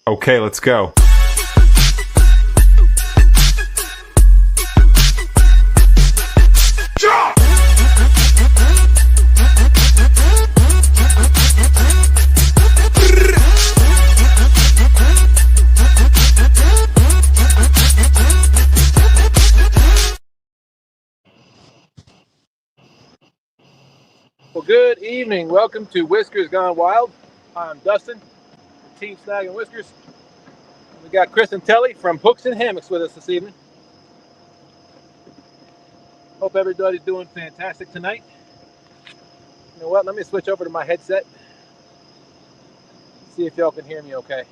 Okay, let's go. Well, good evening. Welcome to Whiskers Gone Wild. I'm Dustin, Team Snaggin Whiskers. We got Chris and Telly from Hooks and Hammocks with us this evening. Hope everybody's doing fantastic tonight. You know what? Let me switch over to my headset. See if y'all can hear me okay.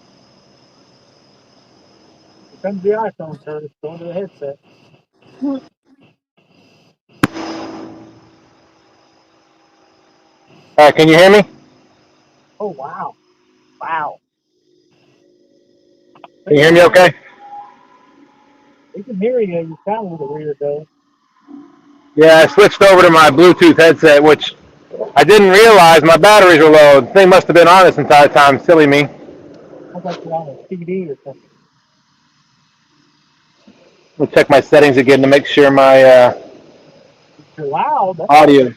Here comes the iPhone turn. Going to the headset. All right, can you hear me? Oh, wow. Wow. Can you hear me okay? We can hear you. You sound a little weird, though. Yeah, I switched over to my Bluetooth headset, which I didn't realize my batteries were low. The thing must have been on this entire time. Silly me. Sounds like you're on a CD or something. Let me check my settings again to make sure my You're loud. That's audio.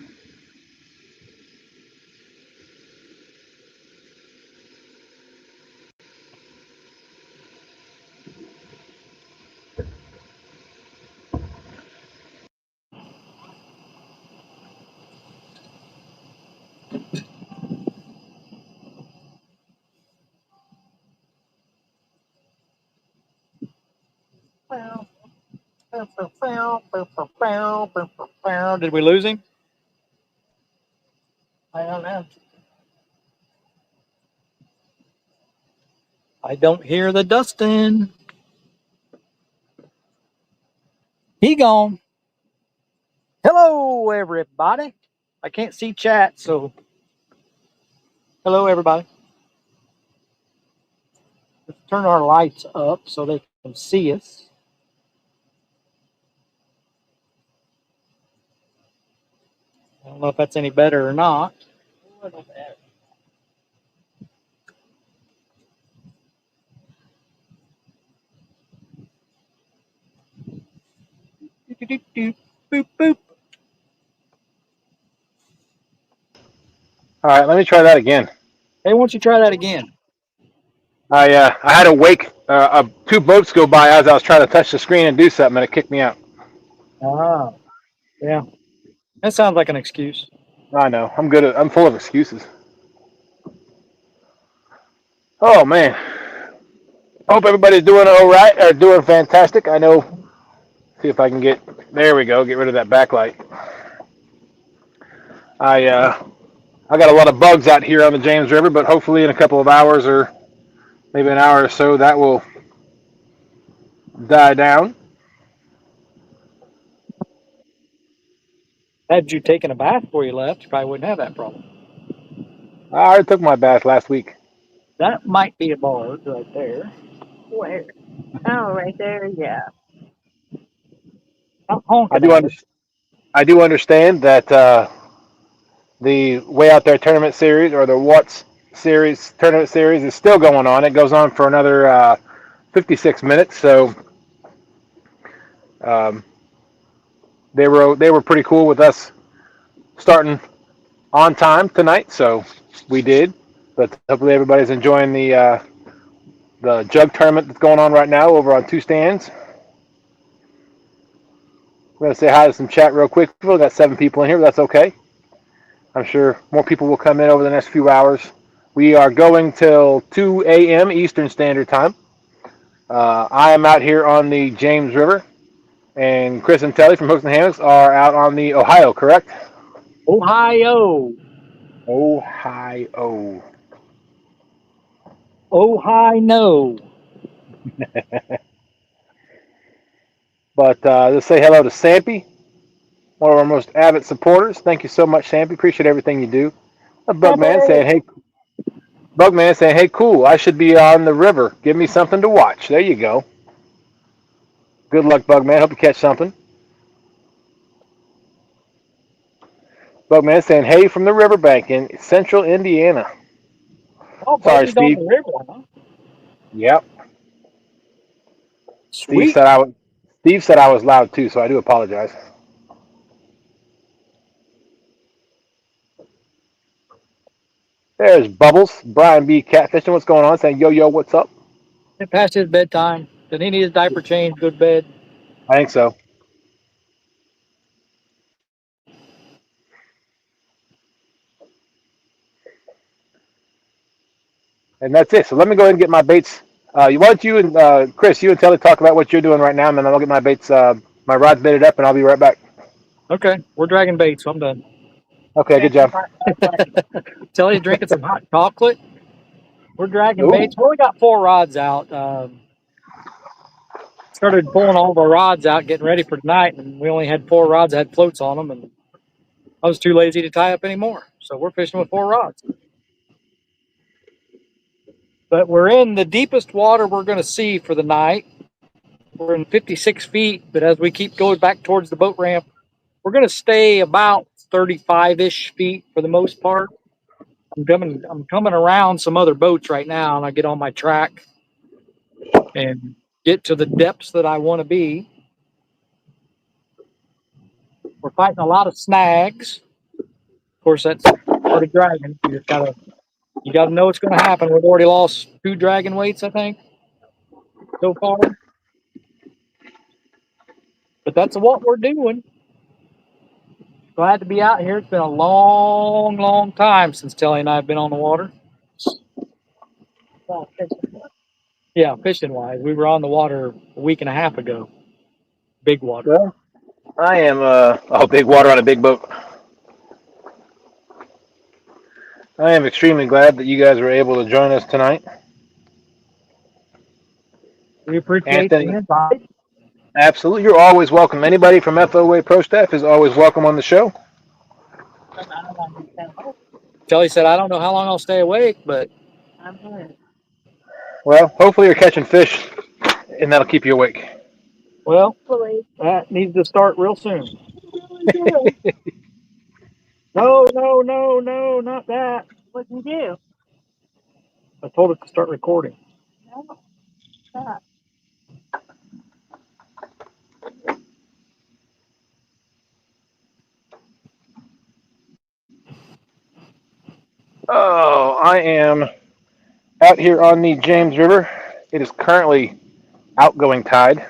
Did we lose him? I don't know. I don't hear the Dustin. He gone. Hello, everybody. I can't see chat, so hello, everybody. Let's turn our lights up so they can see us. I don't know if that's any better or not. Boop, boop. All right, let me try that again. Hey, why don't you try that again? I had to wake two boats go by as I was trying to touch the screen and do something, and it kicked me out. Ah, yeah. That sounds like an excuse. I know. I'm full of excuses. Oh man. Hope everybody's doing all right or doing fantastic. I know. See if I can get. There we go. Get rid of that backlight. I got a lot of bugs out here on the James River, but hopefully in a couple of hours or maybe an hour or so that will die down. Had you taken a bath before you left, you probably wouldn't have that problem. I already took my bath last week. That might be a barge right there. Where? Oh, right there. Yeah. I'm honking I do at it. I do understand that the Way Out There tournament series or the Watts series tournament series is still going on. It goes on for another 56 minutes. So they were pretty cool with us starting on time tonight. So we did. But hopefully everybody's enjoying the jug tournament that's going on right now over on two stands. We're going to say hi to some chat real quick. We've only got 7 people in here, but that's okay. I'm sure more people will come in over the next few hours. We are going till 2 a.m. Eastern Standard Time. I am out here on the James River, and Chris and Telly from Hooks and Hammocks are out on the Ohio, correct? Ohio. Ohio. Ohio. But let's say hello to Sampy, one of our most avid supporters. Thank you so much, Sampy. Appreciate everything you do. Bugman saying, hey, cool, I should be on the river. Give me something to watch. There you go. Good luck, Bugman. Hope you catch something. Bugman saying, hey, from the riverbank in central Indiana. Oh, Sorry, Buddy's on Steve. the river, huh? Yep. Sweet. Steve said I was loud too, so I do apologize. There's Bubbles, Brian B. Catfishing. What's going on? Saying, yo, what's up? It passed his bedtime. Did he need his diaper changed? Go to bed. I think so. And that's it. So let me go ahead and get my baits. Why don't you and Chris, you and Telly talk about what you're doing right now, and then I'll get my baits, my rods baited up, and I'll be right back. Okay, we're dragging bait, so I'm done. Okay, good job. Telly's drinking some hot chocolate. We're dragging Ooh. baits. We only got 4 rods out. Started pulling all of our rods out, getting ready for tonight, and we only had 4 rods that had floats on them, and I was too lazy to tie up anymore. So we're fishing with 4 rods. But we're in the deepest water we're going to see for the night. We're in 56 feet, but as we keep going back towards the boat ramp, we're going to stay about 35-ish feet for the most part. I'm coming around some other boats right now, and I get on my track and get to the depths that I want to be. We're fighting a lot of snags. Of course, that's part of dragon. You gotta know what's going to happen. We've already lost 2 dragon weights, I think, so far. But that's what we're doing. Glad to be out here. It's been a long, long time since Telly and I have been on the water. Yeah, fishing wise, we were on the water a week and a half ago. Big water. Well, I am, big water on a big boat. I am extremely glad that you guys were able to join us tonight. We appreciate Anthony, the invite. absolutely. You're always welcome. Anybody from FOA Pro Staff is always welcome on the show. Telly said, I don't know how long I'll stay awake, but Well, hopefully you're catching fish, and that'll keep you awake. well, that needs to start real soon. No, not that. What'd you do? I told it to start recording. No, stop. Oh, I am out here on the James River. It is currently outgoing tide.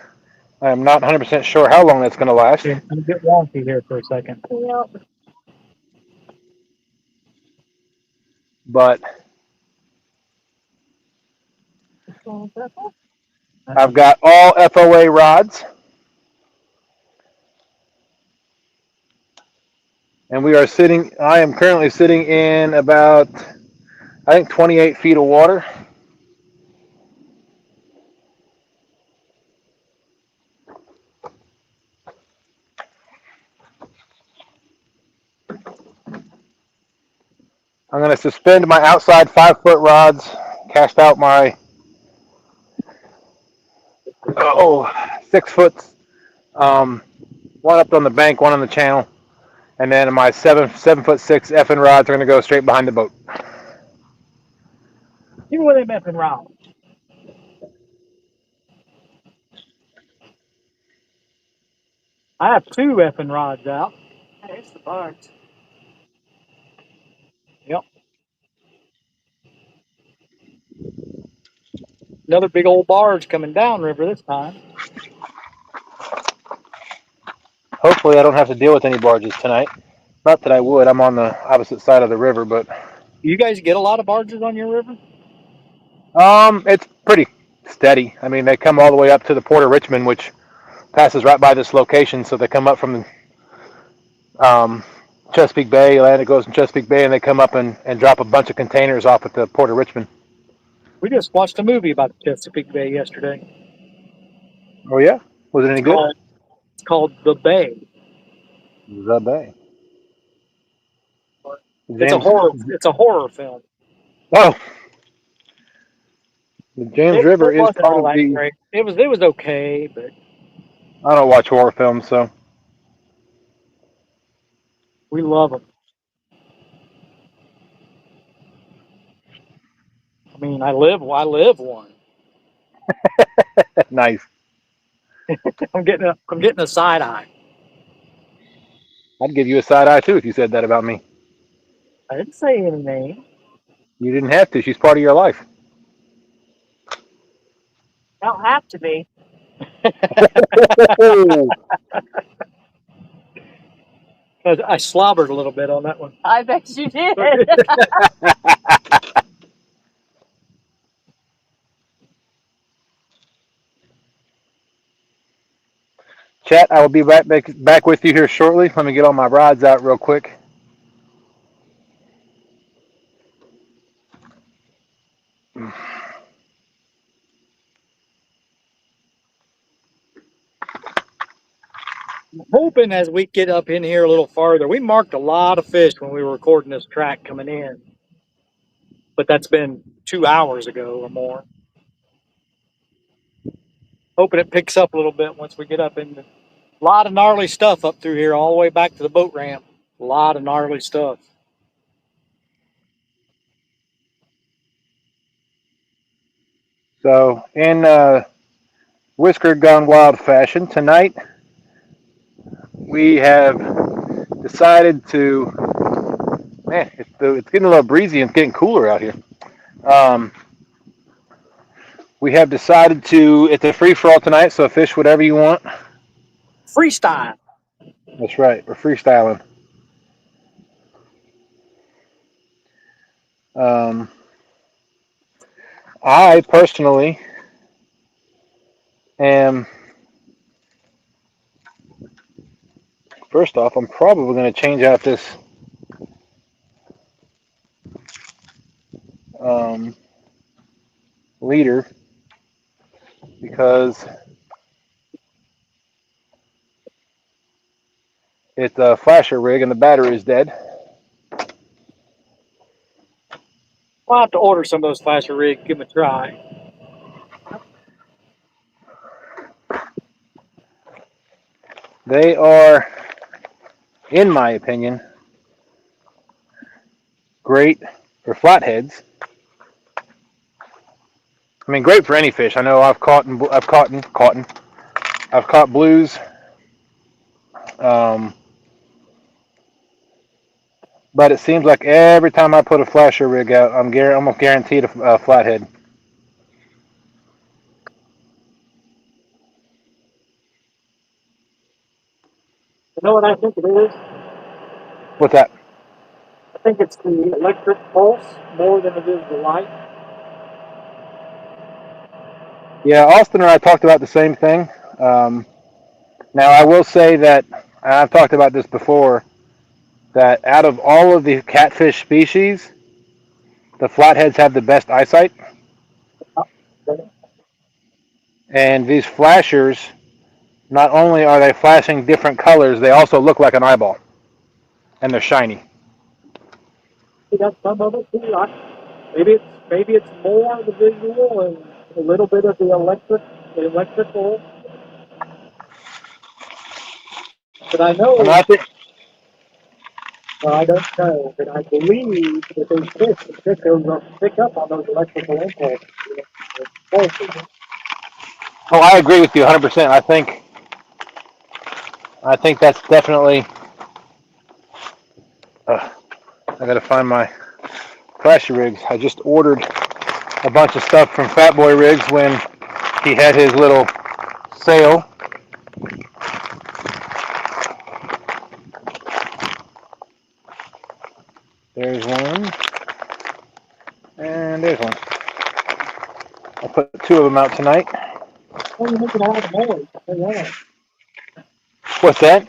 I am not 100% sure how long that's going to last. Yeah, I'm a bit wonky here for a second. Yep. But I've got all FOA rods. And I am currently sitting in about, I think, 28 feet of water. I'm going to suspend my outside 5-foot rods, cast out my 6 foot, one up on the bank, one on the channel, and then my 7'6" effing rods are going to go straight behind the boat. Even with them effing rods. I have 2 effing rods out. There's the barge. Yep. Another big old barge coming down river this time. Hopefully I don't have to deal with any barges tonight. Not that I would. I'm on the opposite side of the river, but You guys get a lot of barges on your river? it's pretty steady. I mean, they come all the way up to the Port of Richmond, which passes right by this location. So they come up from Chesapeake Bay, land it goes in Chesapeake Bay, and they come up and drop a bunch of containers off at the Port of Richmond. We just watched a movie about the Chesapeake Bay yesterday. Oh yeah, was it any good? It's called The Bay. The Bay. It's a horror. It's a horror film. Oh, the James River It is wasn't part all of that the. great. It was okay, but I don't watch horror films, so we love them. I mean, I live one. Nice. I'm getting a side eye. I'd give you a side eye too if you said that about me. I didn't say any name. You didn't have to. She's part of your life. Don't have to be. Oh, I slobbered a little bit on that one. I bet you did. chat, I will be back with you here shortly. Let me get all my rods out real quick. I'm hoping as we get up in here a little farther, we marked a lot of fish when we were recording this track coming in, but that's been 2 hours ago or more. Hoping it picks up a little bit once we get up in. A lot of gnarly stuff up through here, all the way back to the boat ramp. A lot of gnarly stuff. So, in Whisker Gone Wild fashion, tonight we have decided to. Man, it's getting a little breezy and it's getting cooler out here. We have decided to. It's a free for all tonight, so fish whatever you want. Freestyle. That's right. We're freestyling. I personally am. First off, I'm probably going to change out this leader because it's a flasher rig and the battery is dead. I'll have to order some of those flasher rigs, give them a try. They are, in my opinion, great for flatheads. I mean, great for any fish. I know I've caught blues. But it seems like every time I put a flasher rig out, I'm almost guaranteed a flathead. You know what I think it is? What's that? I think it's the electric pulse more than it is the light. Yeah, Austin and I talked about the same thing. Now, I will say that, and I've talked about this before, that out of all of the catfish species, the flatheads have the best eyesight. And these flashers, not only are they flashing different colors, they also look like an eyeball. And they're shiny. You got some of it too. Maybe it's more the visual and a little bit of the electrical. But I know, And I think, well, I don't know, but I believe that those fish pick up on those electrical impulses. oh, I agree with you 100%. I think that's definitely. I got to find my flasher rigs. I just ordered a bunch of stuff from Fat Boy Rigs when he had his little sale. There's one. And there's one. I'll put 2 of them out tonight. Oh, you're making a lot of noise. Yeah. What's that?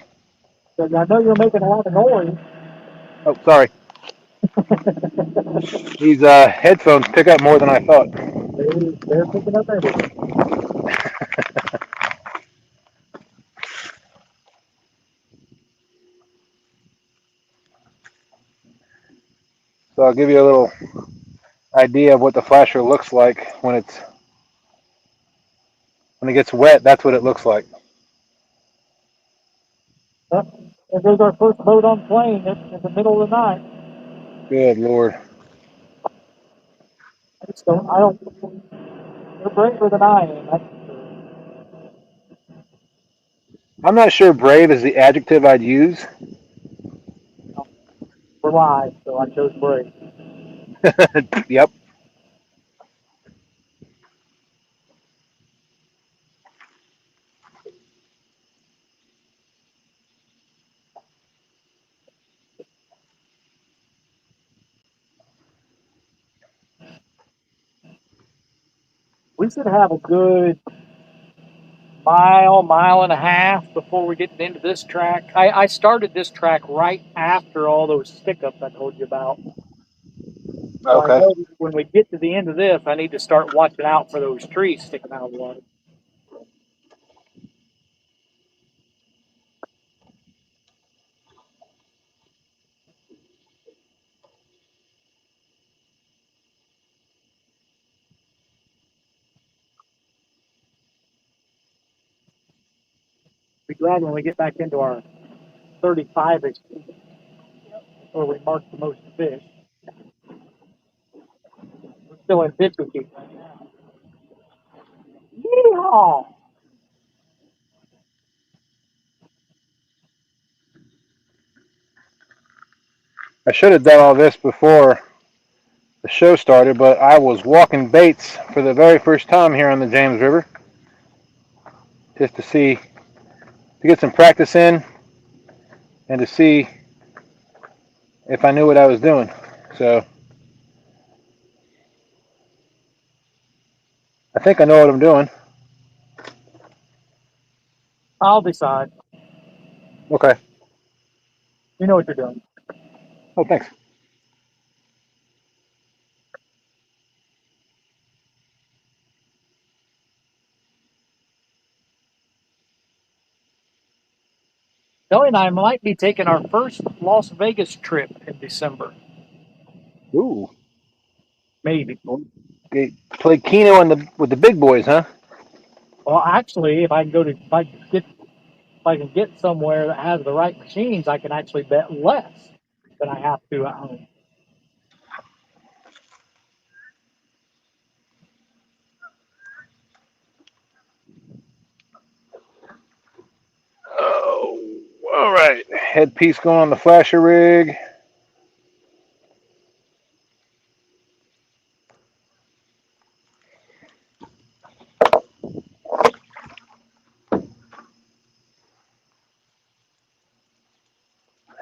So I know you're making a lot of noise. Oh, sorry. These headphones pick up more than I thought. They're picking up everything. So I'll give you a little idea of what the flasher looks like when it gets wet. That's what it looks like. There goes our first boat on plane in the middle of the night. Good Lord. I don't. They're braver than I am. That's for sure. I'm not sure brave is the adjective I'd use. We're live, so I chose brave. Yep. We should have a good mile and a half before we get into this track. I started this track right after all those stick-ups I told you about. So I Okay. know that when we get to the end of this, I need to start watching out for those trees sticking out of the water. Be glad when we get back into our 35-ish where we mark the most fish. We're still in 50 feet right now. Yeehaw! I should have done all this before the show started, but I was walking baits for the very first time here on the James River, just to get some practice in and to see if I knew what I was doing. So I think I know what I'm doing. I'll decide. Okay. You know what you're doing. Oh, thanks. Kelly and I might be taking our first Las Vegas trip in December. Ooh. Maybe. Okay. Play Keno with the big boys, huh? Well, actually, if I can get somewhere that has the right machines, I can actually bet less than I have to at home. Oh, all right. Headpiece going on the flasher rig.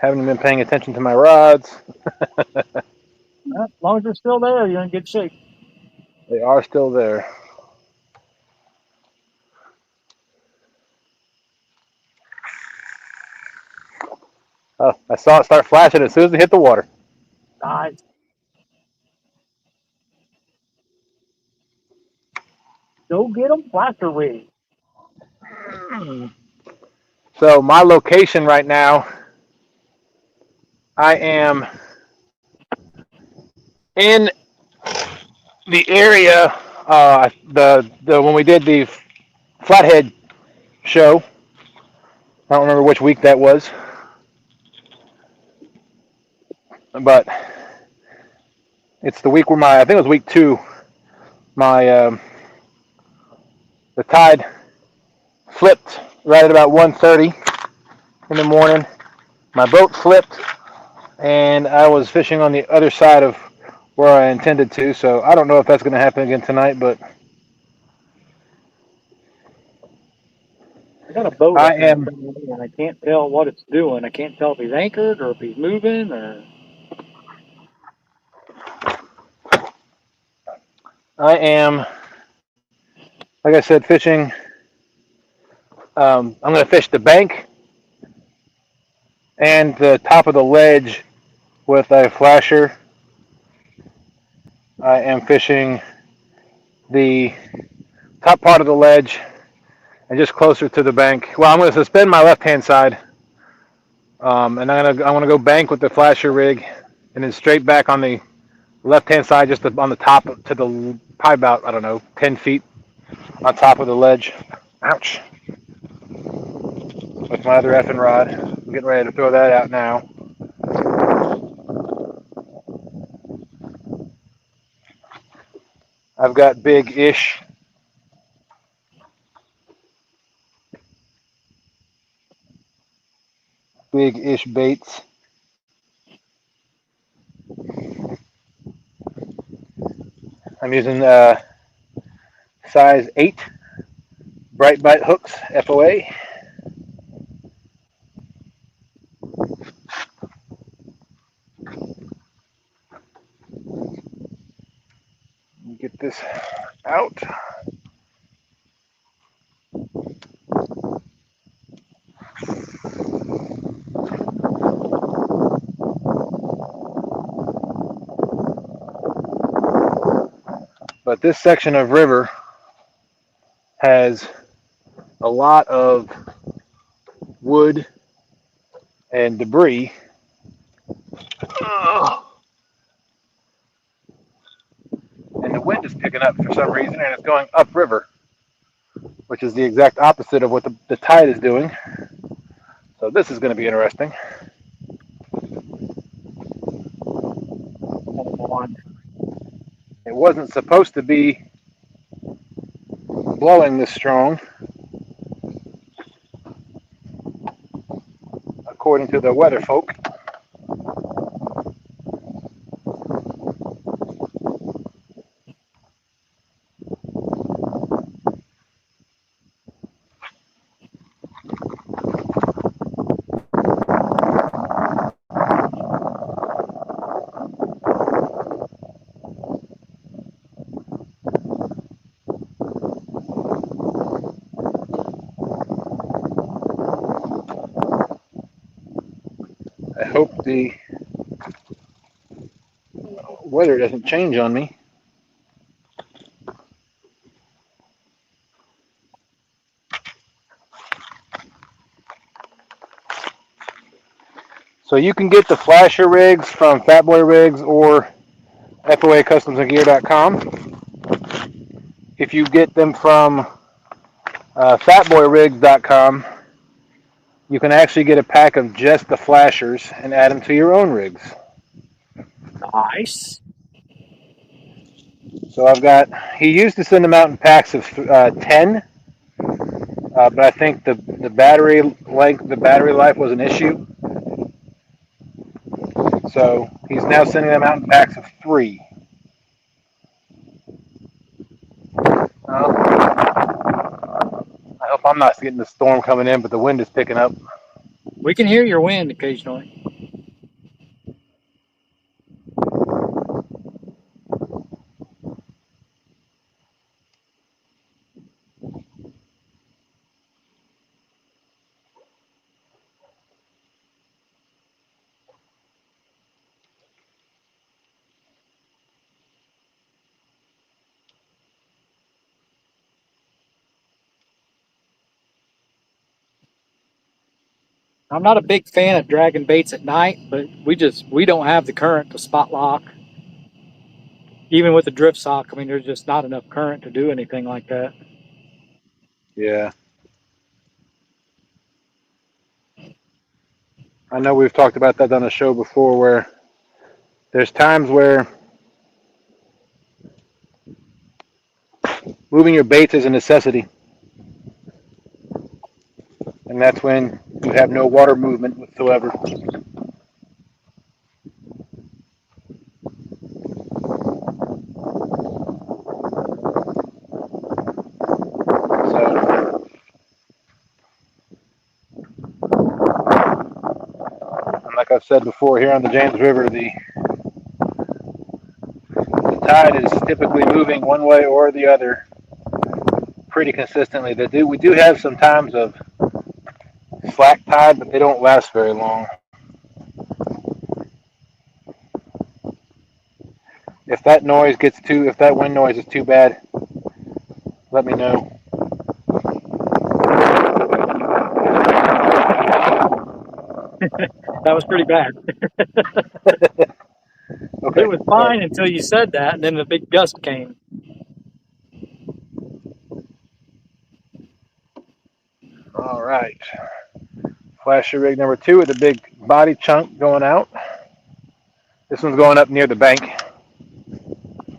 Haven't been paying attention to my rods. Well, as long as you're still there, you're in good shape. They are still there. Oh, I saw it start flashing as soon as it hit the water. Nice. Go get them, flasher rig. So my location right now, I am in the area. The when we did the Flathead show, I don't remember which week that was, but it's the week where I think it was week 2. My the tide flipped right at about 1:30 in the morning. My boat flipped, and I was fishing on the other side of where I intended to. So I don't know if that's going to happen again tonight, but I got a boat I up in am and I can't tell what it's doing. I can't tell if he's anchored or if he's moving or. like I said, fishing. I'm going to fish the bank and the top of the ledge with a flasher. I am fishing the top part of the ledge and just closer to the bank. Well, I'm going to suspend my left-hand side, and I'm going to go bank with the flasher rig, and then straight back on the left-hand side, just on the top to the probably about 10 feet on top of the ledge. Ouch! With my other effing rod, I'm getting ready to throw that out now. I've got big ish big-ish baits. I'm using size 8 Bright Bite hooks, FOA. Get this out. But this section of river has a lot of wood and debris. And the wind is picking up for some reason, and it's going upriver, which is the exact opposite of what the tide is doing. So this is going to be interesting. It wasn't supposed to be blowing this strong, according to the weather folk. I hope the weather doesn't change on me. So you can get the flasher rigs from Fatboy Rigs or FOAcustomsandgear.com. If you get them from fatboyrigs.com, you can actually get a pack of just the flashers and add them to your own rigs. Nice. So I've got, he used to send them out in packs of 10, but I think the battery length, the battery life was an issue. So he's now sending them out in packs of 3. I hope I'm not getting the storm coming in, but the wind is picking up. We can hear your wind occasionally. I'm not a big fan of dragging baits at night, but we don't have the current to spot lock. Even with the drift sock, I mean, there's just not enough current to do anything like that. Yeah. I know we've talked about that on the show before, where there's times where moving your baits is a necessity. And that's when you have no water movement whatsoever. So, and like I've said before, here on the James River, the tide is typically moving one way or the other pretty consistently. We do have some times of slack tide, but they don't last very long. If that wind noise is too bad, let me know. That was pretty bad. Okay. It was fine until you said that, and then the big gust came. All right. Flasher rig number 2 with a big body chunk going out. This one's going up near the bank.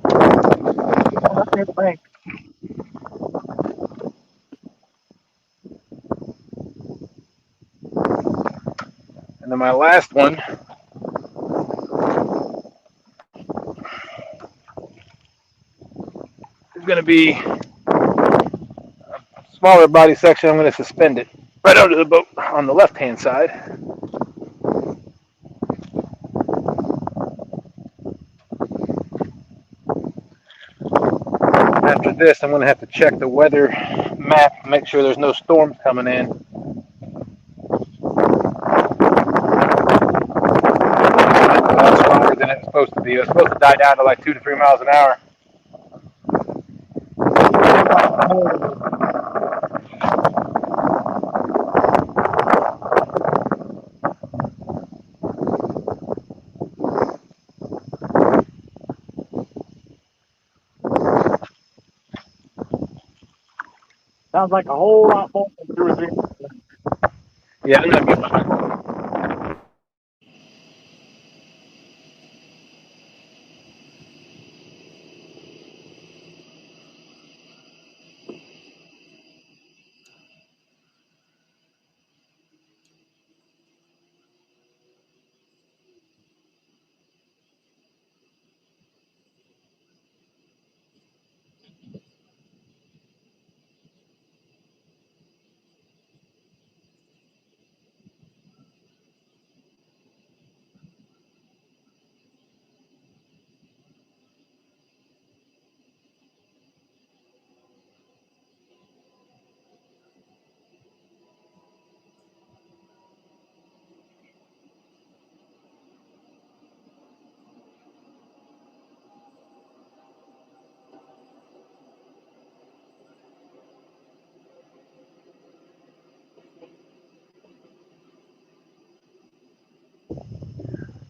Up near the bank. And then my last one is going to be a smaller body section. I'm going to suspend it right under the boat on the left-hand side. After this, I'm going to have to check the weather map to make sure there's no storms coming in. That's stronger than it's supposed to be. It's supposed to die down to like 2 to 3 miles an hour. Sounds like a whole lot more than 2 or 3. Yeah, I'm going to get my microphone.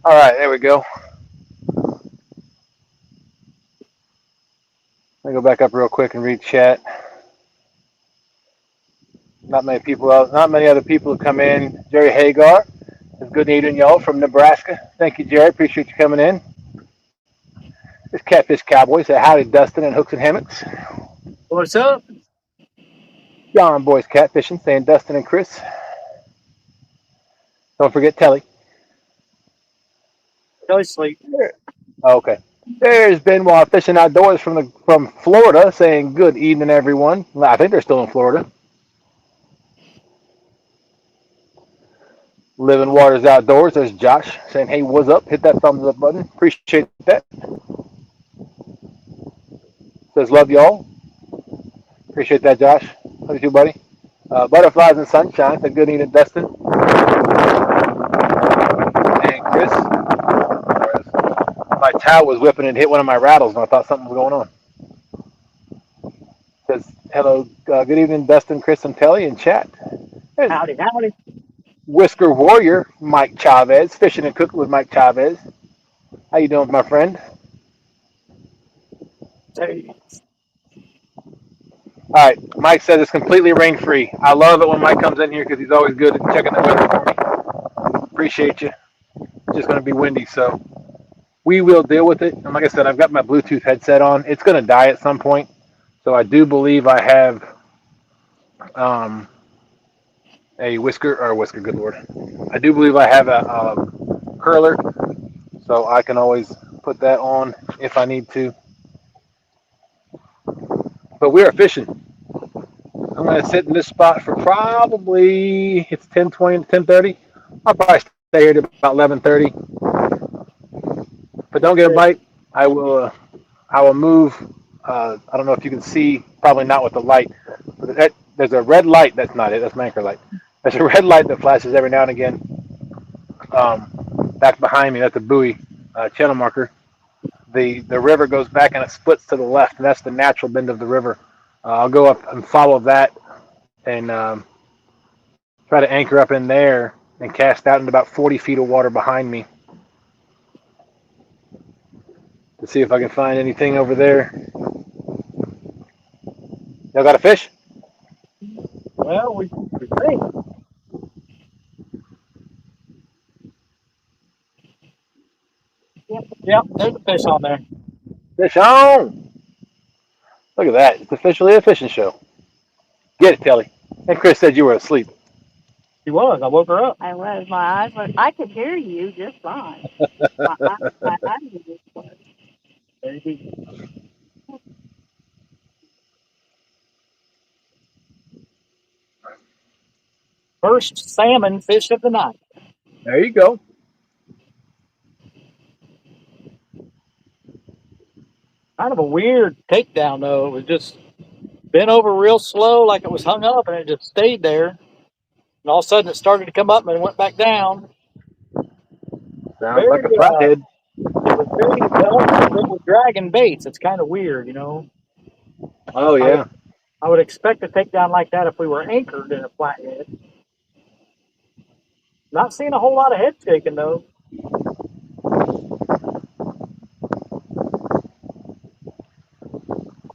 All right, there we go. Let me go back up real quick and read chat. Not many people else, not many other people have come in. Jerry Hagar, it's good evening, y'all, from Nebraska. Thank you, Jerry. Appreciate you coming in. This Catfish Cowboy said, howdy, Dustin and Hooks and Hammocks. What's up? John Boys Catfishing saying Dustin and Chris. Don't forget Telly. Go sleep. Oh, okay. There's Benoit Fishing Outdoors from Florida saying good evening, everyone. I think they're still in Florida. Living Waters Outdoors. There's Josh saying, hey, what's up? Hit that thumbs up button. Appreciate that. Says love y'all. Appreciate that, Josh. Love you too, buddy. Butterflies and Sunshine. Said good evening, Dustin. And Chris. My towel was whipping and hit one of my rattles, and I thought something was going on. Says hello, good evening, Dustin, Chris, and Telly in chat. There's Howdy, howdy. Whisker Warrior, Mike Chavez, fishing and cooking with Mike Chavez. How you doing, my friend? Hey. All right, Mike says it's completely rain-free. I love it when Mike comes in here because he's always good at checking the weather for me. Appreciate you. It's just going to be windy, so we will deal with it. And like I said, I've got my Bluetooth headset on. It's going to die at some point, so I do believe I have a whisker, good Lord. I do believe I have a curler, so I can always put that on if I need to. But we are fishing. I'm going to sit in this spot for probably, it's 10:20 to 10:30. I'll probably stay here to about 11:30. If I don't get a bite, I will move. I don't know if you can see, probably not with the light. But there's a red light. That's not it. That's my anchor light. There's a red light that flashes every now and again. Back behind me, that's a buoy channel marker. The river goes back and it splits to the left, and that's the natural bend of the river. I'll go up and follow that and try to anchor up in there and cast out into about 40 feet of water behind me to see if I can find anything over there. Y'all got a fish? Well, we think. Yep, there's a fish on there. Fish on! Look at that. It's officially a fishing show. Get it, Telly. And Chris said you were asleep. She was. I woke her up. I was. My eyes were. I could hear you just fine. My eyes were just closed. Very deep. First salmon fish of the night. There you go. Kind of a weird takedown, though. It was just bent over real slow, like it was hung up, and it just stayed there. And all of a sudden, it started to come up and it went back down. Sounds like a flathead. It was very delicate with dragging baits. It's kind of weird, you know. Oh, yeah. I would expect a takedown like that if we were anchored in a flathead. Not seeing a whole lot of head shaking, though.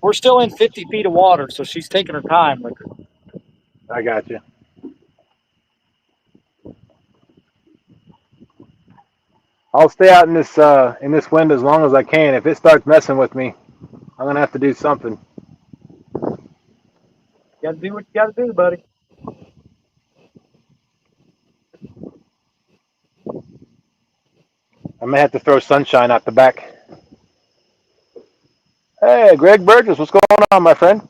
We're still in 50 feet of water, so she's taking her time with her. I got you. I'll stay out in this wind as long as I can. If it starts messing with me, I'm gonna have to do something. You gotta do what you gotta do, buddy. I may have to throw sunshine out the back. Hey, Greg Burgess, what's going on, my friend?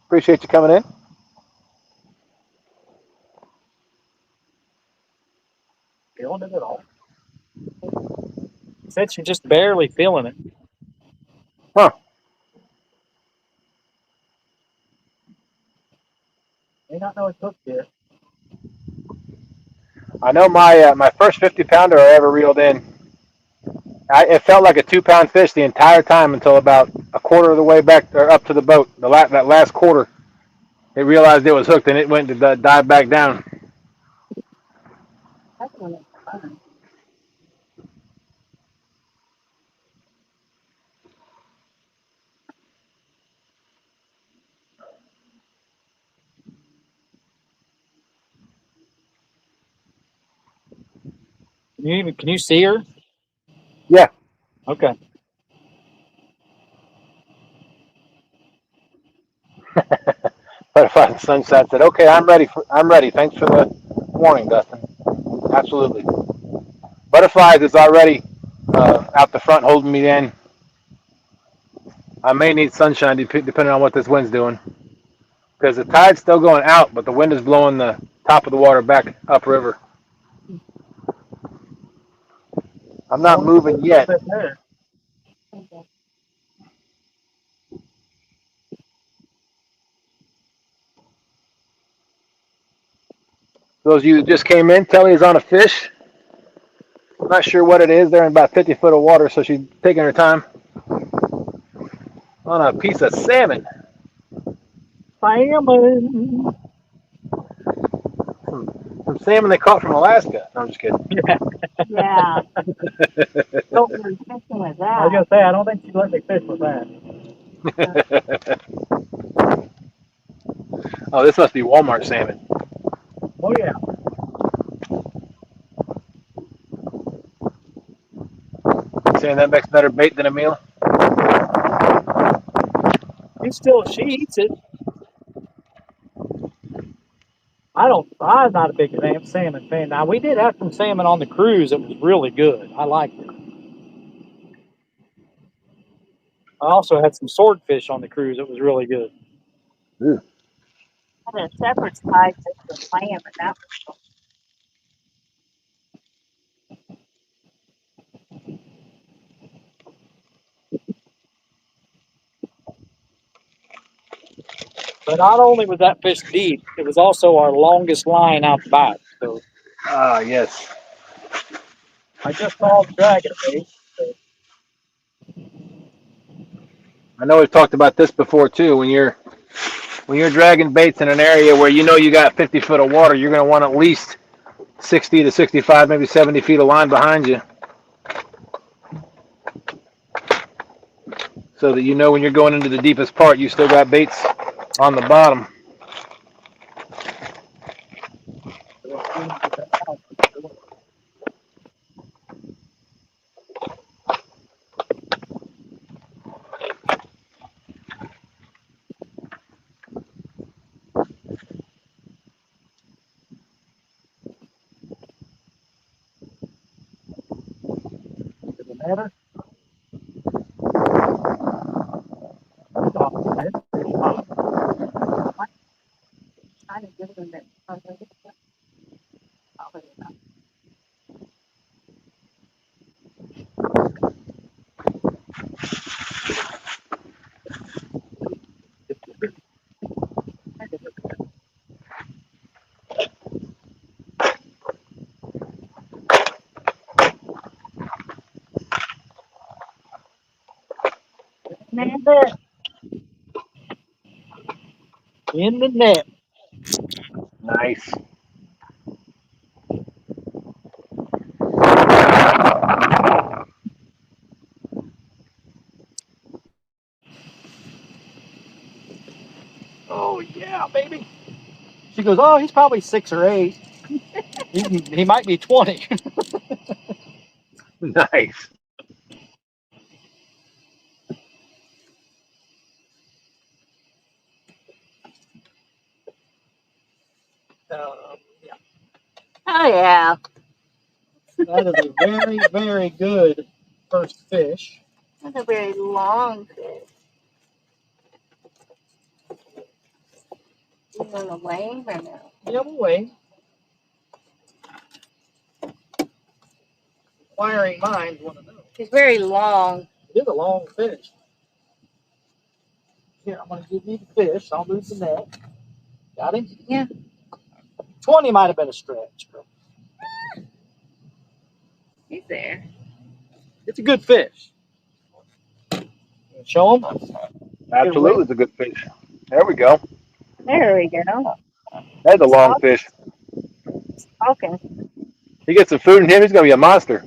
Appreciate you coming in. Feeling it at all. Said she's just barely feeling it. Huh. May not know it's hooked yet. I know my first 50-pounder I ever reeled in, it felt like a 2-pound fish the entire time until about a quarter of the way back or up to the boat. That last quarter, it realized it was hooked and it went to dive back down. That's when it's fun. Can you see her? Yeah. Okay. Butterfly Sunset said, "Okay, I'm ready. I'm ready. Thanks for the warning, Dustin. Absolutely. Butterflies is already out the front holding me in. I may need sunshine depending on what this wind's doing, because the tide's still going out, but the wind is blowing the top of the water back upriver. I'm not moving yet. Those of you who just came in, Telly is on a fish. I'm not sure what it is. They're in about 50 foot of water, so she's taking her time on a piece of salmon. Salmon. Some salmon they caught from Alaska. No, I'm just kidding. Yeah. Don't be fishing with that. I was gonna say I don't think she'd let me fish with that. Oh, this must be Walmart salmon. Oh yeah. Saying that makes better bait than a meal? She eats it. I'm not a big salmon fan. Now we did have some salmon on the cruise that was really good. I liked it. I also had some swordfish on the cruise that was really good. Ooh. I had a shepherd's pie just for salmon. That was cool. But not only was that fish deep, it was also our longest line out the back. So Yes. I just saw the dragon bait. I know we've talked about this before too. When you're dragging baits in an area where you know you got 50 foot of water, you're going to want at least 60 to 65, maybe 70 feet of line behind you, so that you know when you're going into the deepest part, you still got baits on the bottom. Better. Trying to give them that. In the net. Nice. Oh yeah, baby. She goes, oh, he's probably 6 or 8. He might be 20. Nice. Yeah. Oh yeah. That is a very, very good first fish. That's a very long fish. You want to weigh or no? The other way. Inquiring minds want to know. He's very long. It is a long fish. Here, I'm going to give you the fish. I'll move the net. Got him? Yeah. 20 might have been a stretch, but He's there. it's a good fish. Show him. Absolutely, it's a good fish. There we go. There we go. That's a long fish. Okay. He gets some food in him, he's going to be a monster.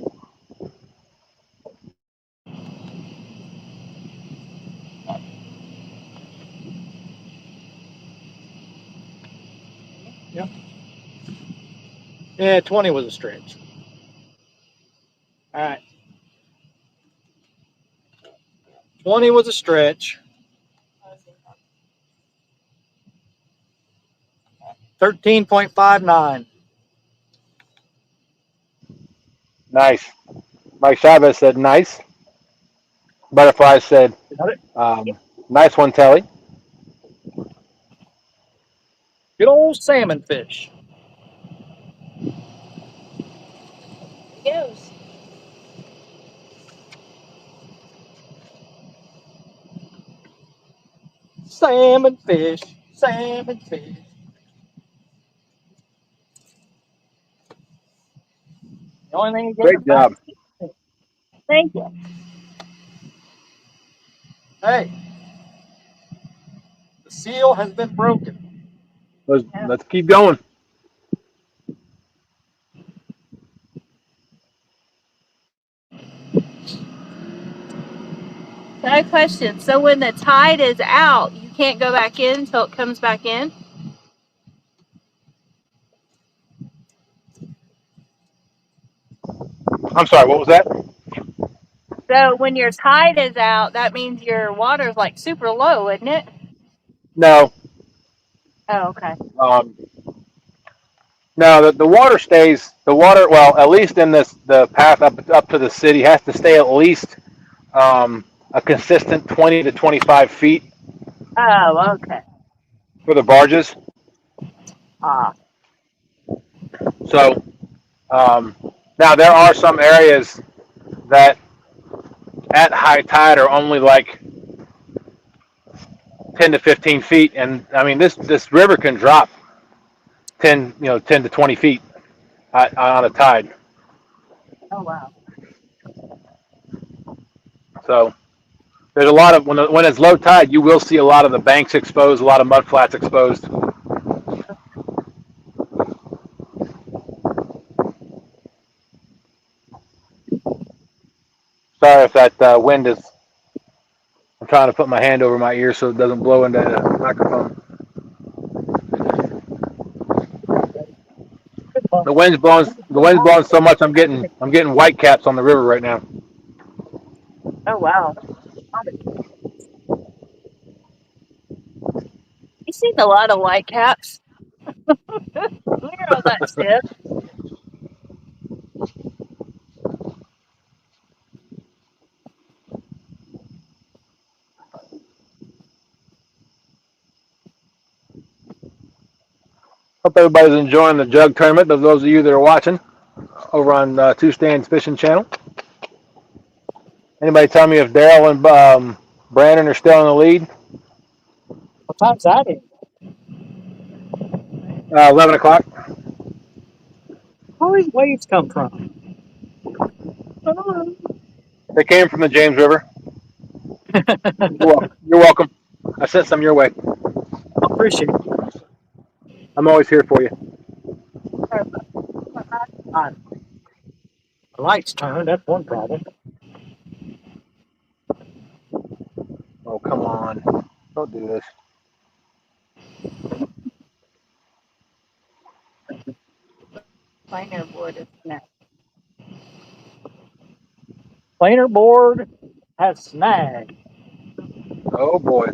Yeah, 20 was a stretch. All right. 20 was a stretch. 13.59. Nice. Mike Chavez said nice. Butterfly said, Got it? nice one, Telly. Good old salmon fish. He goes. Salmon fish. Salmon fish. The only thing you get Great job. Thank you. Hey, the seal has been broken. Let's keep going. So I have a question. So when the tide is out, you can't go back in until it comes back in? I'm sorry, what was that? So when your tide is out, that means your water's like super low, isn't it? No. Oh, okay. No, the water stays, well, at least in the path up to the city, has to stay at least a consistent 20 to 25 feet Oh, okay. for the barges. Ah. So now there are some areas that at high tide are only like 10 to 15 feet, and I mean this river can drop 10 to 20 feet on a tide. Oh, wow. So there's a lot of when it's low tide, you will see a lot of the banks exposed, a lot of mud flats exposed. Sorry if that wind is. I'm trying to put my hand over my ear so it doesn't blow into the microphone. The wind's blowing. The wind's blowing so much. I'm getting white caps on the river right now. Oh, wow. You've seen a lot of white caps. We're on that ship. Hope everybody's enjoying the jug tournament. Those of you that are watching over on Two Stands Fishing Channel. Anybody tell me if Daryl and Brandon are still in the lead? What time's that in? 11 o'clock. Where these waves come from? They came from the James River. You're welcome. I sent some your way. Appreciate it. I'm always here for you. The lights turned. That's one problem. Oh, come on. Don't do this. Planer wood is next. Planer board has snagged. Oh, boy.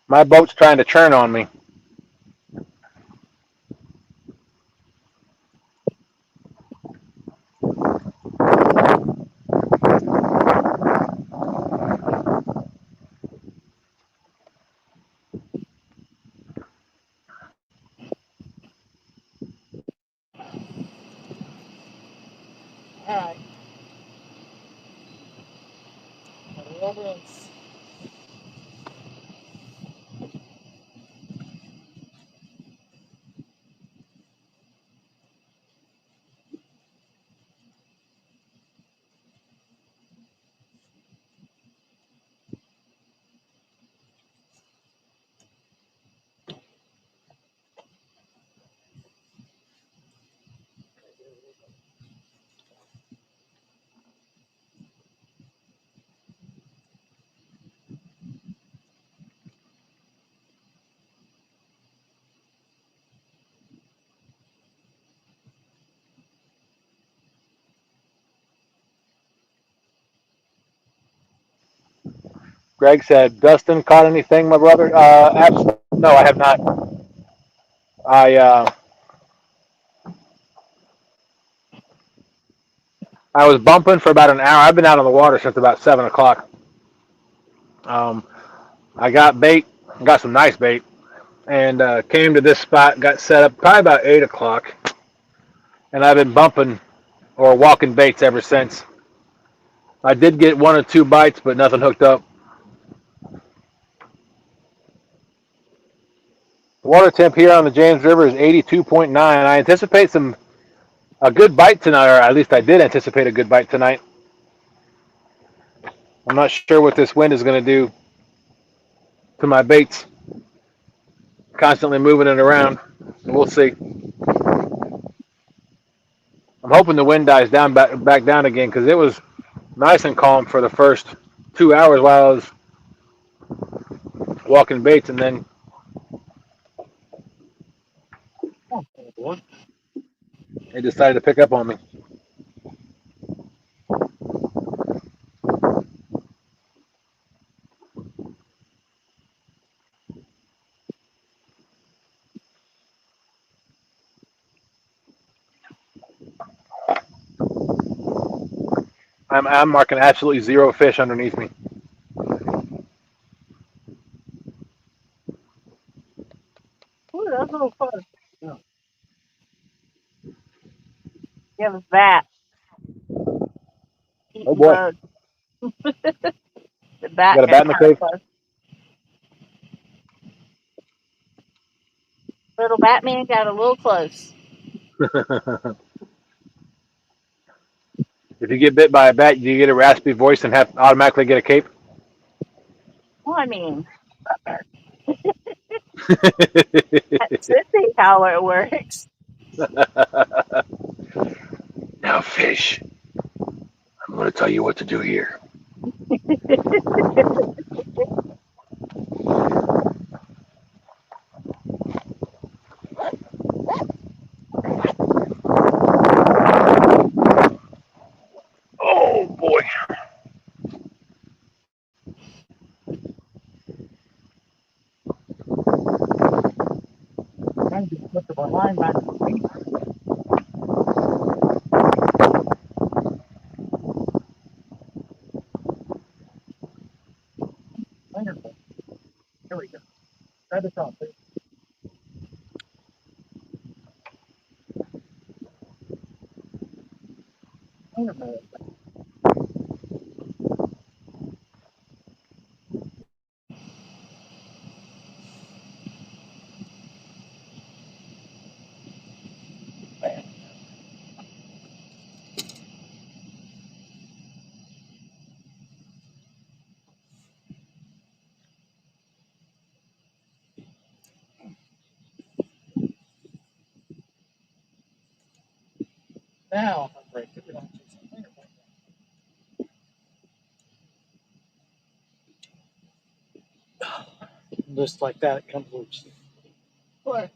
My boat's trying to churn on me. All right. Well, this. Greg said, Dustin, caught anything, my brother? Absolutely. No, I have not. I was bumping for about an hour. I've been out on the water since about 7 o'clock. I got bait, got some nice bait, and came to this spot, got set up probably about 8 o'clock. And I've been bumping or walking baits ever since. I did get 1 or 2 bites, but nothing hooked up. The water temp here on the James River is 82.9. I anticipate a good bite tonight, or at least I did anticipate a good bite tonight. I'm not sure what this wind is going to do to my baits. Constantly moving it around. We'll see. I'm hoping the wind dies down back down again because it was nice and calm for the first 2 hours while I was walking baits, and then it decided to pick up on me. I'm marking absolutely 0 fish underneath me. Ooh, that's a little fun. Yeah. You have a bat. Oh Eating boy. bugs. The bat Got a bat in the got kind of cave? close. Little Batman got a little close. If you get bit by a bat, do you get a raspy voice and have automatically get a cape? Well, I mean, that's how it works. Now, fish, I'm going to tell you what to do here. Oh boy. Trying to put the line back. Wonderful. Here we go. Try this on, please. Now, if I break it, we don't do something. Just like that, it comes loose. What?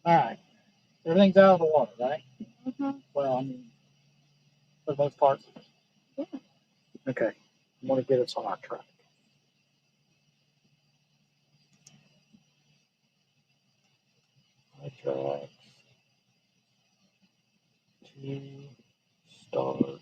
All right. Everything's out of the water, right? Mm-hmm. Well, I mean, for the most part. Yeah. Okay. I'm going to get us on our track. My track. To start.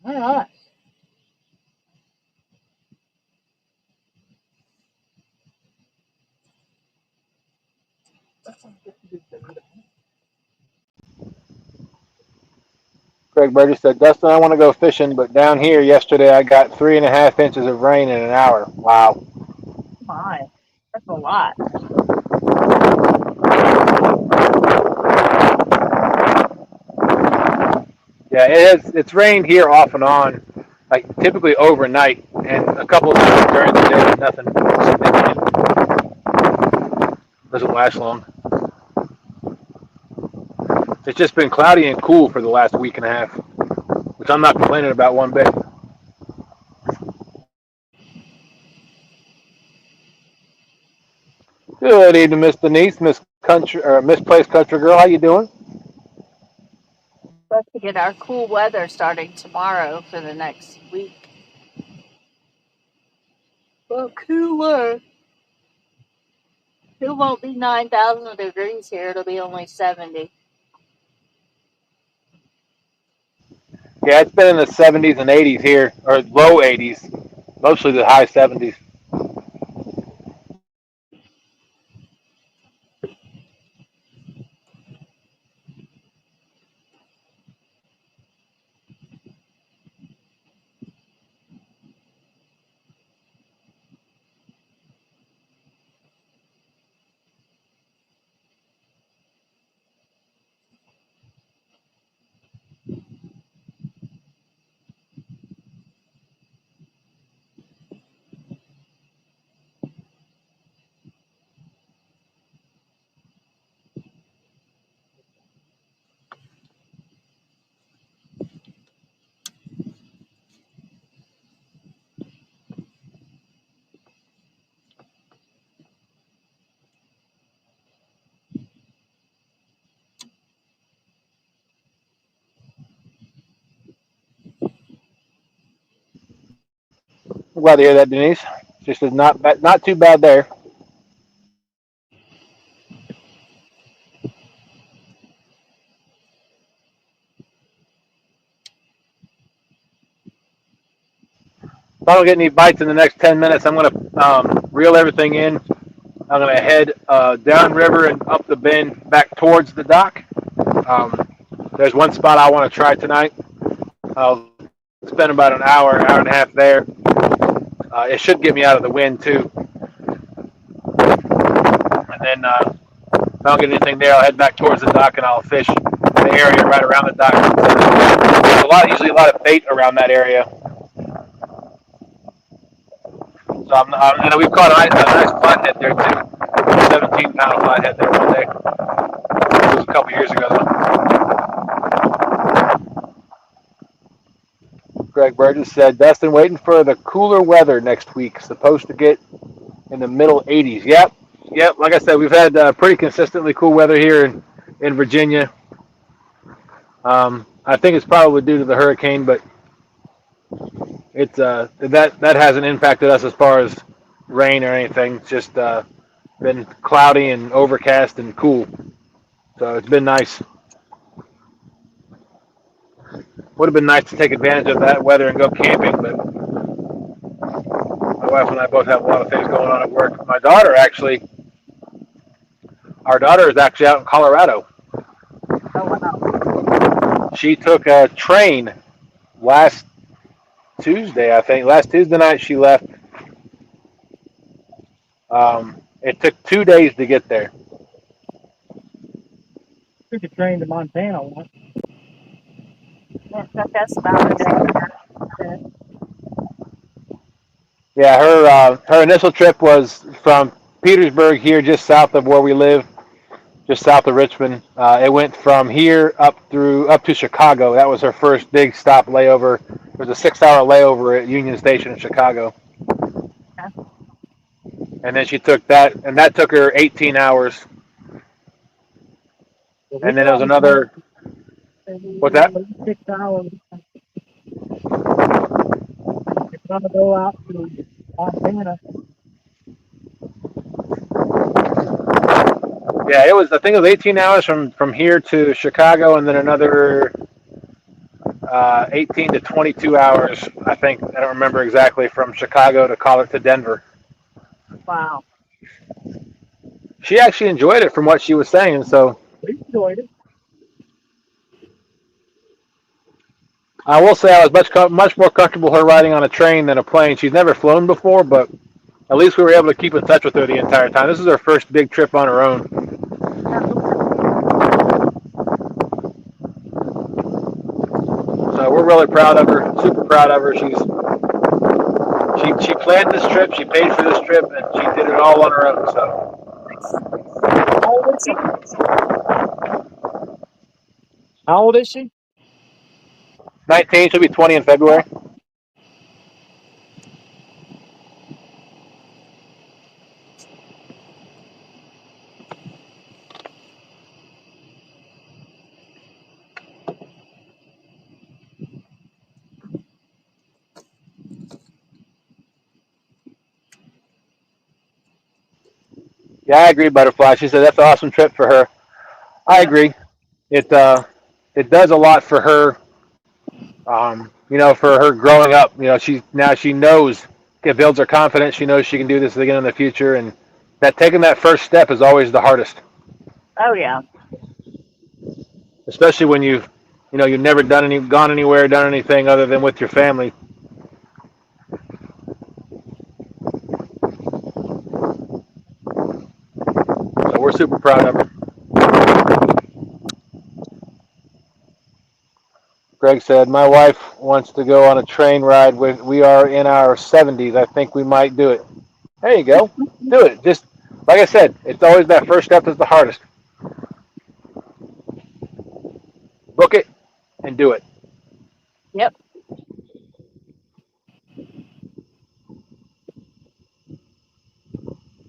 All right. Greg Burgess said, Dustin, I want to go fishing, but down here yesterday I got 3.5 inches of rain in an hour. Wow. My, that's a lot. Yeah, it's rained here off and on, like typically overnight, and a couple of times during the day, but nothing significant. Doesn't last long. It's just been cloudy and cool for the last week and a half, which I'm not complaining about one bit. Good evening, Miss Denise, Miss Country or Misplaced Country Girl. How you doing? Supposed to get our cool weather starting tomorrow for the next week. Well, cooler. It won't be 9,000 degrees here. It'll be only 70. Yeah, it's been in the 70s and 80s here, or low 80s, mostly the high 70s. I'm glad to hear that, Denise. Just is not too bad there. If I don't get any bites in the next 10 minutes, I'm going to reel everything in. I'm going to head downriver and up the bend back towards the dock. There's one spot I want to try tonight. I'll spend about an hour, hour and a half there. It should get me out of the wind too. And then if I don't get anything there, I'll head back towards the dock and I'll fish the area right around the dock. There's usually a lot of bait around that area. So and we've caught a nice flathead there too. 17-pound flathead there one day. It was a couple years ago though. Greg Burgess said, Dustin, waiting for the cooler weather next week. Supposed to get in the middle 80s. Yep. Like I said, we've had pretty consistently cool weather here in Virginia. I think it's probably due to the hurricane, but it's that hasn't impacted us as far as rain or anything. It's just been cloudy and overcast and cool. So it's been nice. Would have been nice to take advantage of that weather and go camping, but my wife and I both have a lot of things going on at work. Our daughter is actually out in Colorado. Oh, wow. She took a train last Tuesday, I think. Last Tuesday night she left. It took 2 days to get there. Took a train to Montana once. It took us about a day. Yeah, her initial trip was from Petersburg here, just south of where we live, just south of Richmond. It went from here up to Chicago. That was her first big stop layover. It was a 6-hour layover at Union Station in Chicago. Okay. And then she took that, and that took her 18 hours. And then it was another. What's that? 6 hours. It's gonna go out to Montana. Yeah, I think it was 18 hours from here to Chicago, and then another 18 to 22 hours, I think. I don't remember exactly, from Chicago to Denver. Wow. She actually enjoyed it from what she was saying, so We enjoyed it. I will say I was much more comfortable her riding on a train than a plane. She's never flown before, but at least we were able to keep in touch with her the entire time. This is her first big trip on her own. So we're really proud of her, super proud of her. She planned this trip, she paid for this trip, and she did it all on her own. So How old is she? How old is she? 19, she'll be 20 in February. Yeah, I agree, Butterfly. She said that's an awesome trip for her. I agree. It does a lot for her. For her growing up. She knows, it builds her confidence. She knows she can do this again in the future, and that taking that first step is always the hardest. Oh, yeah. Especially when you've never gone anywhere, done anything other than with your family. So we're super proud of her. Greg said, my wife wants to go on a train ride. We are in our 70s. I think we might do it. There you go. Do it. Just, like I said, it's always that first step that's the hardest. Book it and do it. Yep.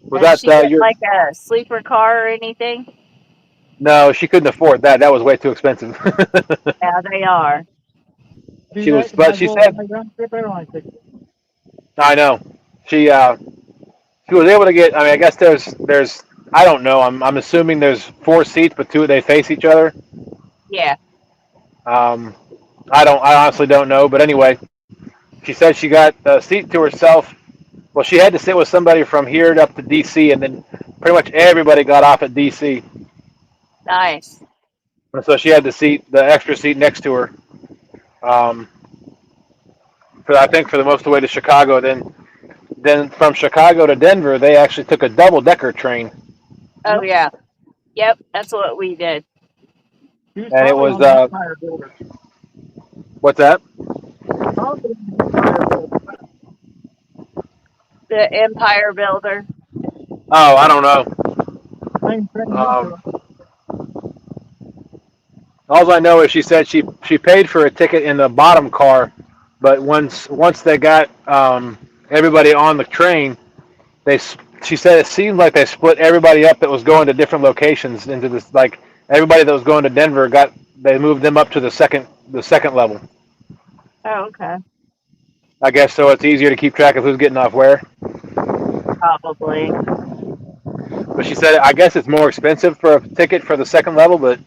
Was Does that she get your? like a sleeper car or anything? No, she couldn't afford that. That was way too expensive. Yeah, they are. She was, but she said, I know. She was able to get. I mean, I guess there's. I don't know. I'm assuming there's 4 seats, but 2 they face each other. Yeah. I honestly don't know, but anyway, she said she got the seat to herself. Well, she had to sit with somebody from here up to DC, and then pretty much everybody got off at DC. Nice. And so she had the extra seat next to her. I think for the most of the way to Chicago. Then from Chicago to Denver, they actually took a double-decker train. Oh, yeah. Yep, that's what we did. And it was what's that? The Empire Builder. Oh, I don't know. Same thing. All I know is she said she paid for a ticket in the bottom car, but once they got everybody on the train, she said it seemed like they split everybody up that was going to different locations into this, like everybody that was going to Denver they moved them up to the second level. Oh, okay. I guess so it's easier to keep track of who's getting off where. Probably. But she said I guess it's more expensive for a ticket for the second level, but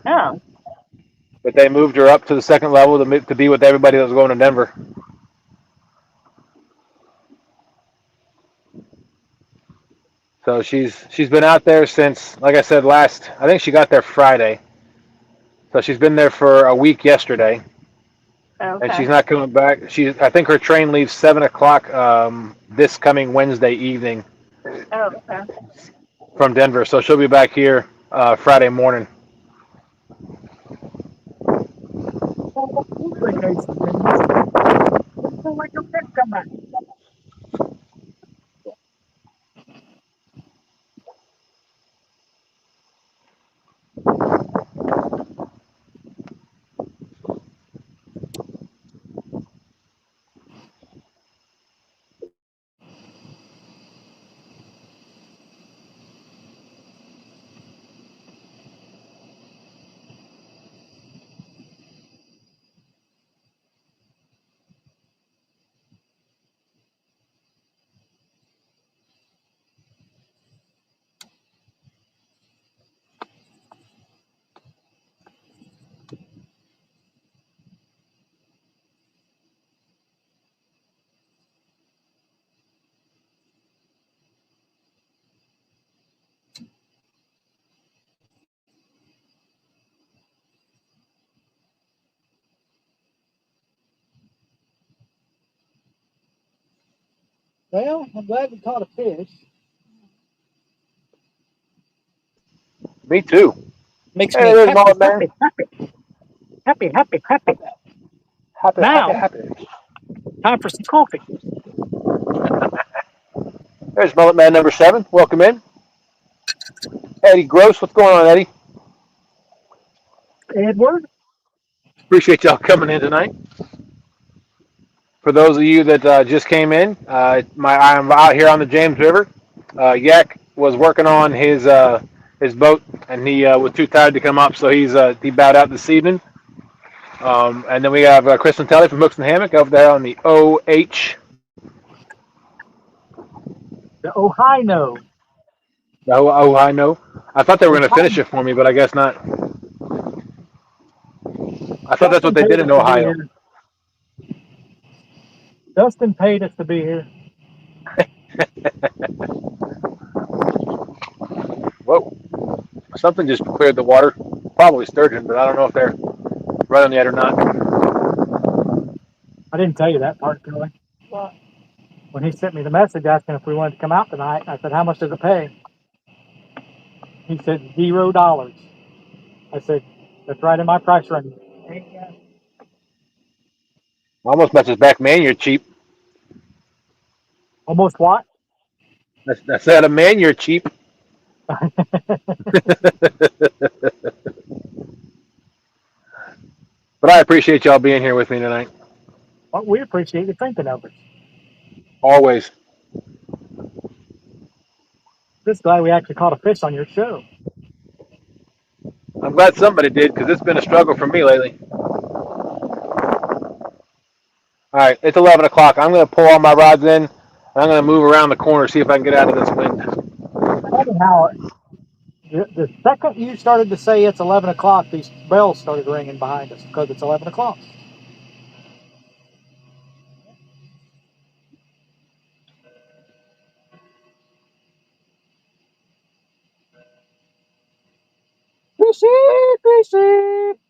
Oh. they moved her up to the second level to be with everybody that was going to Denver. So she's been out there since, like I said, I think she got there Friday. So she's been there for a week yesterday, Okay. and she's not coming back. I think her train leaves 7 o'clock this coming Wednesday evening Oh, okay. from Denver. So she'll be back here Friday morning. Well, I'm glad we caught a fish. Me too. Makes Hey, me there's happy, Mullet Man. happy. Happy, Now, happy. time for some coffee. There's Mullet Man number 7. Welcome in. Eddie Gross, what's going on, Eddie? Edward? Appreciate y'all coming in tonight. For those of you that just came in, I'm out here on the James River. Yak was working on his boat, and he was too tired to come up, so he bowed out this evening. And then we have Chris and Telly from Hooks and Hammock over there on the OH. The Ohio. Oh, I know. I thought they were going to finish it for me, but I guess not. I thought that's what Dustin they paid did us in to be Ohio. here. Dustin paid us to be here. Whoa. Something just cleared the water. Probably sturgeon, but I don't know if they're running yet or not. I didn't tell you that part, Billy. What? When he sent me the message asking if we wanted to come out tonight, I said, how much does it pay? He said, $0. I said, that's right in my price range. Almost matches back, man. You're cheap. Almost what? I said, a man, you're cheap. But I appreciate y'all being here with me tonight. Well, we appreciate you thinking of us. Always. Just glad we actually caught a fish on your show. I'm glad somebody did because it's been a struggle for me lately. All right, it's 11 o'clock. I'm going to pull all my rods in. And I'm going to move around the corner, see if I can get out of this wind. Anyhow, the second you started to say it's 11 o'clock, these bells started ringing behind us because it's 11 o'clock. Fishy, fishy.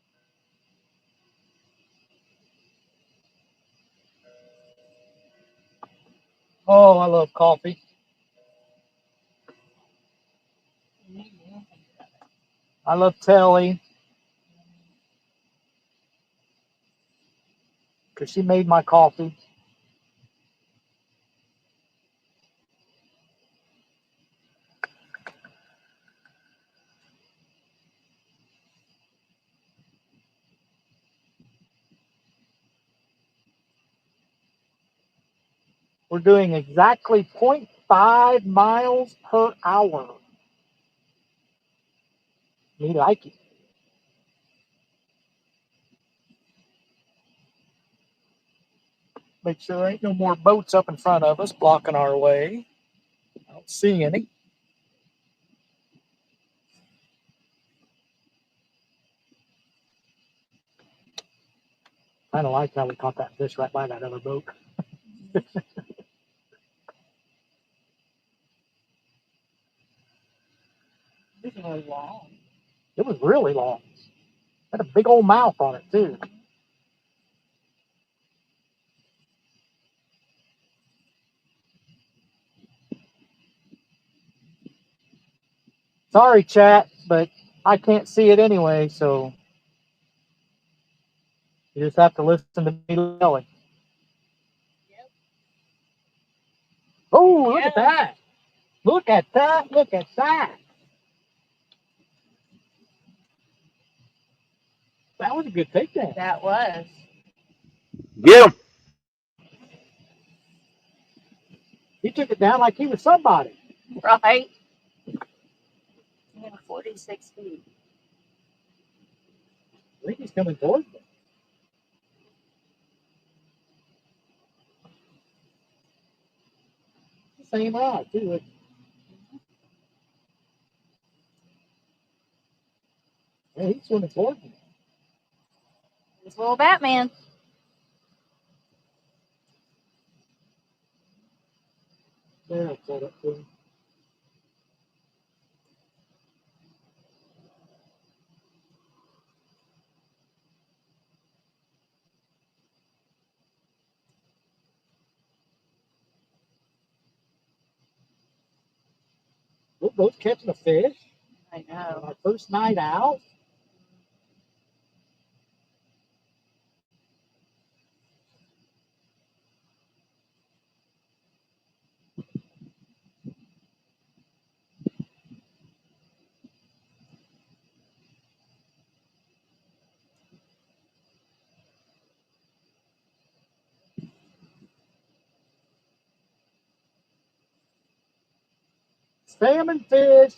Oh, I love coffee. I love Telly because she made my coffee. We're doing exactly 0.5 miles per hour. Me like it. Make sure there ain't no more boats up in front of us blocking our way. I don't see any. Kind of like how we caught that fish right by that other boat. This was long. It was really long. Had a big old mouth on it too. Sorry, chat, but I can't see it anyway, so you just have to listen to me yelling. Yep. Oh, look at that! Look at that! Look at that! That was a good takedown. That was. Get him. He took it down like he was somebody. Right? 46 feet. I think he's coming towards me. Same rod, too. Yeah, he's swimming towards me. This little Batman. There, I caught up to him. We're both catching a fish I on know. our first night out. Salmon fish.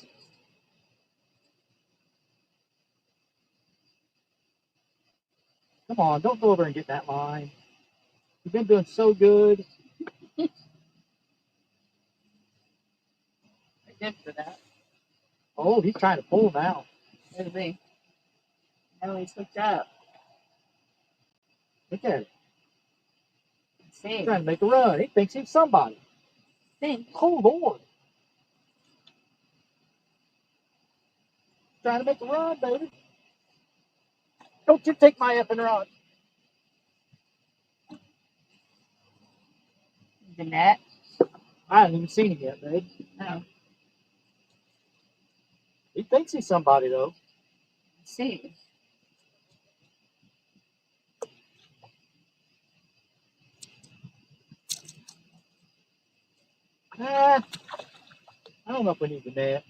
Come on, don't go over and get that line. You've been doing so good. I did for that. Oh, he's trying to pull him out. Maybe. Now he's hooked up. Look at it. Let's see. He's trying to make a run. He thinks he's somebody. See. Oh, Lord. Trying to make a run, baby. Don't you take my effing rod. The net. I haven't even seen him yet, babe. Oh. He thinks he's somebody, though. Let's see. I don't know if we need the net.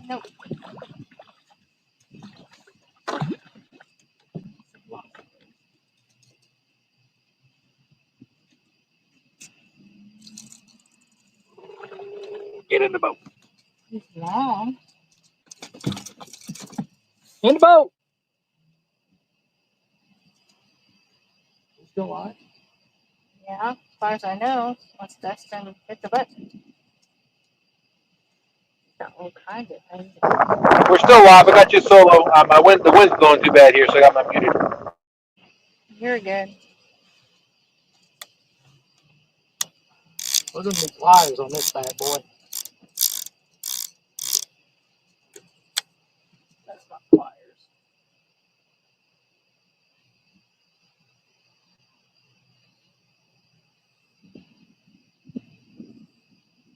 Nope. Get in the boat. It's long. In the boat. Still alive? Yeah, as far as I know, once Dustin hit the button. Got all kinds of things. We're still live. I got you solo. The wind's blowing too bad here, so I got my muted. You're good. Look at the pliers on this bad boy. That's not pliers.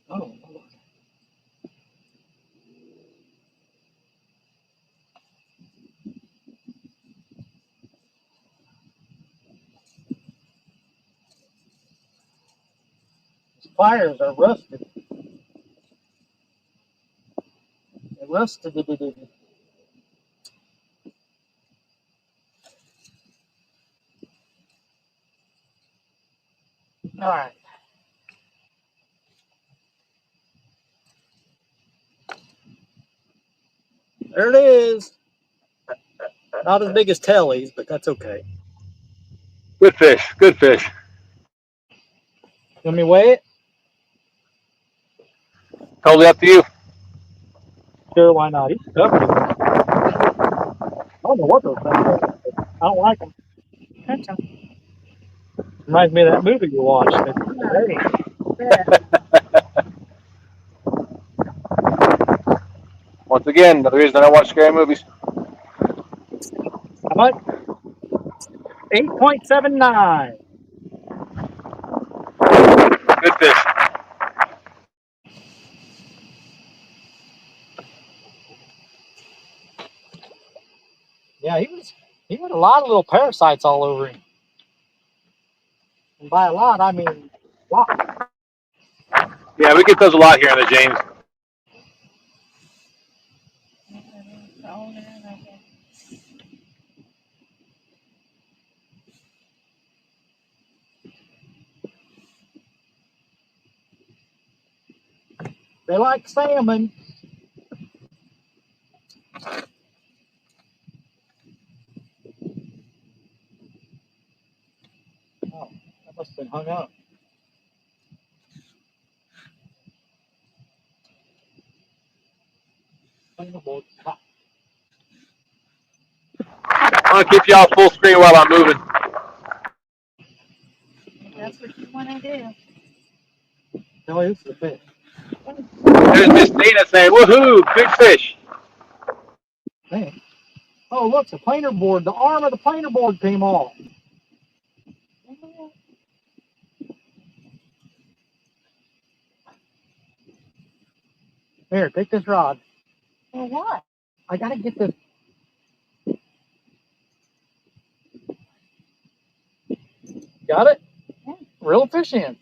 Oh, Lord. These pliers are rusted. They're rusted. right. There it is. Not as big as Telly's, but that's okay. Good fish. Good fish. Let me weigh it. Totally up to you. Sure, why not? He's covered. I don't know what those things are. I don't like them. Reminds me of that movie you watched. Hey, Yeah. Once again, another reason I don't watch scary movies. how much? 8.79. Good fish. Yeah, he had a lot of little parasites all over him. And by a lot, I mean a lot. Yeah, we get those a lot here in the James. They like salmon. Oh, that must have been hung up. I'm gonna keep y'all full screen while I'm moving. That's what you want to do. No, this is a fish. There's Miss Dana saying, "Woohoo! Big fish." Man. Oh, look, the planer board. The arm of the planer board came off. Here, take this rod. For what? I gotta get this. Got it? Reel a fish in.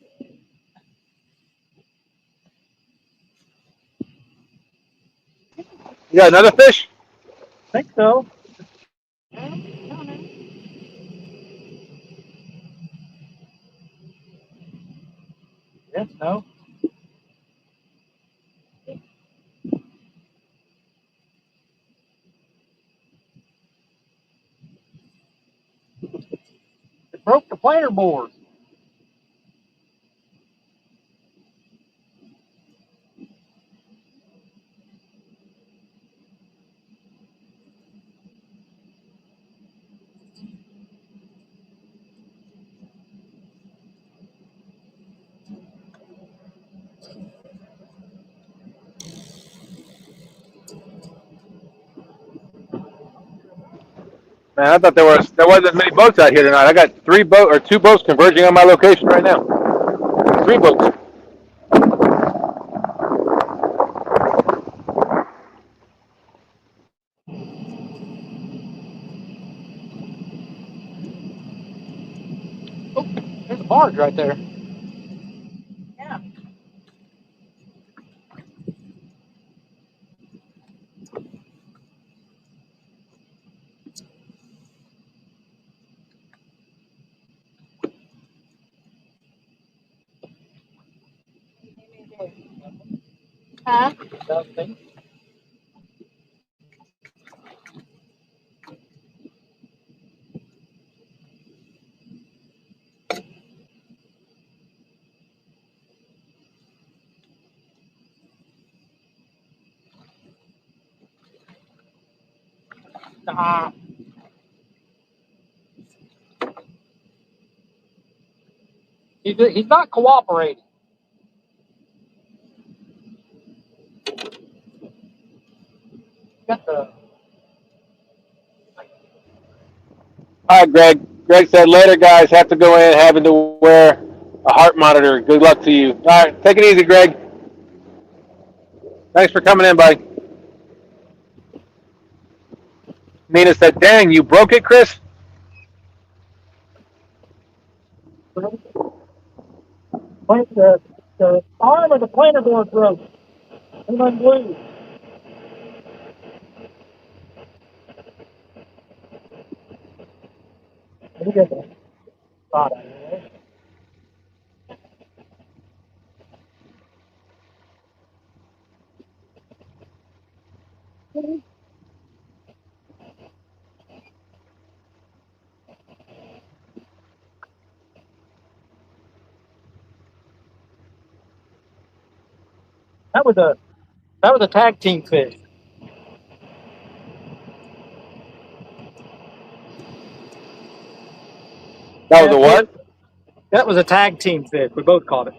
You got another fish? I think so. I don't know. Yes, no. It broke the planer board. Man, I thought there wasn't many boats out here tonight. I got two boats converging on my location right now. 3 boats. Oh, there's a barge right there. Yeah. Huh? Nothing. Ah. He's not cooperating. Got the. All right, Greg. Greg said, "Later, guys. Have to go in. Having to wear a heart monitor. Good luck to you." All right, take it easy, Greg. Thanks for coming in, buddy. Nina said, "Dang, you broke it, Chris." The arm of the planer board broke. And I'm blue. Let me get the rod out of the way. That was a tag team fish. That was a what? That was a tag team fish. We both caught it.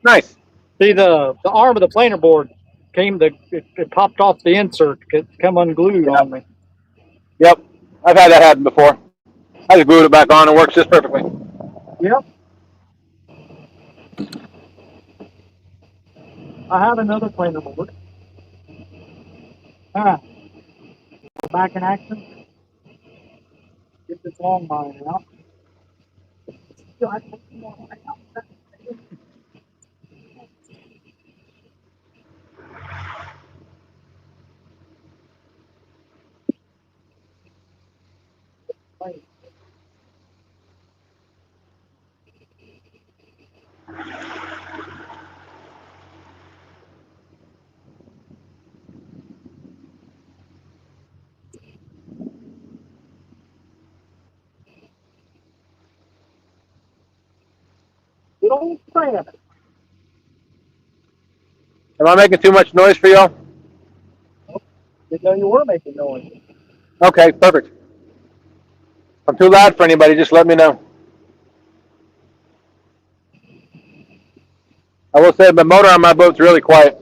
Nice. See, the arm of the planer board it popped off the insert. It come unglued on me. Yep. I've had that happen before. I just glued it back on. It works just perfectly. Yep. I have another planer board. We're back in action. Get this long line out. Good old crab. Am I making too much noise for y'all? Didn't know you were making noise. Okay, perfect. If I'm too loud for anybody, just let me know. I will say the motor on my boat's really quiet.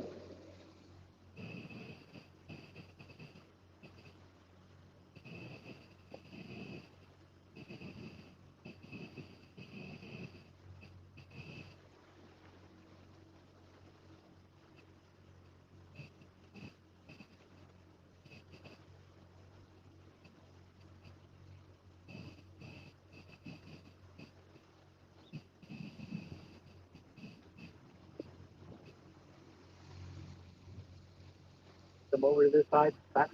Come over to this side. Back.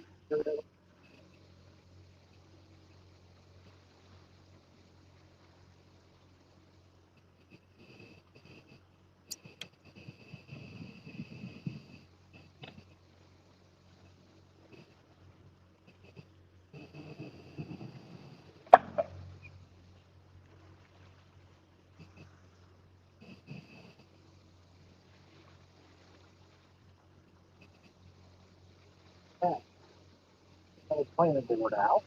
Planer board out.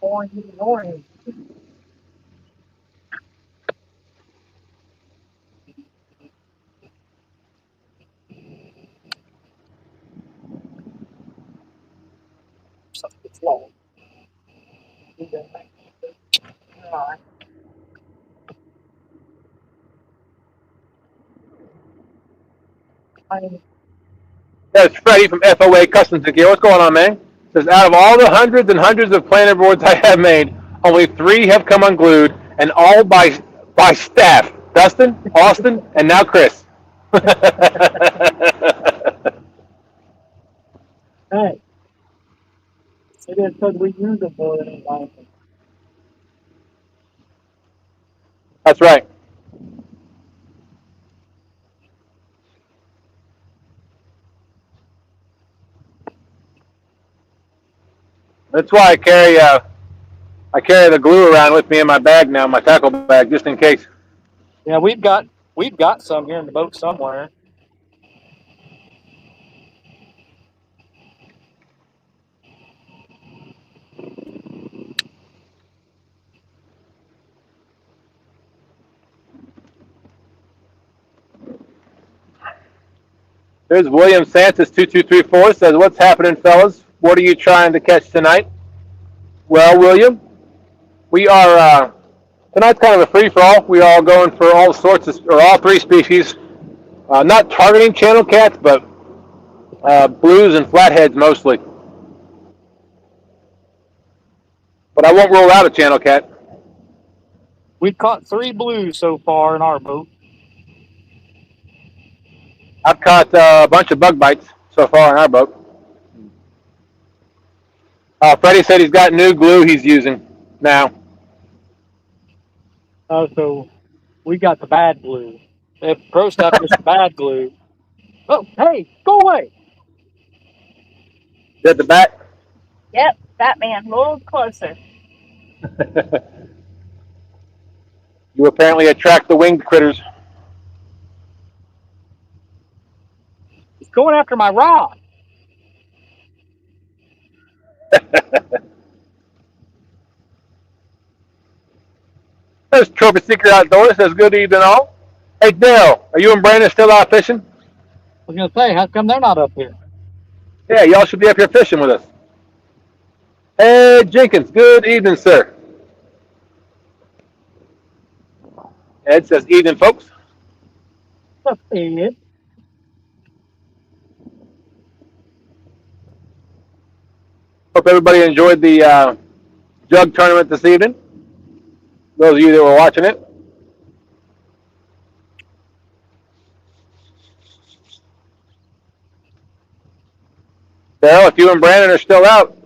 Orange. Something's wrong. Alright. That's Freddie from FOA Customs and Gear. What's going on, man? Says, out of all the hundreds and hundreds of planer boards I have made, only 3 have come unglued, and all by staff. Dustin, Austin, and now Chris. Hey. It is because we use it more than anything. That's right. That's why I carry the glue around with me in my bag now, my tackle bag, just in case. Yeah, we've got some here in the boat somewhere. There's William Santos 2234 says, "What's happening, fellas? What are you trying to catch tonight?" Well, William, we are tonight's kind of a free for all. We are all going for all sorts of, or all 3 species. Not targeting channel cats, but blues and flatheads mostly. But I won't rule out a channel cat. We've caught 3 blues so far in our boat. I've caught a bunch of bug bites so far in our boat. Freddie said he's got new glue he's using now. So we got the bad blue. If pro stuff is bad glue. Oh, hey, go away. Is that the back? Yep, Batman, a little closer. You apparently attract the winged critters. It's going after my rod. There's Trophy Seeker Outdoors. Says good evening all. Hey Dale, are you and Brandon still out fishing? I was gonna say, how come they're not up here? Yeah, y'all should be up here fishing with us. Hey Jenkins, good evening, sir. Ed says evening, folks. What's up, Ed? Hope everybody enjoyed the jug tournament this evening. Those of you that were watching it. Dale, if you and Brandon are still out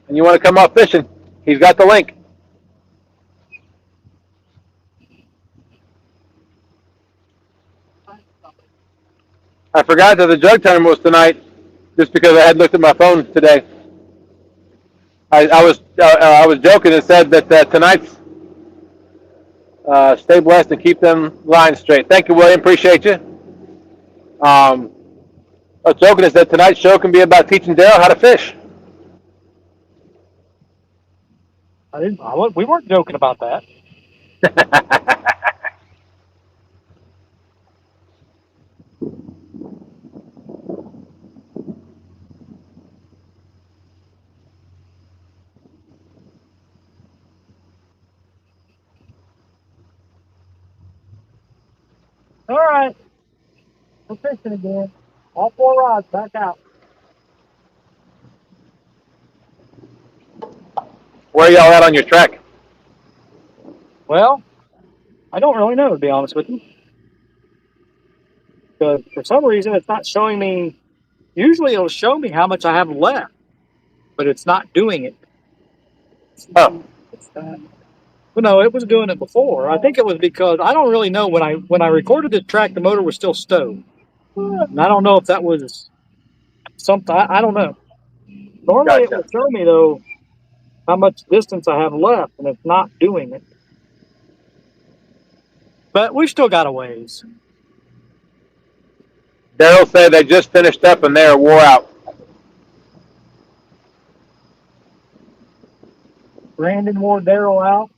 and you want to come out fishing, he's got the link. I forgot that the jug tournament was tonight, just because I had looked at my phone today. I was joking and said that tonight's stay blessed and keep them lines straight. Thank you, William. Appreciate you. I was joking and said tonight's show can be about teaching Dale how to fish. We weren't joking about that. All right. We're fishing again. All 4 rods back out. Where are y'all at on your track? Well, I don't really know, to be honest with you. Because for some reason, it's not showing me. Usually, it'll show me how much I have left, but it's not doing it. Oh. Well, no, it was doing it before. I think it was because I don't really know when I recorded the track, the motor was still stowed, and I don't know if that was something. I don't know. Normally, it Gotcha. will show me though how much distance I have left, and it's not doing it. But we still got a ways. Daryl said they just finished up and they're wore out. Brandon wore Daryl out.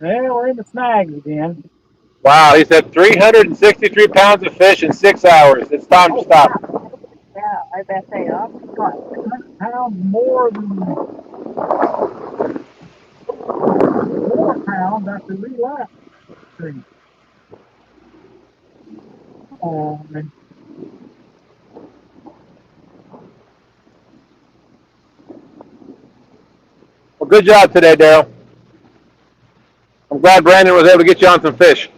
Yeah, we're in the snags again. Wow, he said 363 pounds of fish in 6 hours. It's time to stop. Wow. Yeah, I bet they are. Pounds more than 4 pounds after we left. Oh, man. Well, good job today, Daryl. I'm glad Brandon was able to get you on some fish.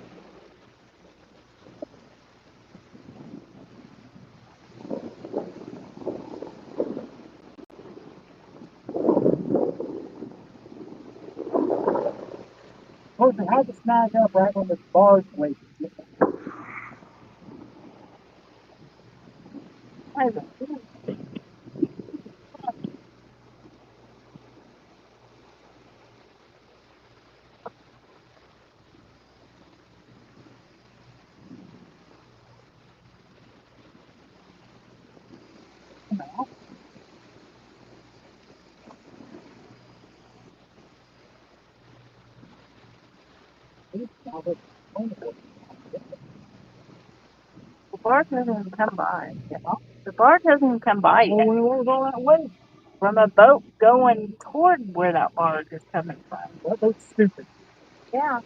I had to snag up right when the barge went. The barge doesn't even come by. The barge doesn't even come by yet. Where's all that way? From a boat going toward where that barge is coming from. That was stupid. Yeah.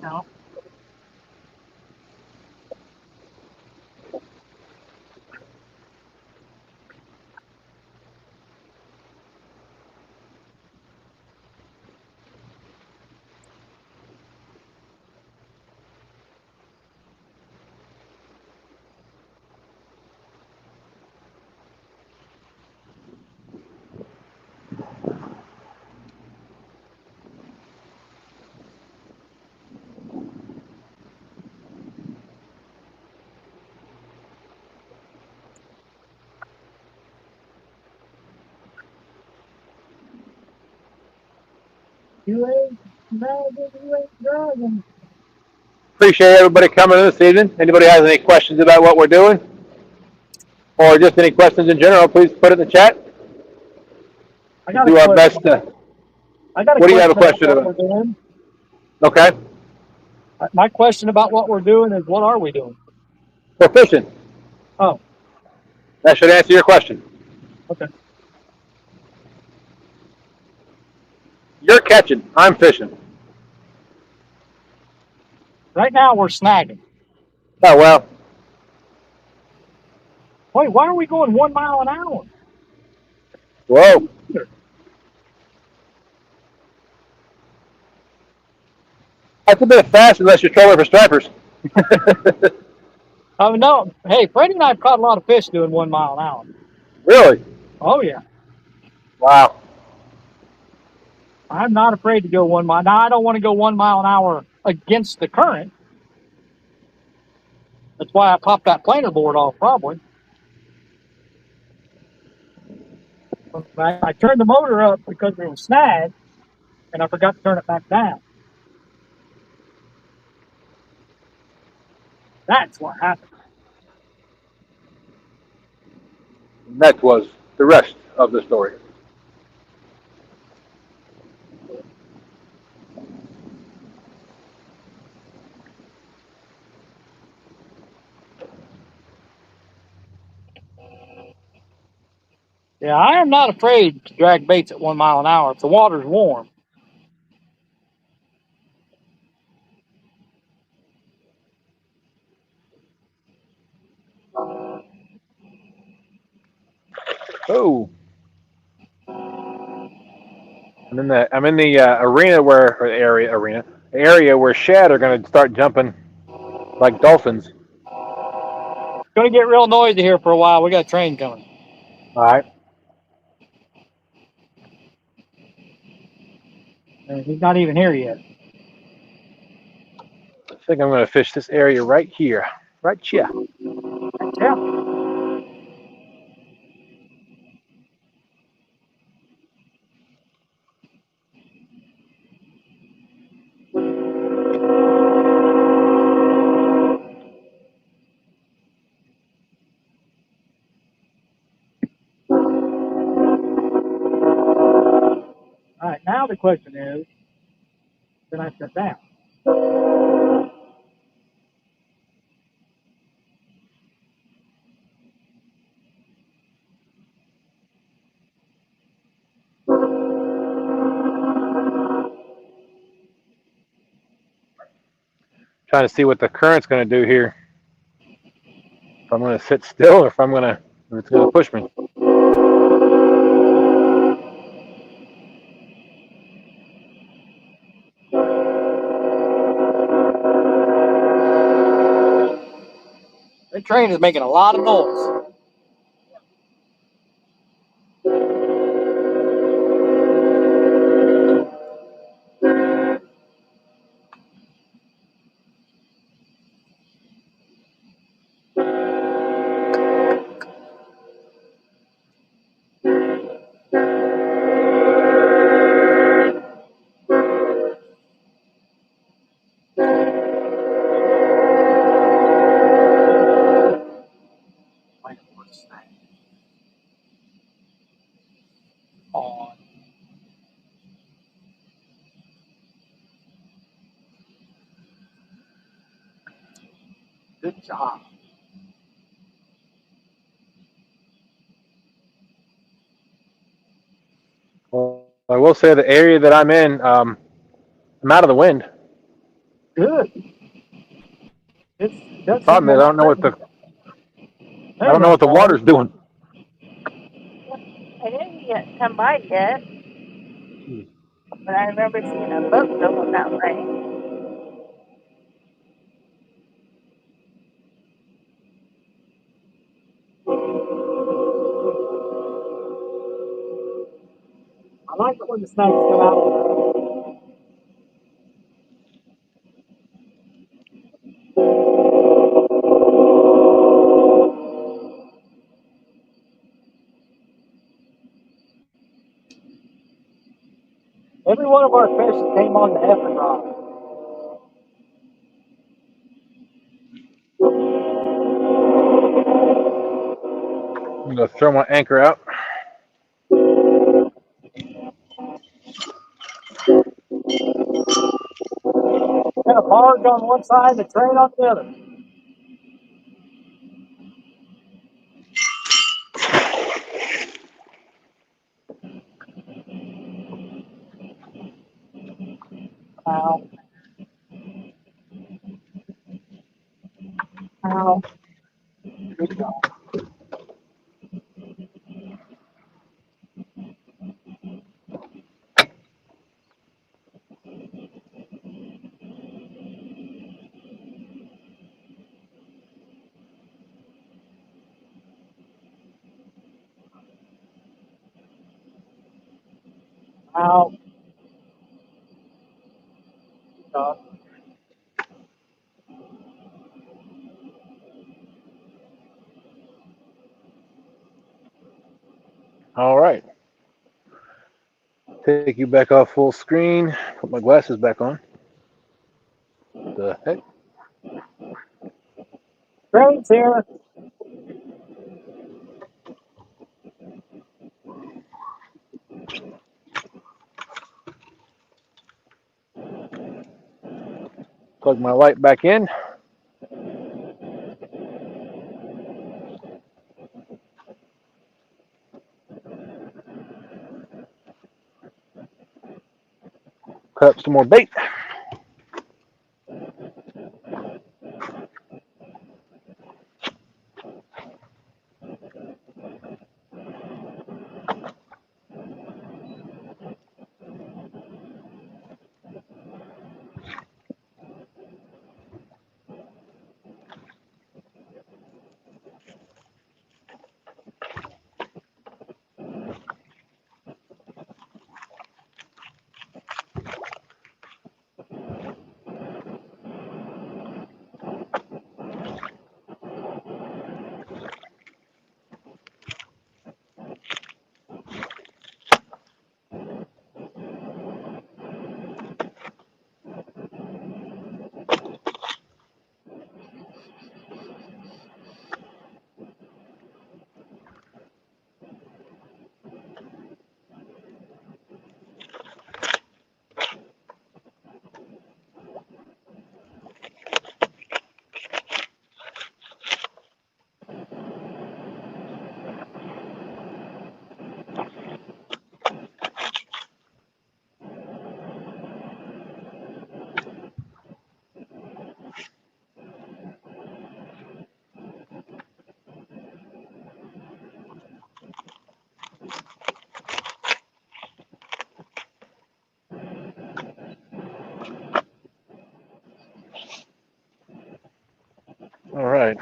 No. You ain't snagging, you ain't dragging. Appreciate everybody coming in this evening. Anybody has any questions about what we're doing? Or just any questions in general, please put it in the chat. I We'll got a do our question. best to. I got a What do you have a question about question what we're about? doing. Okay. My question about what we're doing is, what are we doing? We're fishing. Oh, That should answer your question. okay. You're catching. I'm fishing. Right now we're snagging. Oh, well. Wait, why are we going 1 mile an hour? Whoa. That's a bit fast unless you're trolling for stripers. Oh no. Hey, Freddie and I've caught a lot of fish doing 1 mile an hour. Really? Oh yeah. Wow. I'm not afraid to go 1 mile. Now I don't want to go 1 mile an hour against the current. That's why I popped that planer board off probably. I turned the motor up because it was snagged, and I forgot to turn it back down. That's what happened. And that was the rest of the story. Yeah, I am not afraid to drag baits at 1 mile an hour if the water's warm. Oh. I'm in the area where shad are going to start jumping like dolphins. It's going to get real noisy here for a while. We got a train coming. All right. And he's not even here yet. I think I'm going to fish this area right here. Right here. Yeah. All right, now the question is, can I shut down? Trying to see what the current's going to do here. If I'm going to sit still or if it's going to push me. The train is making a lot of noise. On. Good job. Well, I will say the area that I'm in, I'm out of the wind. Good. The That's problem is I don't know what the water's doing. I didn't yet come by yet, but I remember seeing a boat going that way. I like it when the snakes come out. Every one of our fish came on the effing rod. I'm going to throw my anchor out. Got a barge on one side and a train on the other. Ow. Ow. Good job. Ow. Good job. All right. Take you back off full screen. Put my glasses back on. What the heck? Train's here. Plug my light back in. Cut up some more bait. All right.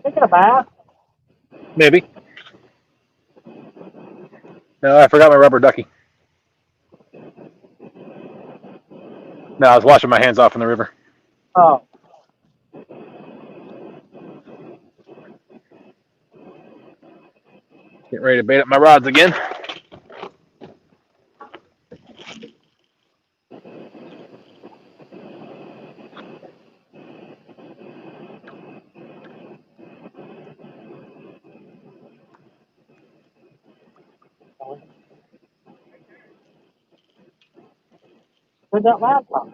Taking a bath. Maybe. No, I forgot my rubber ducky. No, I was washing my hands off in the river. Oh. Getting ready to bait up my rods again. Where'd that laptop?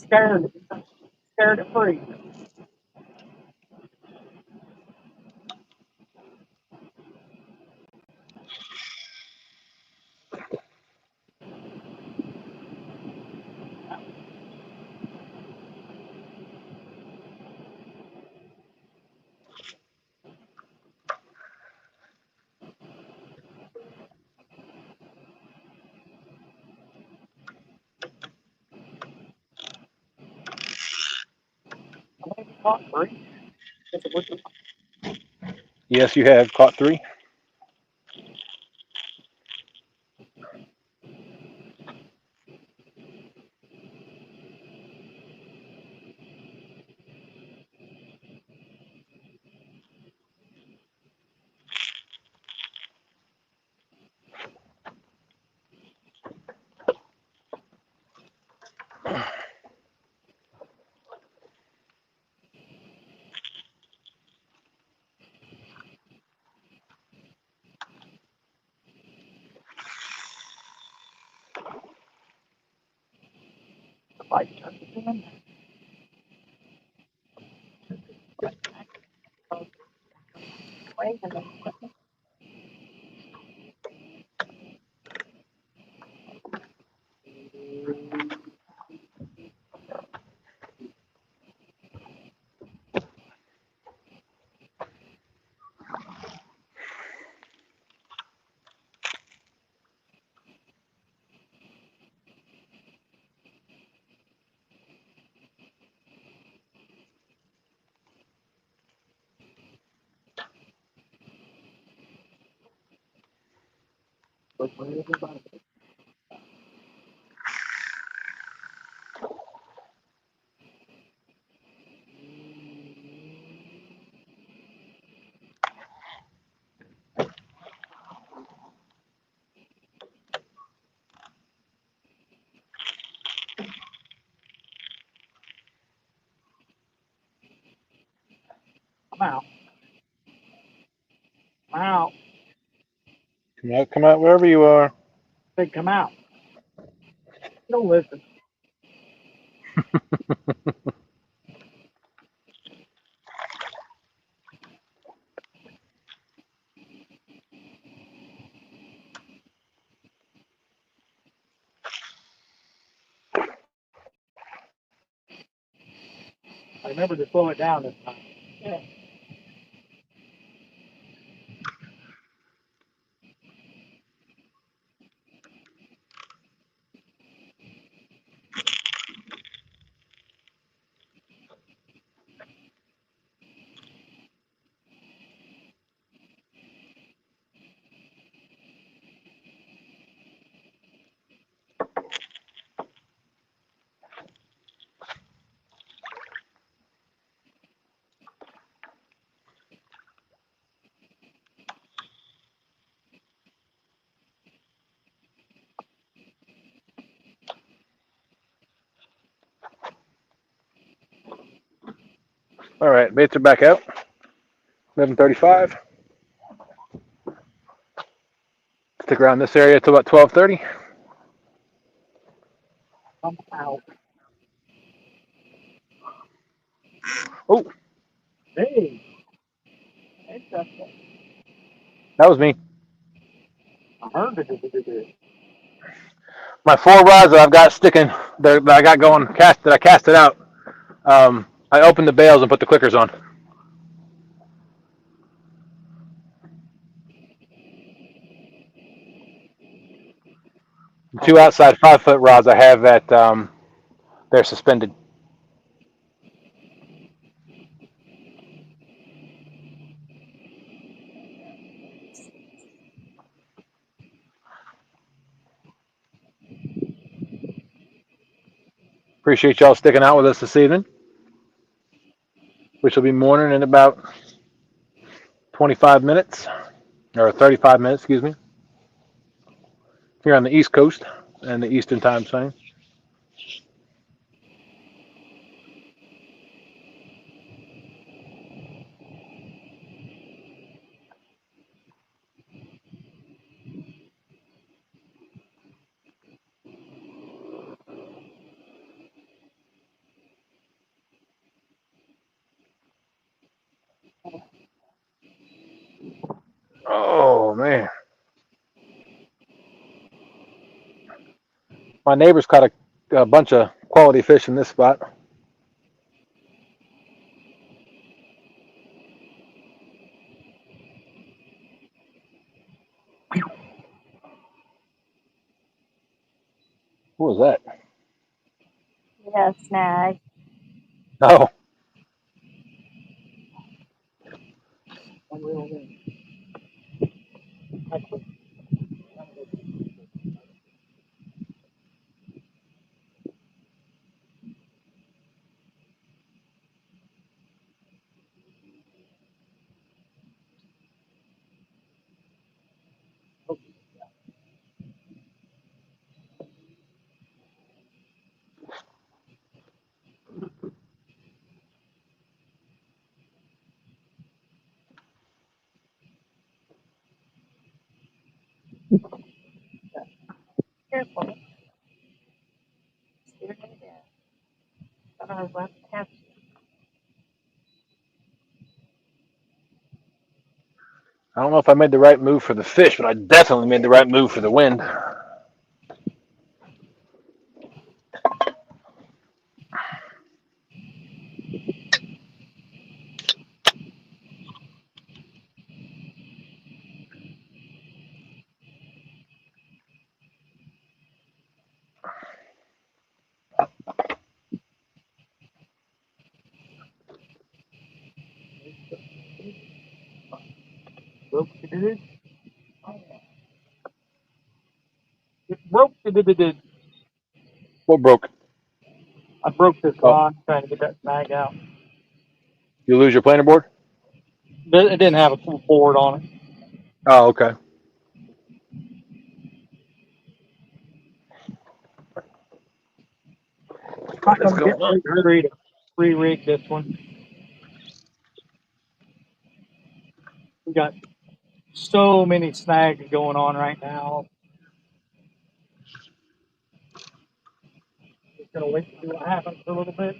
Scared. Scared it free. I think we caught three. That's a wicked. Yes, you have caught 3. Like, again. Wait a minute. I'm out. I'm out. Come out wherever you are. They come out. Don't listen. I remember to slow it down this time. Yeah. All right, baits are back out. 11:35. Stick around this area till about 12:30. I'm out. Oh, Hey, Interesting. that was me. I heard it. My 4 rods that I've got sticking, that I got going, that I casted out. I opened the bails and put the clickers on. The 2 outside 5-foot rods I have at they're suspended. Appreciate y'all sticking out with us this evening, which will be morning in about 25 minutes, or 35 minutes, excuse me, here on the East Coast and the Eastern Time Zone. Oh, man. My neighbors caught a bunch of quality fish in this spot. What was that? Yeah, snag. Oh, Careful. Steer it in. Left half. I don't know if I made the right move for the fish, but I definitely made the right move for the wind. Broke it. It broke it. What broke? I broke this Oh, line trying to get that snag out. you lose your planer board? It didn't have a full board on it. Oh, okay. Not What is gonna get going on? ready to re-rig this one. We got so many snags going on right now. Just gonna wait to see what happens for a little bit.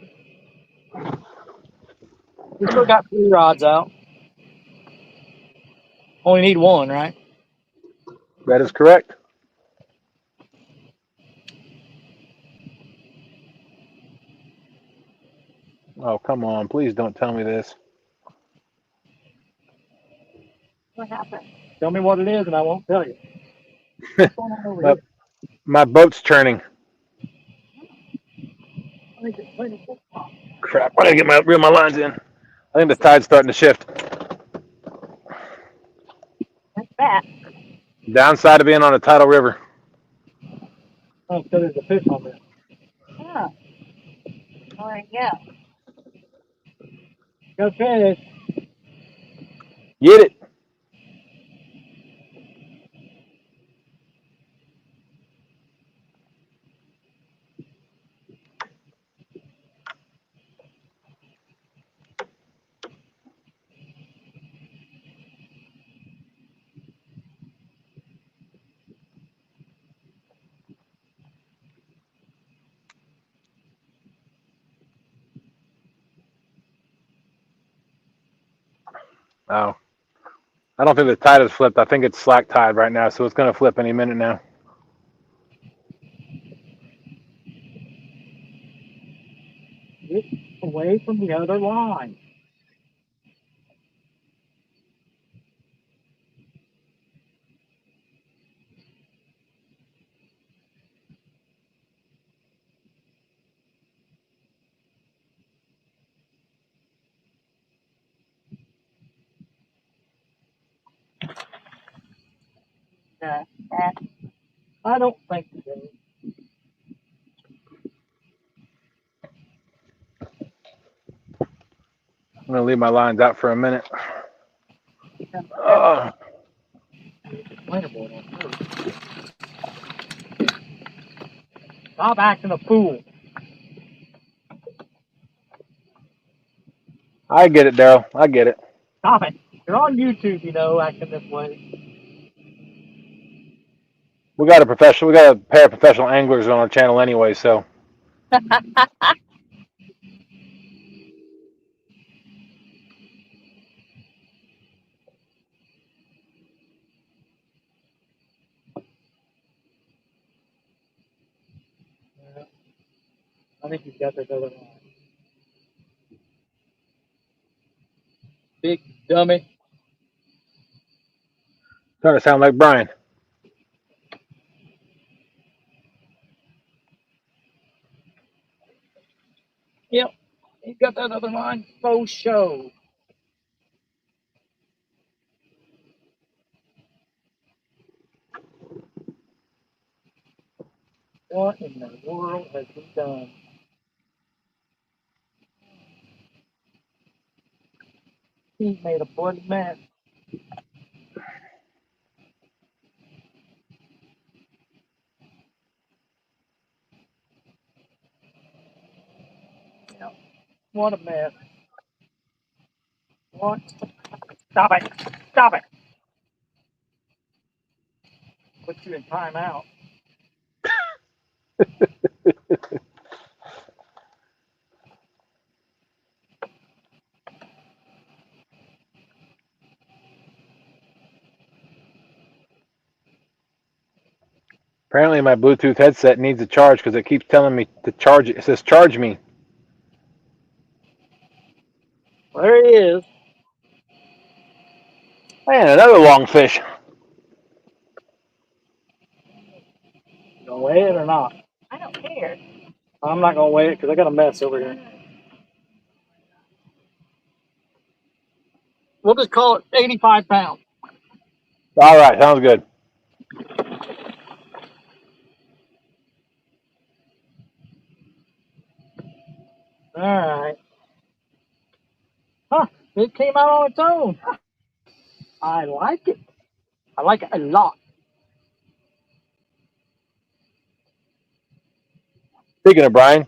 We still got 3 rods out. Only need 1, right? That is correct. Oh, come on. Please don't tell me this. What happened? Tell me what it is, and I won't tell you. What's going on over my, here? my boat's turning. I think it's plenty full. Crap. I gotta reel my lines in. I think the tide's starting to shift. That's that. Downside of being on a tidal river. Oh, so there's a fish on there. Yeah. There you go. Go fish. Get it. Oh. I don't think the tide has flipped. I think it's slack tide right now, so it's going to flip any minute now. Get away from the other line. Yeah. That. I don't think so. I'm going to leave my lines out for a minute. Planerboard on first. Stop acting a fool. I get it, Daryl. I get it. Stop it. You're on YouTube, you know, acting this way. We got a pair of professional anglers on our channel anyway, so. I think he's got that other line. Big dummy. Starting to sound like Brian. Yep. He's got that other line. Faux show. What in the world has he done? He made a bloody mess. Yep. What a mess. What? Stop it. Stop it. Put you in timeout. Apparently my Bluetooth headset needs a charge because it keeps telling me to charge it. It says charge me. Well, there he is. And another long fish. You gonna weigh it or not? I don't care. I'm not gonna weigh it because I got a mess over here. We'll just call it 85 pounds. All right, sounds good. All right. Huh. It came out on its own. I like it. I like it a lot. Speaking of Brian,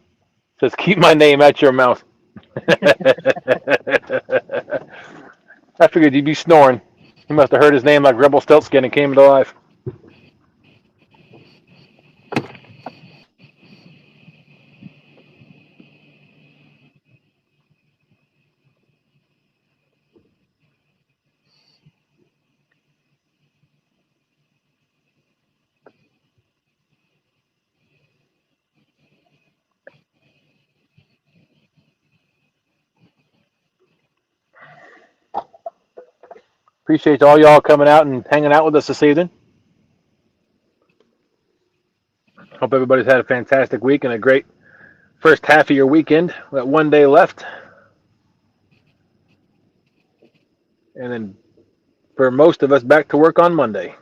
says keep my name out your mouth. I figured you'd be snoring. He must have heard his name like Rebel Stiltskin and came to life. Appreciate all y'all coming out and hanging out with us this evening. Hope everybody's had a fantastic week and a great first half of your weekend. We got one day left. And then for most of us, back to work on Monday.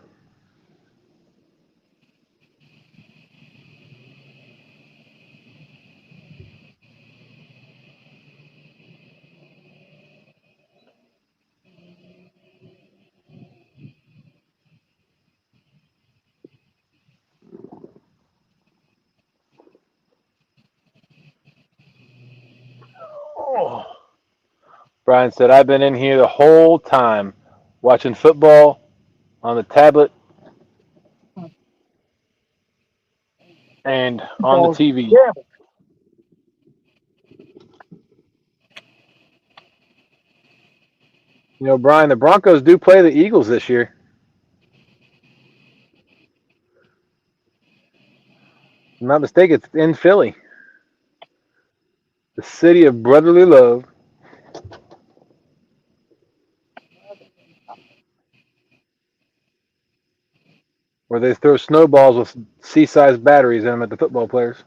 Oh. Brian said, I've been in here the whole time watching football on the tablet and on the TV. Yeah. You know, Brian, the Broncos do play the Eagles this year. If I'm not mistaken, it's in Philly, the city of brotherly love. Where they throw snowballs with sea-sized batteries in them at the football players.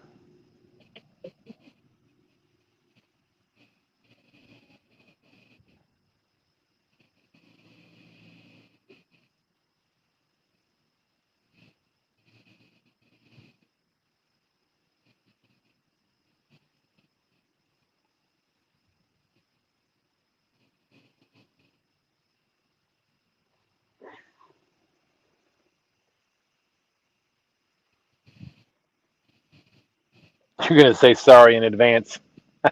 You're going to say sorry in advance. I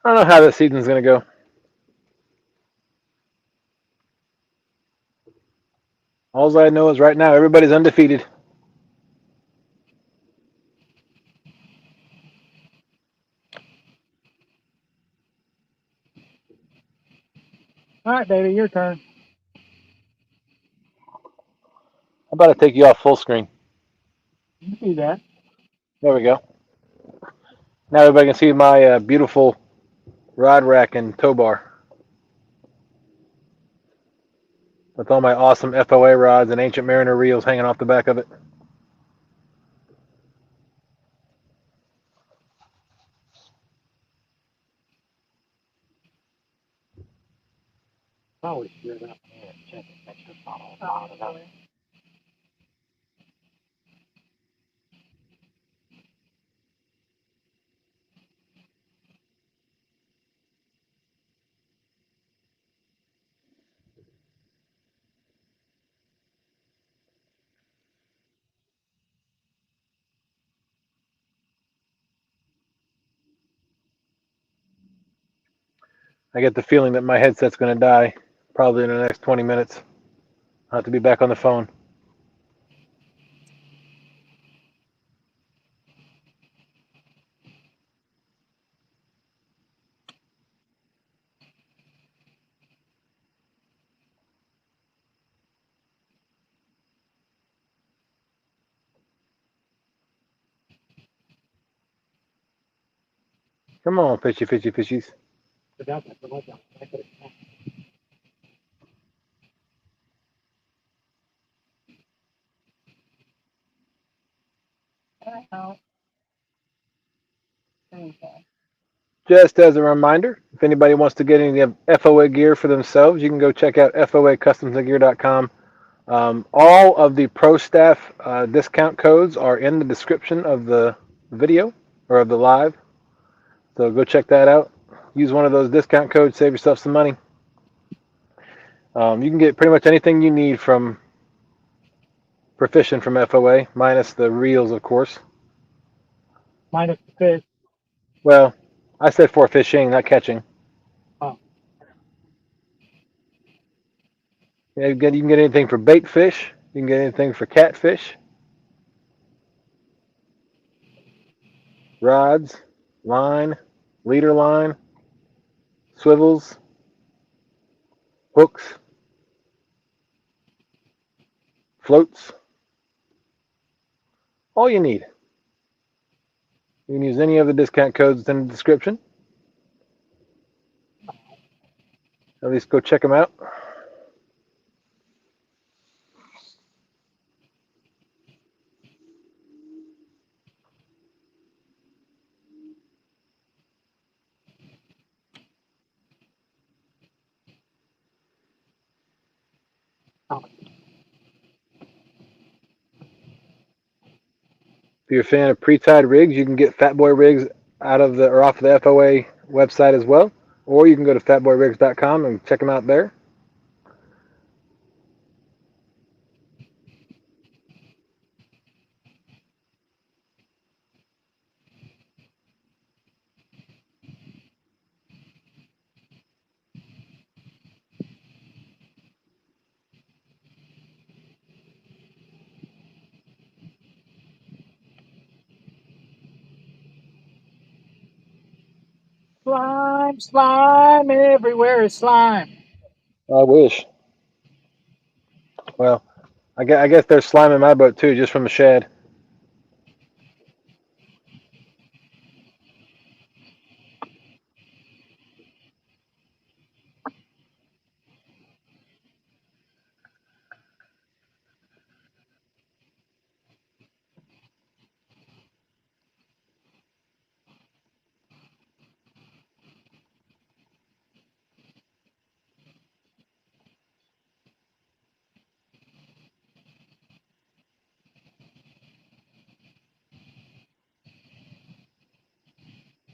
don't know how this season's going to go. All I know is right now everybody's undefeated. All right, baby, your turn. about I take you off full screen? You can do that. There we go. Now everybody can see my beautiful rod rack and tow bar with all my awesome FOA rods and Ancient Mariner reels hanging off the back of it. Probably sure that. Check it. Make sure it's not all knotted up. I get the feeling that my headset's going to die probably in the next 20 minutes. I'll have to be back on the phone. Come on, fishy, fishy, fishies. Okay. Just as a reminder, if anybody wants to get any FOA gear for themselves, you can go check out FOAcustomsandgear.com. All of the pro staff discount codes are in the description of the video or of the live. So go check that out. Use one of those discount codes, save yourself some money. You can get pretty much anything you need for fishing from FOA, minus the reels, of course. Minus the fish. Well, I said for fishing, not catching. Oh. Yeah, you can get anything for bait fish. You can get anything for catfish, rods, line, leader line, swivels, hooks, floats. All you need. You can use any of the discount codes in the description. At least go check them out. Oh. If you're a fan of pre-tied rigs, you can get Fat Boy rigs out of the or off the FOA website as well, or you can go to fatboyrigs.com and check them out there. Slime, slime, everywhere is slime. I wish. Well, I guess there's slime in my boat too, just from the shed.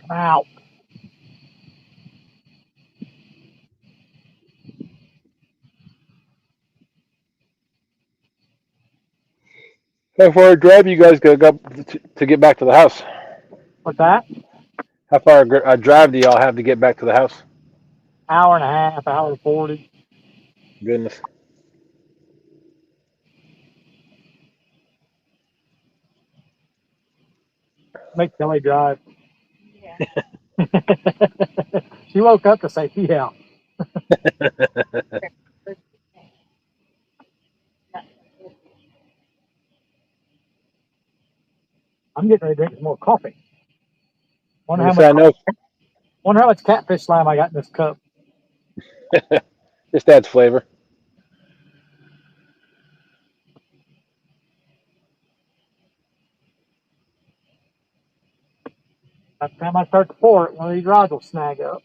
Come out. How far a drive you guys got to get back to the house? What's that? How far a drive do y'all have to get back to the house? Hour and a half, hour 40. Goodness. Make Kelly drive. Yeah. She woke up to say, yeah. I'm getting ready to drink some more coffee. Wonder I know. how much catfish slime I got in this cup. Just adds flavor. By the time I start to pour it, one of these rods will snag up.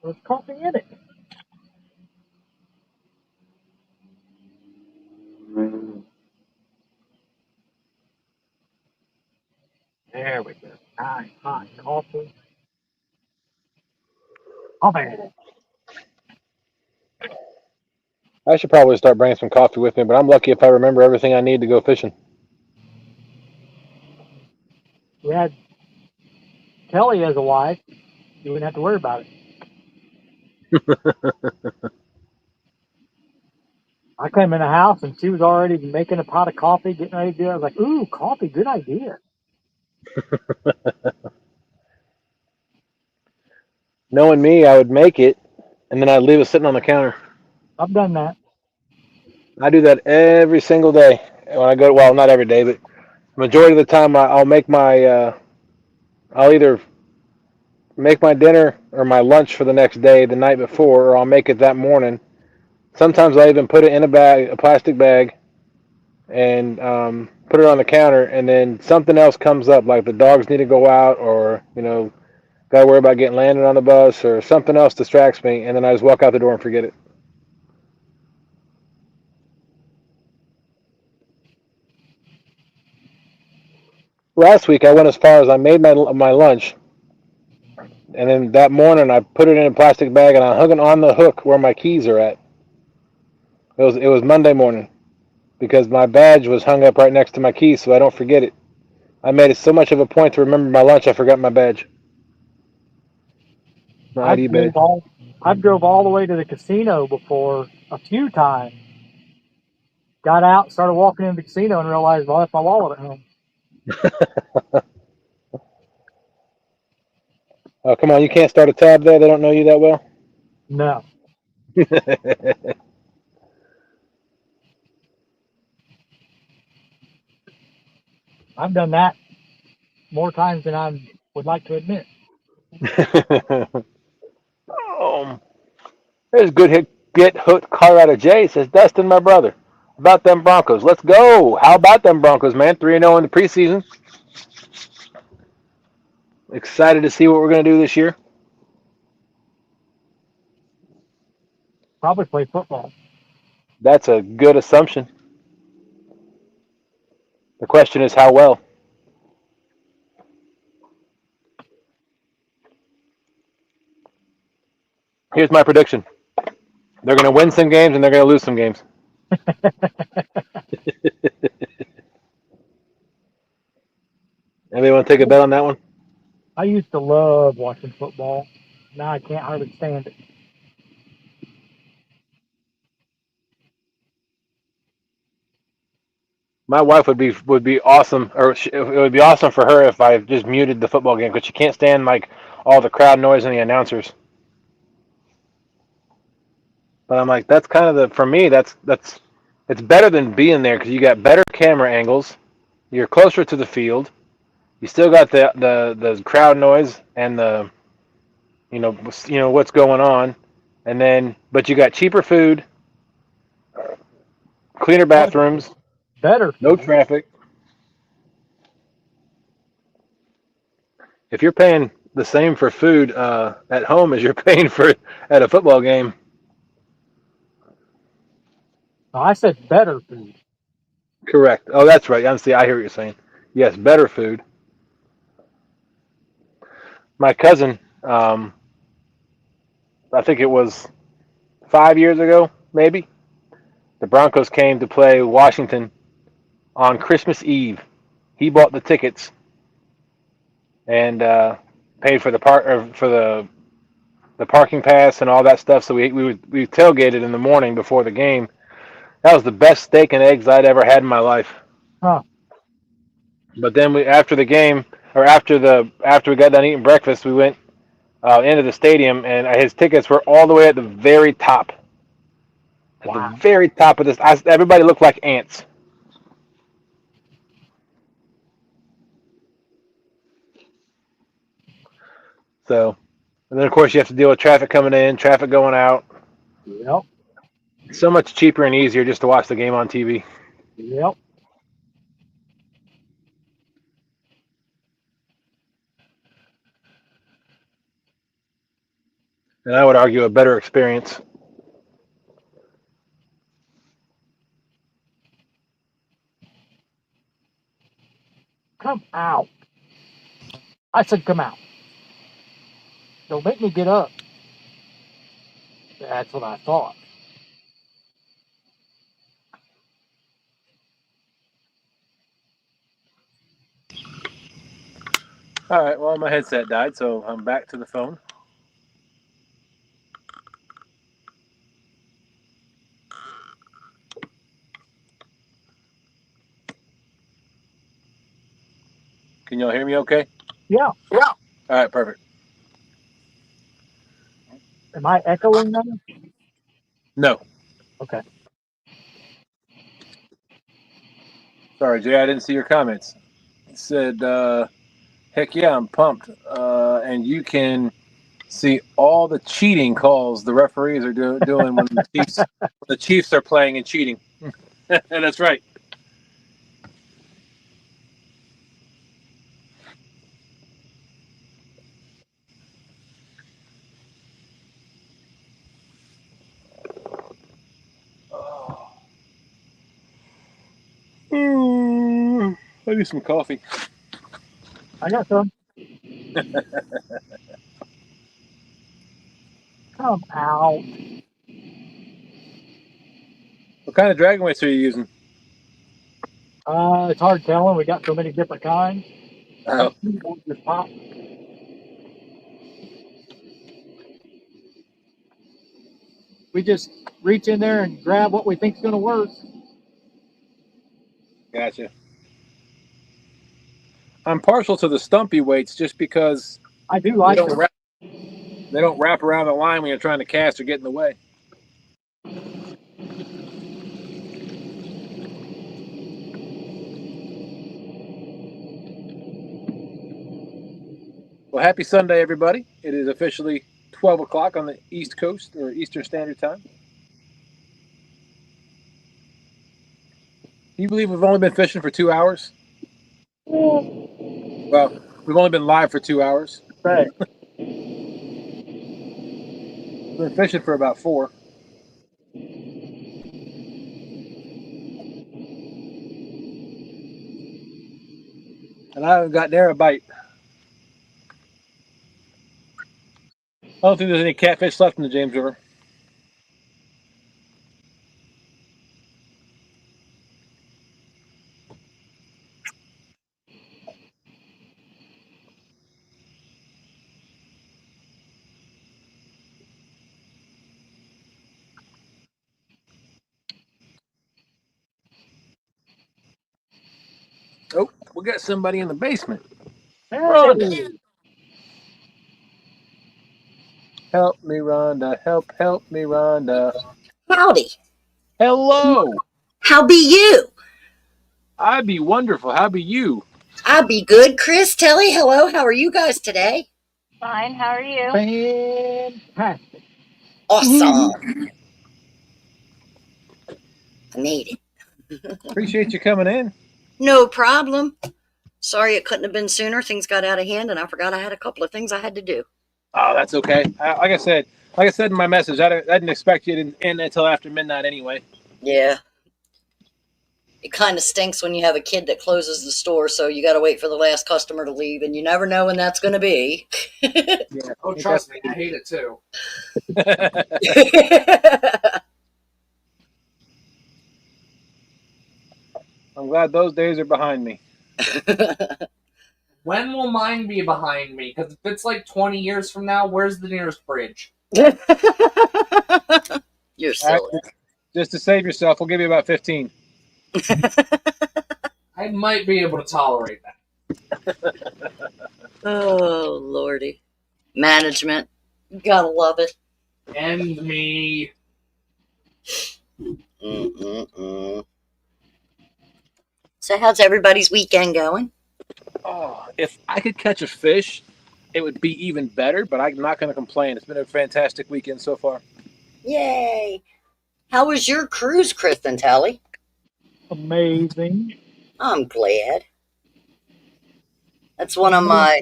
There's coffee in it. There we go. Nice hot coffee. Coffee. I should probably start bringing some coffee with me, but I'm lucky if I remember everything I need to go fishing. We had Kelly as a wife. You wouldn't have to worry about it. I came in the house and she was already making a pot of coffee, getting ready to do it. I was like, ooh, coffee, good idea. Knowing me, I would make it, and then I'd leave it sitting on the counter. I've done that. I do that every single day when I go. Well, not every day, but majority of the time, I'll make my. I'll either make my dinner or my lunch for the next day the night before, or I'll make it that morning. Sometimes I even put it in a plastic bag, and put it on the counter. And then something else comes up, like the dogs need to go out, or got to worry about getting landed on the bus, or something else distracts me, and then I just walk out the door and forget it. Last week I went as far as I made my lunch, and then that morning I put it in a plastic bag and I hung it on the hook where my keys are at. It was Monday morning because my badge was hung up right next to my keys, so I don't forget it. I made it so much of a point to remember my lunch, I forgot my badge. My ID badge. I've drove all the way to the casino before a few times. Got out, started walking in the casino, and realized I left my wallet at home. Oh, come on, you can't start a tab there? They don't know you that well? No. I've done that more times than I would like to admit. There's good get hooked Colorado Jay. Says, Dustin, my brother, about them Broncos. Let's go. How about them Broncos, man? 3-0 in the preseason. Excited to see what we're going to do this year. Probably play football. That's a good assumption. The question is how well. Here's my prediction. They're going to win some games and they're going to lose some games. Anybody want to take a bet on that one? I used to love watching football. Now I can't hardly stand it. My wife would be awesome, or it would be awesome for her if I just muted the football game because she can't stand like all the crowd noise and the announcers. But I'm like, that's kind of for me, it's better than being there because you got better camera angles, you're closer to the field, you still got the crowd noise and the what's going on, and then but you got cheaper food, cleaner bathrooms, better, no traffic. If you're paying the same for food at home as you're paying for at a football game. No, I said better food. Correct. Oh, that's right. I hear what you're saying. Yes, better food. My cousin, I think it was 5 years ago, maybe, the Broncos came to play Washington on Christmas Eve. He bought the tickets and paid for the parking pass and all that stuff. So we tailgated in the morning before the game. That was the best steak and eggs I'd ever had in my life. Huh. But then after the game, or after we got done eating breakfast, we went into the stadium, and his tickets were all the way at the very top. At the very top of this, everybody looked like ants. So, and then of course you have to deal with traffic coming in, traffic going out. Yep. It's so much cheaper and easier just to watch the game on TV. Yep. And I would argue a better experience. Come out. I said come out. Don't make me get up. That's what I thought. All right, well, my headset died, so I'm back to the phone. Can y'all hear me okay? Yeah. Yeah. All right, perfect. Am I echoing now? No. Okay. Sorry, Jay, I didn't see your comments. It said, heck yeah, I'm pumped. And you can see all the cheating calls the referees are doing when the Chiefs are playing and cheating. And that's right. I need some coffee. I got some. Come out. What kind of dragon weights are you using? It's hard telling. We got so many different kinds. Oh. Just pop. We just reach in there and grab what we think's going to work. Gotcha. I'm partial to the stumpy weights just because I do like them. They don't wrap around the line when you're trying to cast or get in the way. Well, happy Sunday, everybody. It is officially 12 o'clock on the East Coast, or Eastern Standard Time. Can you believe we've only been fishing for 2 hours? Well, we've only been live for 2 hours. Right. We've been fishing for about 4. And I haven't got near a bite. I don't think there's any catfish left in the James River. Oh, we got somebody in the basement. Rhonda. Help me, Rhonda. Help me, Rhonda. Howdy. Hello. How be you? I be wonderful. How be you? I be good. Chris, Telly, hello. How are you guys today? Fine. How are you? Fantastic. Awesome. I need it. Appreciate you coming in. No problem. Sorry it couldn't have been sooner. Things got out of hand and I forgot I had a couple of things I had to do. Oh, that's okay. Like I said in my message, I didn't expect you to end until after midnight anyway. Yeah. It kind of stinks when you have a kid that closes the store, so you got to wait for the last customer to leave, and you never know when that's going to be. Yeah. Oh, trust me, I hate it too. I'm glad those days are behind me. When will mine be behind me? Because if it's like 20 years from now, where's the nearest bridge? You're silly. Just to save yourself, we'll give you about 15. I might be able to tolerate that. Oh, Lordy. Management. You gotta love it. And me. Mm-mm-mm. So how's everybody's weekend going? Oh, if I could catch a fish, it would be even better, but I'm not going to complain. It's been a fantastic weekend so far. Yay. How was your cruise, Chris and Tally? Amazing. I'm glad. That's one of my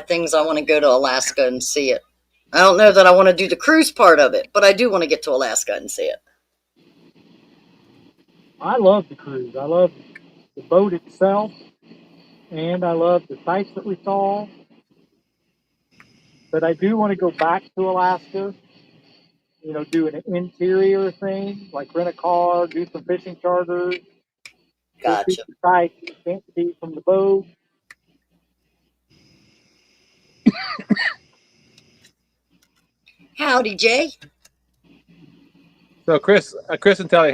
things. I want to go to Alaska and see it. I don't know that I want to do the cruise part of it, but I do want to get to Alaska and see it. I love the cruise. I love the boat itself, and I love the sights that we saw. But I do want to go back to Alaska, do an interior thing, like rent a car, do some fishing charters, go see Gotcha. the sights you can't see from the boat. Howdy, Jay. So, Chris and Telly,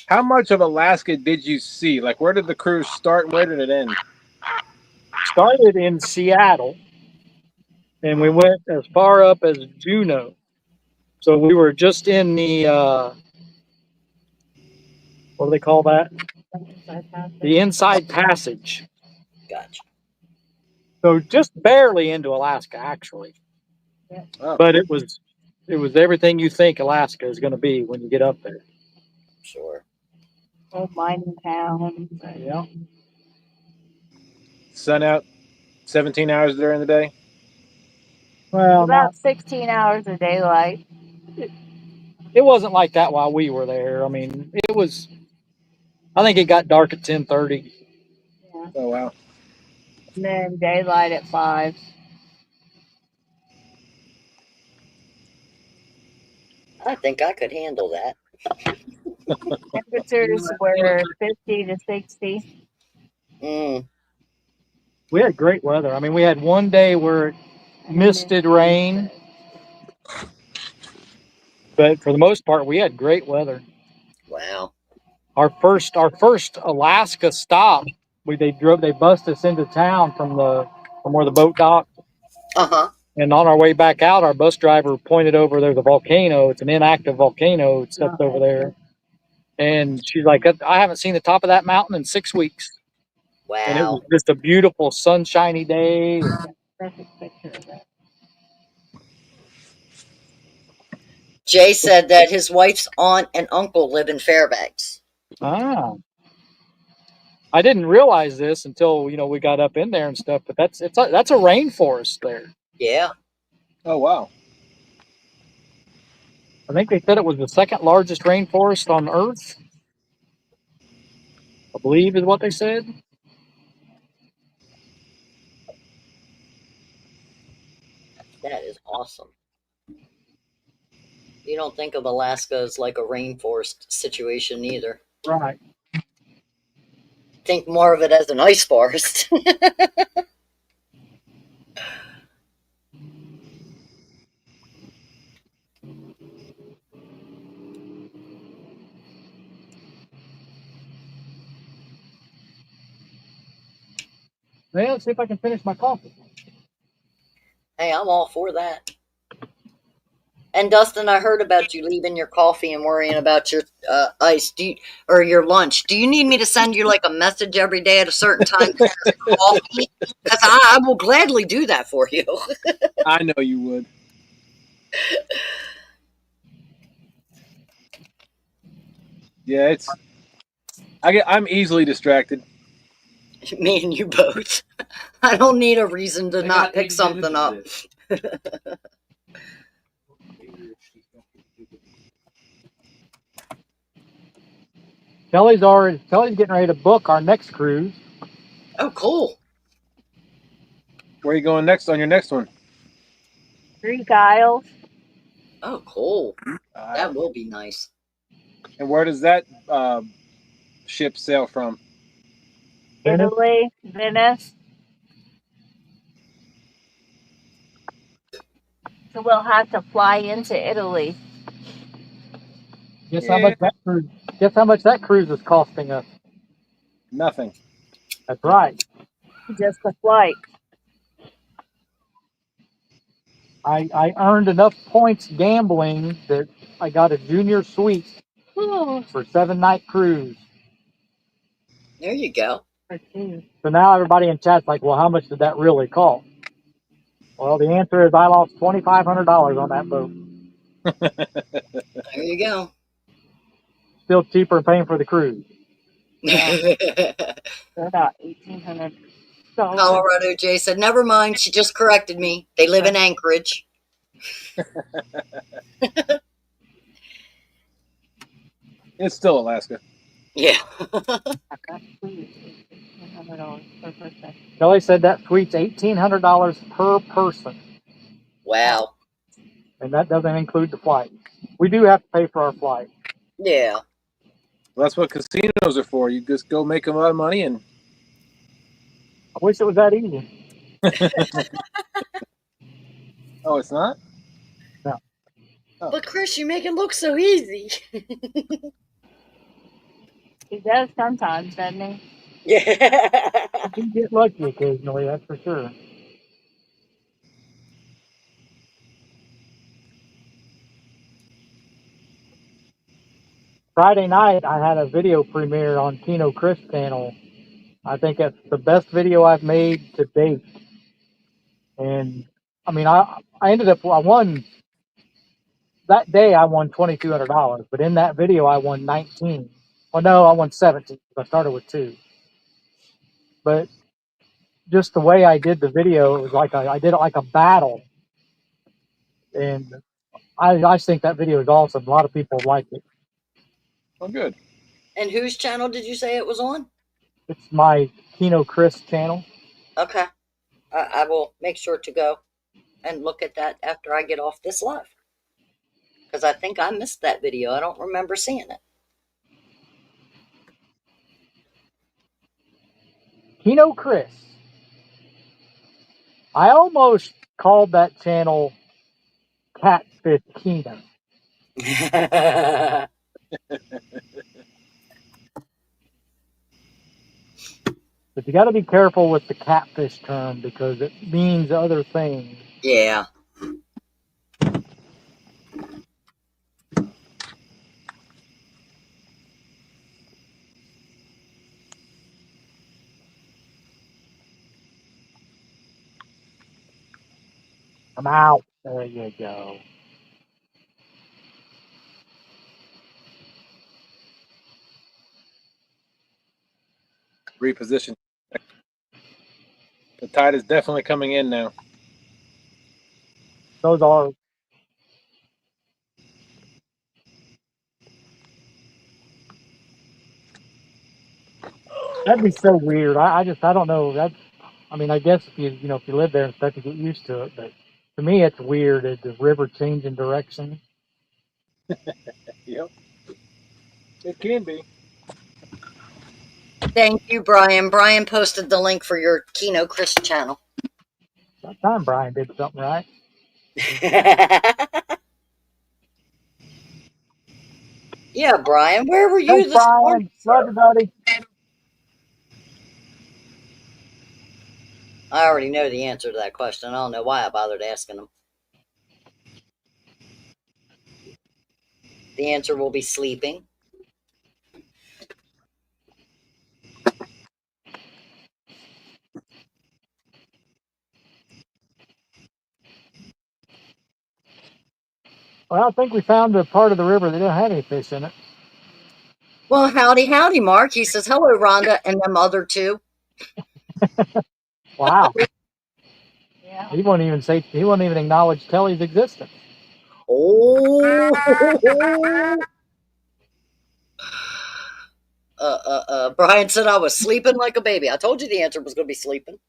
how much of Alaska did you see? Like, where did the cruise start and where did it end? Started in Seattle, and we went as far up as Juneau. So we were just in the, what do they call that? The inside passage. Gotcha. So just barely into Alaska, actually. Oh. But it was everything you think Alaska is going to be when you get up there. Sure. Old mining town. Yeah. Sun out 17 hours during the day? Well, About 16 hours of daylight. it wasn't like that while we were there. I mean, it was. I think it got dark at 10:30. Yeah. Oh, wow. And then daylight at 5. I think I could handle that. Temperatures were 50 to 60. Mm. We had great weather. I mean, we had one day where it misted rain, but for the most part, we had great weather. Wow. Our first Alaska stop, they bussed us into town from where the boat docked. Uh-huh. And on our way back out, our bus driver pointed over, there's a volcano. It's an inactive volcano. It's up over there. And she's like, I haven't seen the top of that mountain in 6 weeks. And it was Wow. just a beautiful sunshiny day. Perfect picture of that. Jay said that his wife's aunt and uncle live in Fairbanks. Ah, I didn't realize this until we got up in there and stuff. But that's a rainforest there. Yeah. Oh, wow. I think they said it was the second largest rainforest on Earth. I believe is what they said. That is awesome. You don't think of Alaska as like a rainforest situation either. Right. Think more of it as an ice forest. Well, let's see if I can finish my coffee. Hey, I'm all for that. And Dustin, I heard about you leaving your coffee and worrying about your ice. Or your lunch? Do you need me to send you like a message every day at a certain time for coffee? Because I will gladly do that for you. I know you would. Yeah, I'm easily distracted. Me and you both. I don't need a reason to I not got pick something up. Kelly's getting ready to book our next cruise. Oh, cool. Where are you going next on your next one? Greek Isles. Oh, cool. That will be nice. And where does that ship sail from? Italy. Venice. So we'll have to fly into Italy. Guess how much that cruise? Guess how much that cruise is costing us? Nothing. That's right. Just a flight. I earned enough points gambling that I got a junior suite Oh, for 7-night cruise. There you go. for two. So now everybody in chat's like, well, how much did that really cost? Well, the answer is I lost $2,500 on that boat. There you go. Still cheaper than paying for the cruise. Yeah, they're about $1,800. Colorado Jay said, never mind. She just corrected me. They live in Anchorage. It's still Alaska. Yeah. That's sweet. $1,800 per person. Kelly said that suite's $1,800 per person, Wow. and that doesn't include the flight. We do have to pay for our flight. Yeah. Well, that's what casinos are for. You just go make a lot of money and I wish it was that easy. oh, it's not? No. Oh. But Chris, you make it look so easy. He does sometimes, doesn't he? Yeah. We get lucky occasionally, that's for sure. Friday night, I had a video premiere on Kino Chris channel. I think it's the best video I've made to date. And I mean, I ended up, I won that day. I won $2,200, but in that video, I won 19. Well, no, I won 17. I started with 2. But just the way I did the video, it was like I did it like a battle, and I think that video is awesome. A lot of people like it. Oh, good. And whose channel did you say it was on? It's my Kino Chris channel. Okay. I will make sure to go and look at that after I get off this live. Because I think I missed that video. I don't remember seeing it. Kino Chris. I almost called that channel Catfish Kino. But you got to be careful with the catfish term because it means other things. Yeah. I'm out. There you go. Reposition. The tide is definitely coming in now. Those are. That'd be so weird. I don't know. I mean, I guess if you live there and stuff, you get used to it. But to me, it's weird. Is the river changing direction? Yep. It can be. Thank you, Brian. Brian posted the link for your Kino Chris channel. That time Brian did something right. Yeah, Brian. Where were you Thanks, this Brian. morning? Love you, buddy. I already know the answer to that question. I don't know why I bothered asking him. The answer will be sleeping. Well, I think we found a part of the river that didn't have any fish in it. Well, howdy, howdy, Mark. He says, hello, Rhonda, and them other two. Wow. Yeah. He won't even acknowledge Kelly's existence. Oh. Brian said I was sleeping like a baby. I told you the answer was going to be sleeping.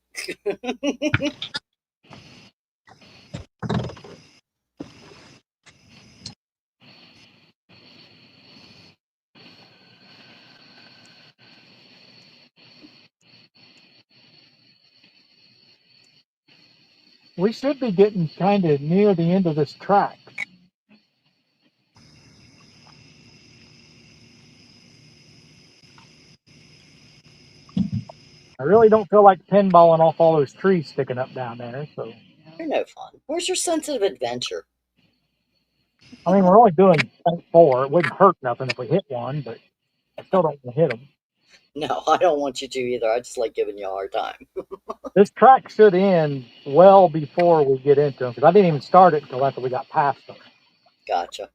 We should be getting kind of near the end of this track. really don't feel like pinballing off all those trees sticking up down there. So, You're no fun. Where's your sense of adventure? I mean, we're only doing 0.4. It wouldn't hurt nothing if we hit one, but I still don't want to hit them. No, I don't want you to either. I just like giving you a hard time. This track should end well before we get into them because I didn't even start it until after we got past them. Gotcha.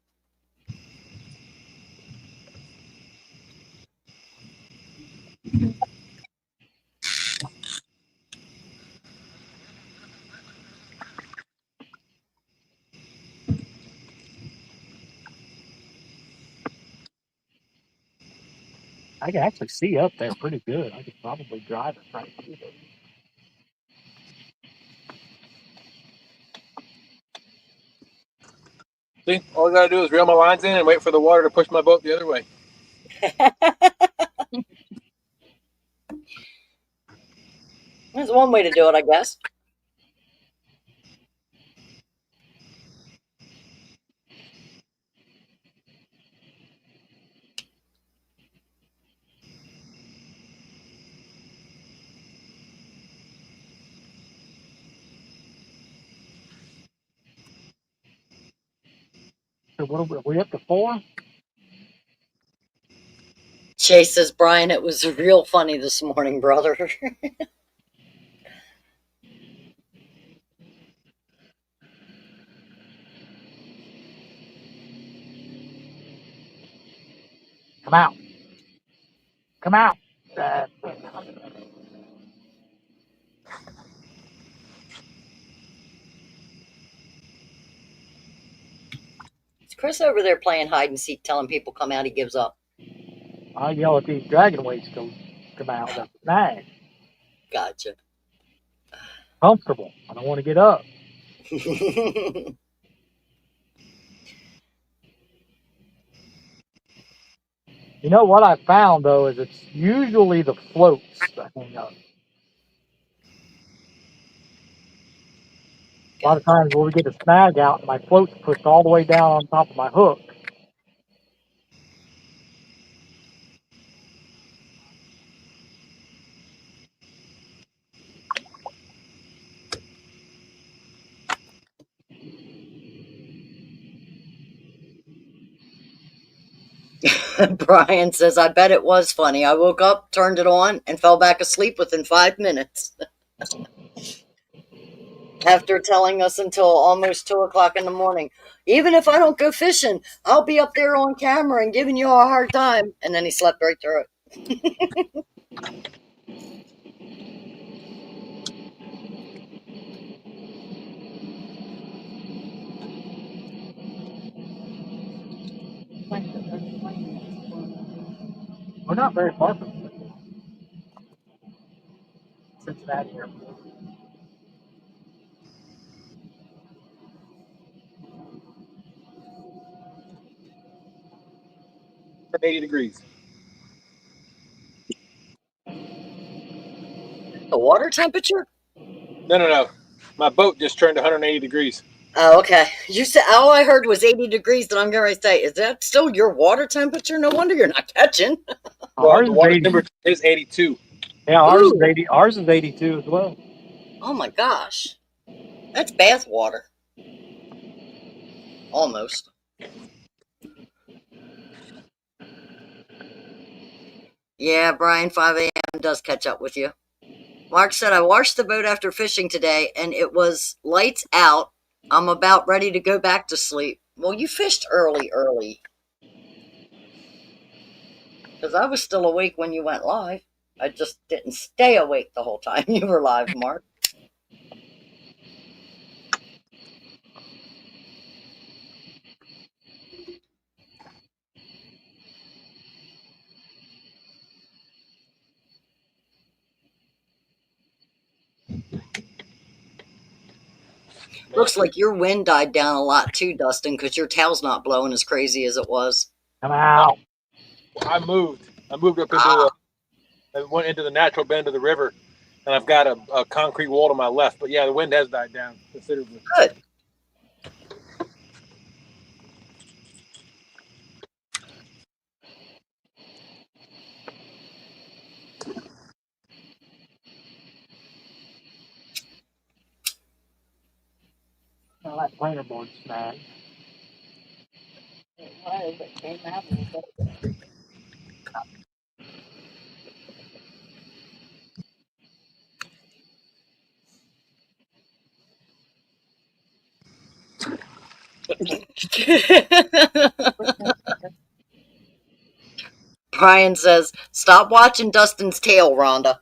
I can actually see up there pretty good. I could probably drive it right through there. See, all I gotta do is reel my lines in and wait for the water to push my boat the other way. There's one way to do it, I guess. So what are we up to 4? Chase says, Brian, it was real funny this morning, brother. Come out. Come out. Is Chris over there playing hide and seek, telling people come out, he gives up? I yell at these dragon weights to come out. That's snag. Gotcha. Comfortable. I don't want to get up. You know what I found though is it's usually the floats that hang up. A lot of times when we get the snag out, my float's pushed all the way down on top of my hook. Brian says, I bet it was funny. I woke up, turned it on, and fell back asleep within 5 minutes. After telling us until almost 2 o'clock in the morning, even if I don't go fishing, I'll be up there on camera and giving you a hard time. And then he slept right through it. We're not very far from Cincinnati Airport. At 80 degrees. The water temperature? No. My boat just turned 180 degrees. Oh, okay. You said all I heard was 80 degrees, and I'm going to say, is that still your water temperature? No wonder you're not catching. Well, Ours the is water 80. temperature is 82. Yeah, ours is Ooh. 80. Ours is 82 as well. Oh my gosh. That's bath water. Almost. Yeah, Brian, 5 a.m. does catch up with you. Mark said, I washed the boat after fishing today, and it was lights out. I'm about ready to go back to sleep. Well, you fished early. Because I was still awake when you went live. I just didn't stay awake the whole time you were live, Mark. Looks like your wind died down a lot too, Dustin, because your tail's not blowing as crazy as it was. Come out. I moved. I moved up into I went into the natural bend of the river, and I've got a concrete wall to my left. But yeah, the wind has died down considerably. Good. Well, that planter board snag. It was. It came out a little bit. Brian says, "Stop watching Dustin's tail, Rhonda."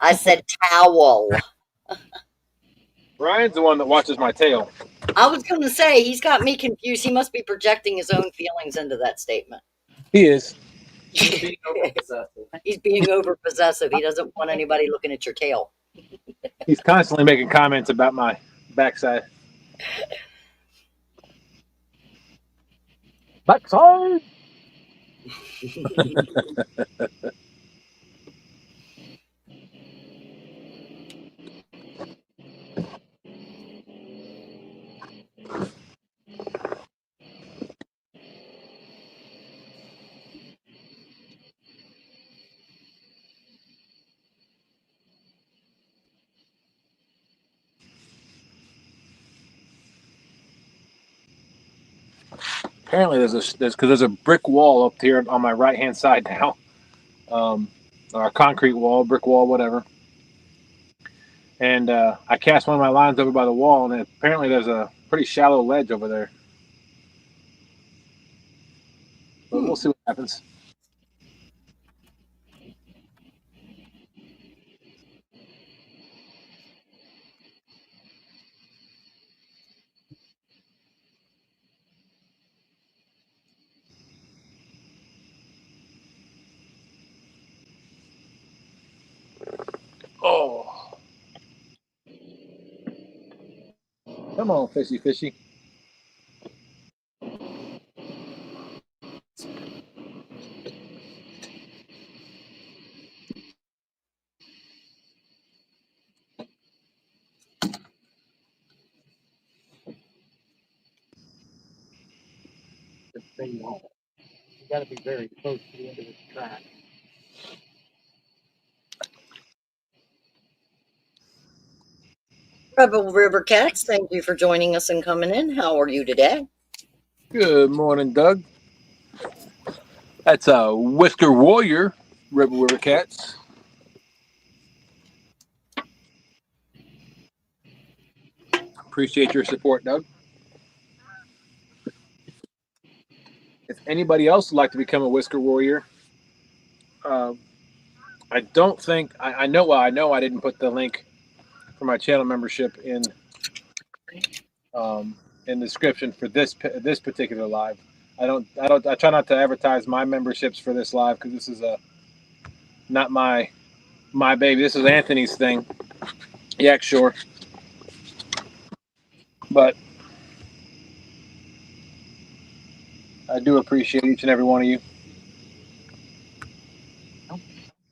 I said towel. Brian's the one that watches my tail. I was going to say, he's got me confused. He must be projecting his own feelings into that statement. He is. He's being overpossessive. He's being over possessive. He doesn't want anybody looking at your tail. He's constantly making comments about my backside. Backside. Apparently, there's a brick wall up here on my right hand side now, or a concrete wall, brick wall, whatever. And I cast one of my lines over by the wall, and apparently there's a pretty shallow ledge over there. But we'll see what happens. Oh, come on, fishy, fishy. You got to be very close to the end of this track. Rebel River Cats, thank you for joining us and coming in. How are you today? Good morning, Doug. That's a Whisker Warrior, Rebel River Cats. Appreciate your support, Doug. If anybody else would like to become a Whisker Warrior, I don't think I know. Well, I know I didn't put the link for my channel membership in the description for this particular live. I try not to advertise my memberships for this live because this is not my baby. This is Anthony's thing. Yeah, sure. But I do appreciate each and every one of you.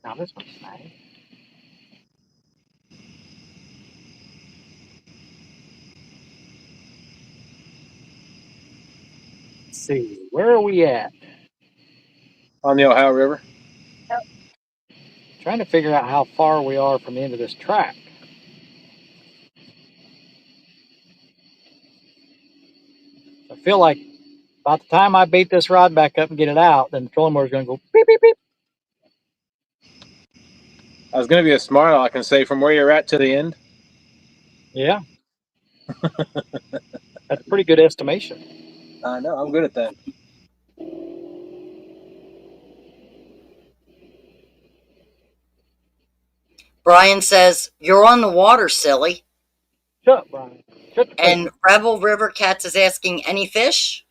Now this one's nice. Let's see, where are we at? On the Ohio River. Trying to figure out how far we are from the end of this track. I feel like about the time I bait this rod back up and get it out, then the trolling motor is going to go beep, beep, beep. I was going to be a smart aleck and say from where you're at to the end. Yeah. That's a pretty good estimation. I know. I'm good at that. Brian says, "You're on the water, silly." Shut up, Brian. Shut the And Rebel River Cats is asking, any fish?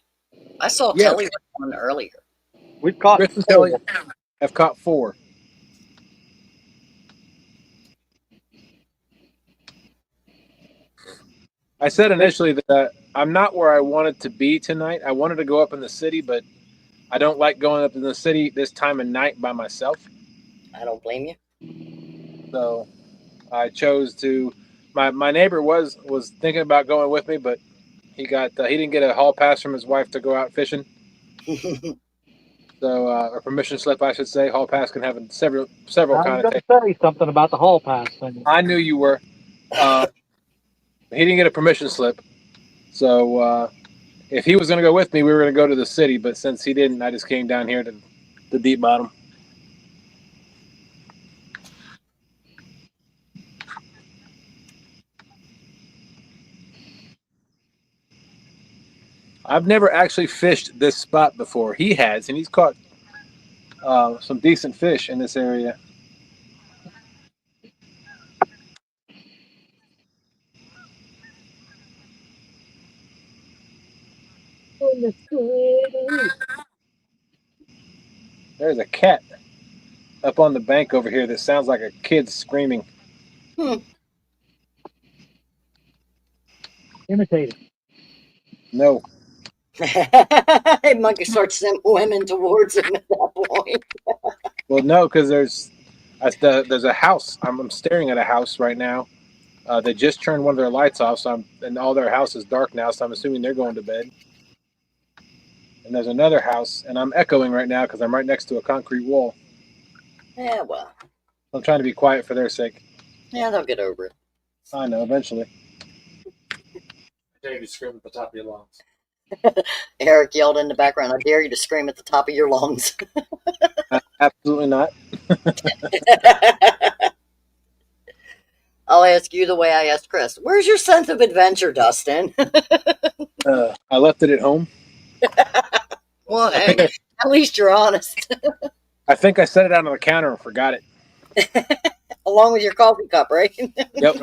I saw Yes. Kelly with one earlier. We've caught Chris and Kelly have caught 4. I said initially that I'm not where I wanted to be tonight. I wanted to go up in the city, but I don't like going up in the city this time of night by myself. I don't blame you. So I chose to. My neighbor was thinking about going with me, but he didn't get a hall pass from his wife to go out fishing. So a permission slip, I should say. Hall pass can have several I was connotations. going to say something about the hall pass thing. I knew you were. He didn't get a permission slip, So if he was going to go with me, we were going to go to the city. But since he didn't, I just came down here to the deep bottom. I've never actually fished this spot before. He has, and he's caught some decent fish in this area. There's a cat up on the bank over here that sounds like a kid screaming. Imitated. No. Monkey starts swimming towards him at that point. Well, no, because there's a house. I'm staring at a house right now. They just turned one of their lights off, and all their house is dark now. So I'm assuming they're going to bed. And there's another house, and I'm echoing right now because I'm right next to a concrete wall. Yeah, well. I'm trying to be quiet for their sake. Yeah, they'll get over it. I know, eventually. I dare you to scream at the top of your lungs. Eric yelled in the background, I dare you to scream at the top of your lungs. Absolutely not. I'll ask you the way I asked Chris. Where's your sense of adventure, Dustin? I left it at home. Well, hey, at least you're honest. I think I set it out on the counter and forgot it. Along with your coffee cup, right? Yep.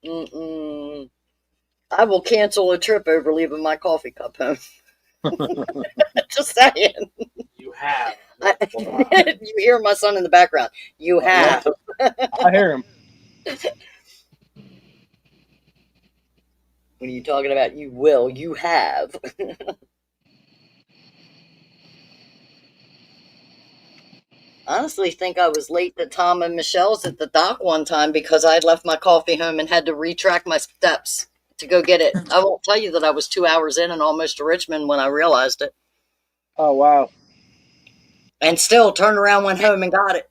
Mm-mm. I will cancel a trip over leaving my coffee cup home. Just saying. You have. You hear my son in the background. You have. I hear him. When you're talking about you will, you have. Honestly think I was late to Tom and Michelle's at the dock one time because I had left my coffee home and had to retrack my steps to go get it. I won't tell you that I was 2 hours in and almost to Richmond when I realized it. Oh, wow. And still turned around, went home and got it.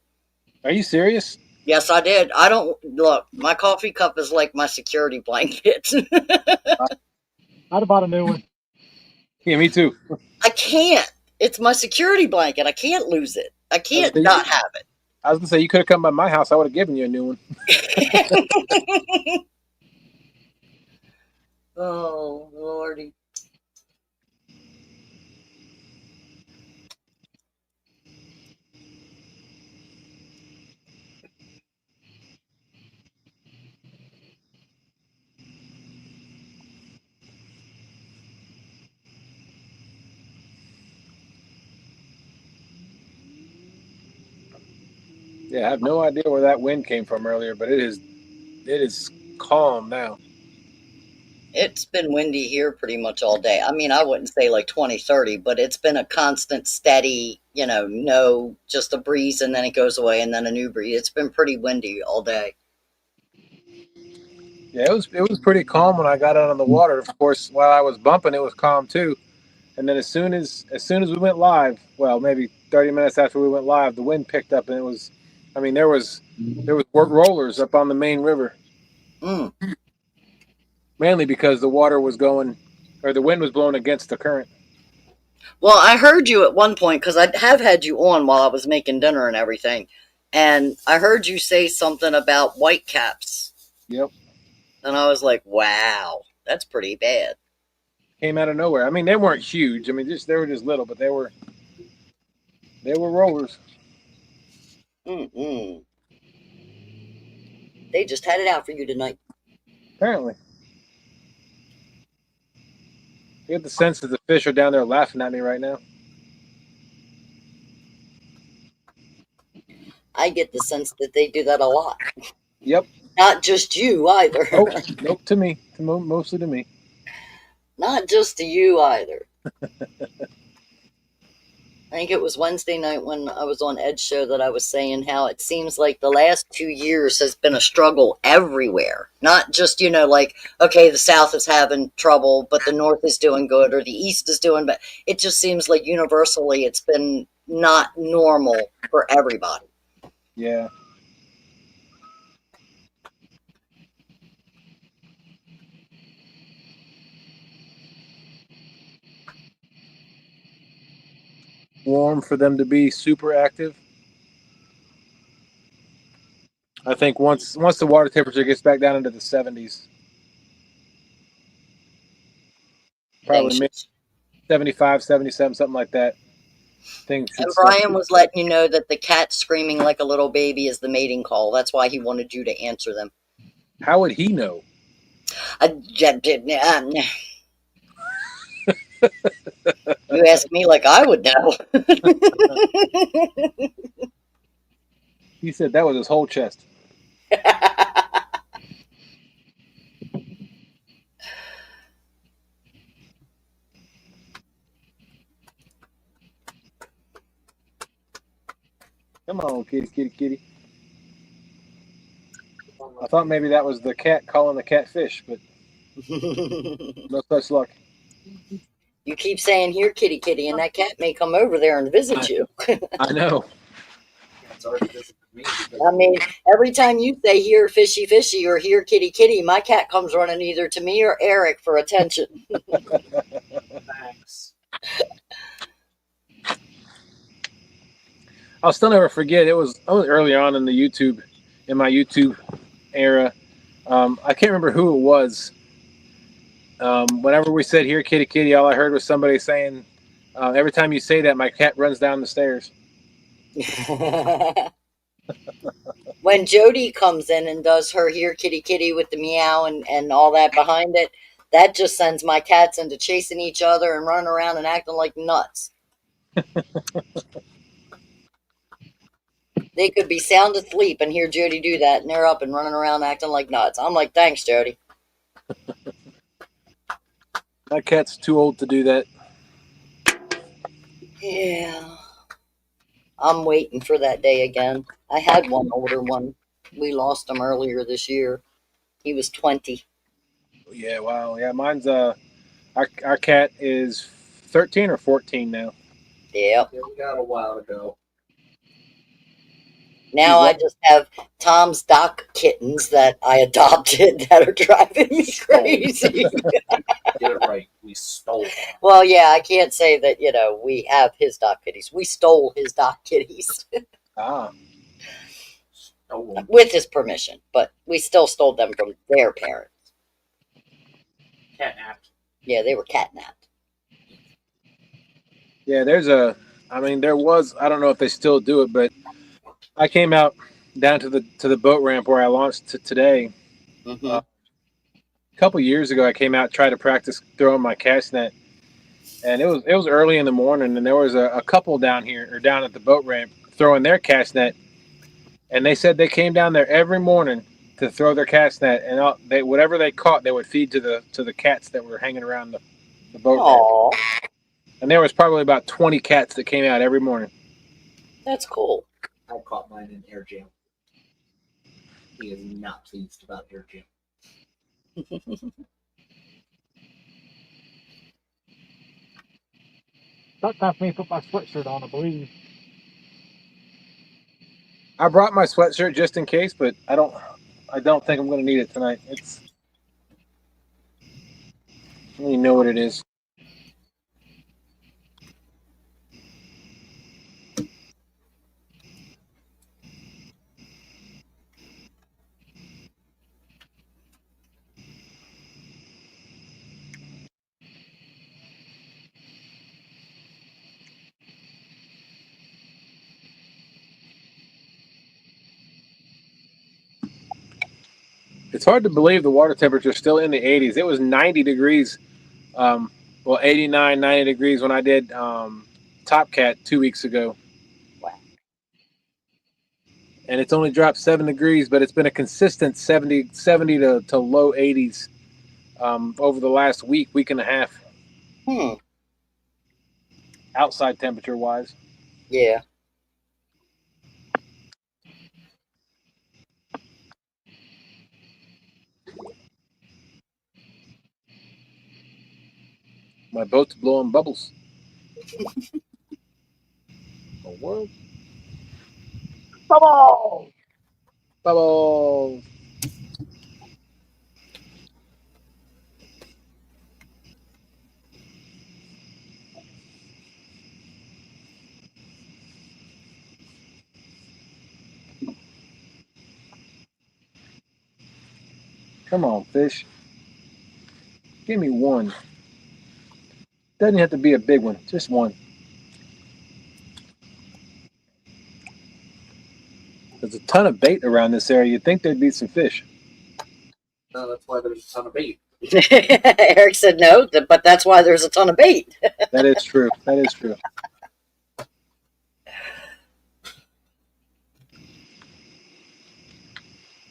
Are you serious? Yes, I did. I don't look, my coffee cup is like my security blanket. I'd have bought a new one. Yeah, me too. I can't. It's my security blanket. I can't lose it. I can't not have it. I was going to say, you could have come by my house. I would have given you a new one. Oh, Lordy. Yeah, I have no idea where that wind came from earlier, but it is calm now. It's been windy here pretty much all day. I mean, I wouldn't say like 20, 30, but it's been a constant, steady, no, just a breeze and then it goes away and then a new breeze. It's been pretty windy all day. Yeah, it was pretty calm when I got out on the water. Of course, while I was bumping, it was calm too. And then as soon as we went live, well, maybe 30 minutes after we went live, the wind picked up and it was, I mean, there was rollers up on the main river. Mm. Mainly because the water was going, or the wind was blowing against the current. Well, I heard you at one point because I have had you on while I was making dinner and everything. And I heard you say something about whitecaps. Yep. And I was like, wow, that's pretty bad. Came out of nowhere. I mean, they weren't huge. I mean, they were just little, but they were rollers. Mm-mm. They just had it out for you tonight. Apparently. I get the sense that the fish are down there laughing at me right now. I get the sense that they do that a lot. Yep. Not just you either. Nope, to me. Mostly to me. Not just to you either. I think it was Wednesday night when I was on Ed's show that I was saying how it seems like the last 2 years has been a struggle everywhere. Not just, like, okay, the South is having trouble, but the North is doing good, or the East is doing, but it just seems like universally it's been not normal for everybody. Yeah. warm for them to be super active. I think once the water temperature gets back down into the 70s, probably maybe Things. 75, 77, something like that, things should And start. Brian was letting you know that the cat screaming like a little baby is the mating call. That's why he wanted you to answer them. How would he know? You ask me like I would know. He said that was his whole chest. Come on, kitty, kitty, kitty. I thought maybe that was the cat calling the catfish, but no such luck. You keep saying here, kitty, kitty, and that cat may come over there and visit you. I know. It's already visited me. I mean, every time you say here, fishy, fishy, or here, kitty, kitty, my cat comes running either to me or Eric for attention. Thanks. I'll still never forget. I was early on in my YouTube era. I can't remember who it was. Whenever we said here, kitty, kitty, all I heard was somebody saying, every time you say that, my cat runs down the stairs. When Jody comes in and does her here, kitty, kitty, with the meow and all that behind it, that just sends my cats into chasing each other and running around and acting like nuts. They could be sound asleep and hear Jody do that, and they're up and running around acting like nuts. I'm like, thanks, Jody. My cat's too old to do that. Yeah. I'm waiting for that day again. I had one older one. We lost him earlier this year. He was 20. Yeah, wow. Yeah, mine's our cat is 13 or 14 now. Yep. Yeah, we got a while to go. Now I just have Tom's Doc kittens that I adopted that are driving me crazy. Get it right. We stole them. Well, yeah, I can't say that, we have his Doc kitties. We stole his Doc kitties Ah, Stole them. with his permission, but we still stole them from their parents. Catnapped. Yeah, they were catnapped. yeah. There was. I don't know if they still do it, but I came out down to the boat ramp where I launched today. Hmm. A couple years ago, I came out tried to practice throwing my cast net, and it was early in the morning, and there was a couple down at the boat ramp throwing their cast net, and they said they came down there every morning to throw their cast net, and whatever they caught, they would feed to the cats that were hanging around the boat ramp. Aw, And there was probably about 20 cats that came out every morning. that's cool. I caught mine in air jam. He is not pleased about air jam. About time for me to put my sweatshirt on, I believe. I brought my sweatshirt just in case, but I don't think I'm going to need it tonight. I don't even know what it is. It's hard to believe the water temperature is still in the 80s. It was 90 degrees, 89, 90 degrees when I did Top Cat 2 weeks ago. Wow. And it's only dropped 7 degrees, but it's been a consistent 70 to low 80s over the last week and a half, outside temperature wise. Yeah. My boat's blowing bubbles. Oh, world. Bubble! Bubbles. Come on, fish. Give me one. Doesn't have to be a big one, just one. There's a ton of bait around this area. You'd think there'd be some fish. No, that's why there's a ton of bait. Eric said no, but that's why there's a ton of bait. That is true. That is true.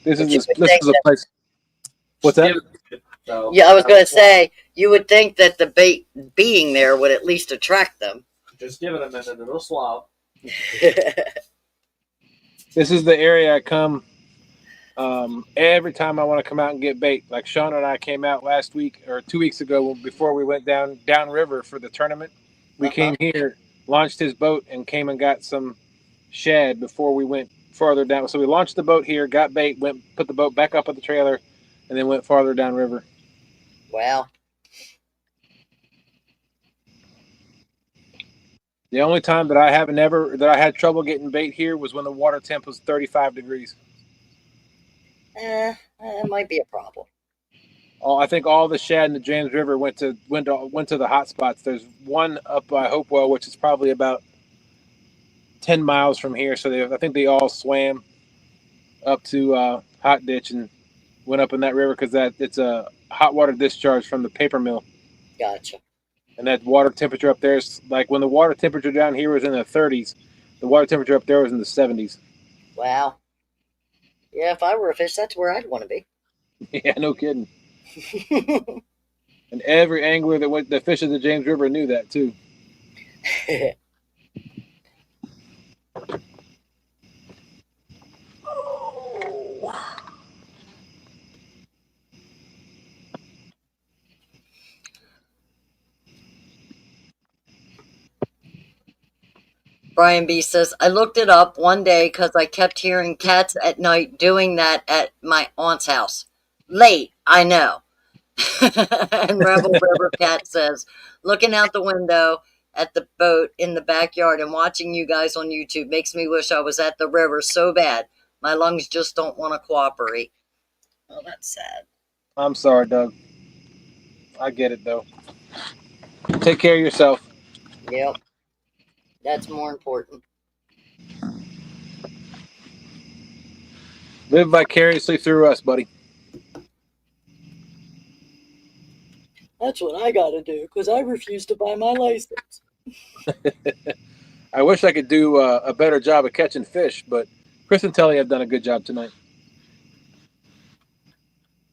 This is a place. What's that? So, Yeah, I was going to say, you would think that the bait being there would at least attract them. just give it a minute, it'll swap. This is the area I come every time I want to come out and get bait. Like Sean and I came out last week or 2 weeks ago before we went downriver for the tournament. We came here, launched his boat, and came and got some shad before we went farther down. So we launched the boat here, got bait, put the boat back up at the trailer, and then went farther downriver. Wow. The only time that I had trouble getting bait here was when the water temp was 35 degrees. It might be a problem. I think all the shad in the James River went to the hot spots. There's one up by Hopewell, which is probably about 10 miles from here. So I think they all swam up to Hot Ditch and went up in that river because it's a hot water discharge from the paper mill. Gotcha. And that water temperature up there is like when the water temperature down here was in the 30s, the water temperature up there was in the 70s. Wow. Yeah, if I were a fish, that's where I'd want to be. Yeah, no kidding. And every angler that fishes the James River knew that too. Brian B says, I looked it up one day because I kept hearing cats at night doing that at my aunt's house. Late, I know. And Rebel River Cat says, looking out the window at the boat in the backyard and watching you guys on YouTube makes me wish I was at the river so bad. My lungs just don't want to cooperate. Oh, that's sad. I'm sorry, Doug. I get it, though. Take care of yourself. Yep. That's more important. Live vicariously through us, buddy. That's what I got to do because I refuse to buy my license. I wish I could do a better job of catching fish, but Chris and Telly have done a good job tonight.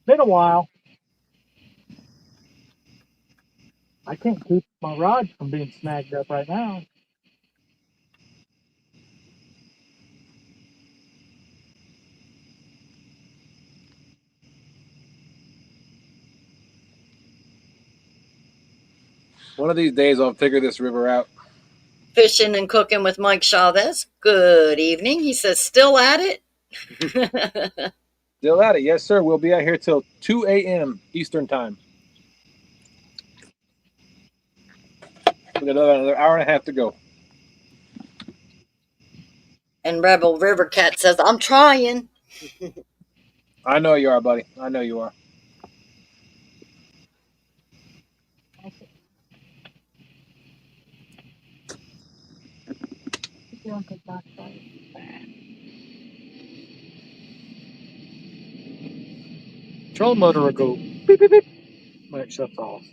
Been a while. I can't keep my rod from being snagged up right now. One of these days, I'll figure this river out. Fishing and cooking with Mike Chavez. Good evening. He says, still at it? Still at it. Yes, sir. We'll be out here till 2 a.m. Eastern time. We got another hour and a half to go. And Rebel River Cat says, I'm trying. I know you are, buddy. I know you are. Control motor will go beep, beep, beep when it shuts off.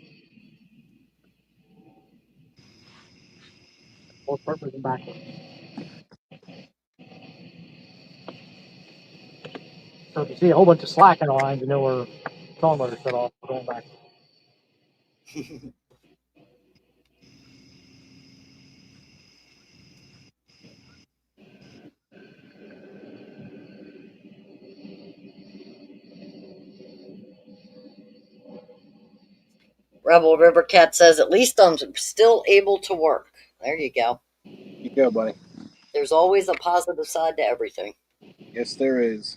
Both purpose and backwards. So if you see a whole bunch of slacking lines, you know where control motor shut off. We're going back. Rebel River Cat says, at least I'm still able to work. There you go. You go, buddy. There's always a positive side to everything. Yes, there is.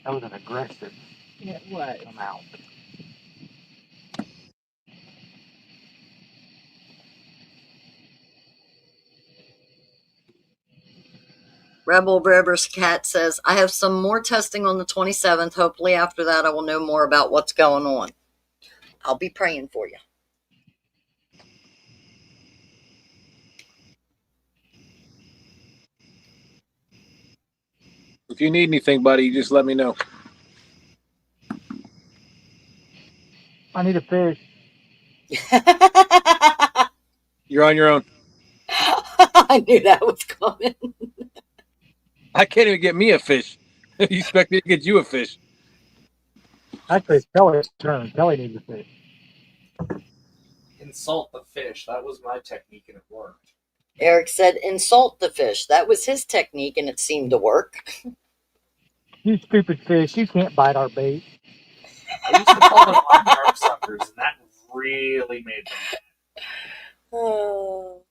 That was an aggressive amount. Rebel Rivers Cat says, I have some more testing on the 27th. Hopefully after that I will know more about what's going on. I'll be praying for you. If you need anything, buddy, you just let me know. I need a fish. You're on your own. I knew that was coming. I can't even get me a fish. You expect me to get you a fish? Actually, it's Kelly's turn. Kelly needs a fish. Insult the fish. That was my technique and it worked. Eric said, insult the fish. That was his technique and it seemed to work. You stupid fish. You can't bite our bait. I used to call them unarmed suckers, and that really made them mad. Oh.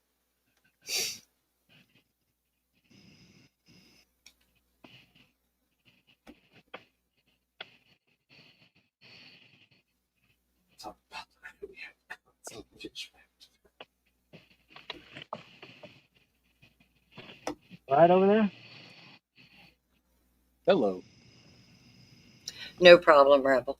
Talk about the we had some fish. Right over there? Hello. No problem, Rebel.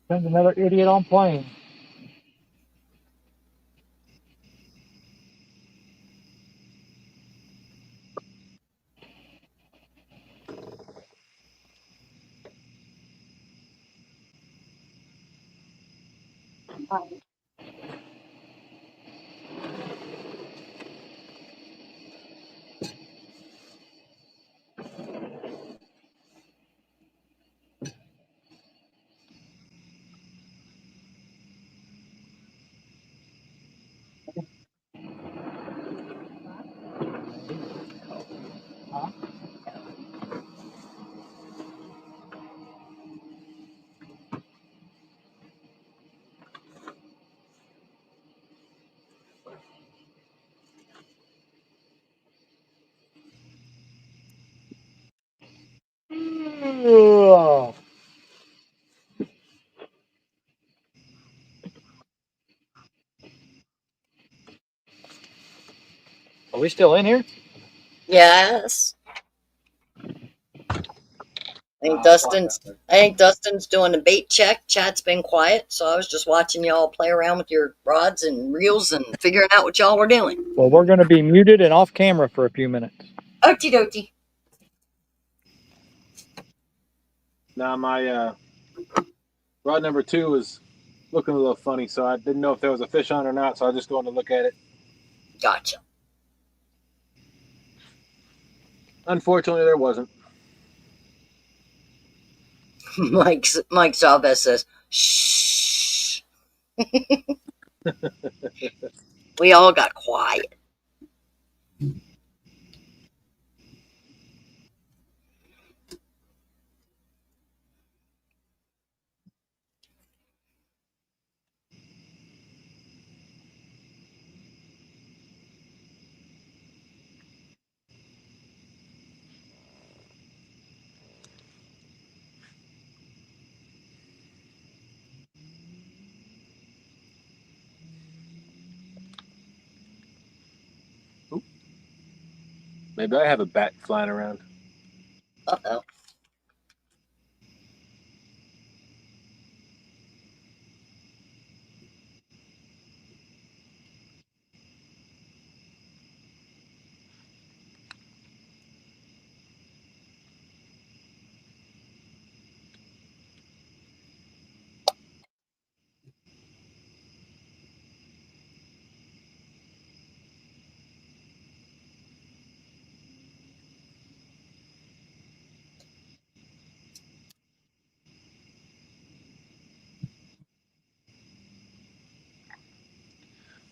Send another idiot on plane. Ugh. Are we still in here? Yes. I think Dustin's doing a bait check. Chat's been quiet, so I was just watching y'all play around with your rods and reels and figuring out what y'all were doing. Well, we're going to be muted and off camera for a few minutes. Okie dokie. Now my rod number 2 is looking a little funny, so I didn't know if there was a fish on or not, so I just going to look at it. Gotcha. Unfortunately, there wasn't. Mike Chavez says, shh. We all got quiet. Maybe I have a bat flying around. Uh-oh.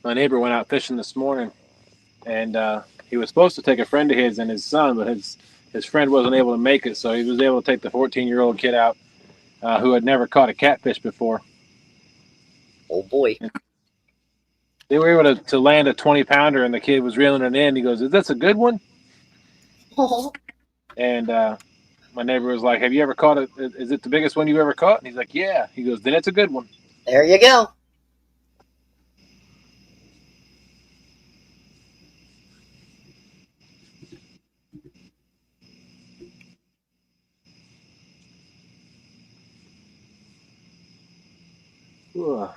My neighbor went out fishing this morning, and he was supposed to take a friend of his and his son, but his friend wasn't able to make it, so he was able to take the 14-year-old kid out who had never caught a catfish before. Oh boy. And they were able to land a 20-pounder, and the kid was reeling it in. He goes, "Is this a good one?" And my neighbor was like, "Have you ever caught it? Is it the biggest one you ever caught?" And he's like, "Yeah." He goes, "Then it's a good one." There you go. Ugh.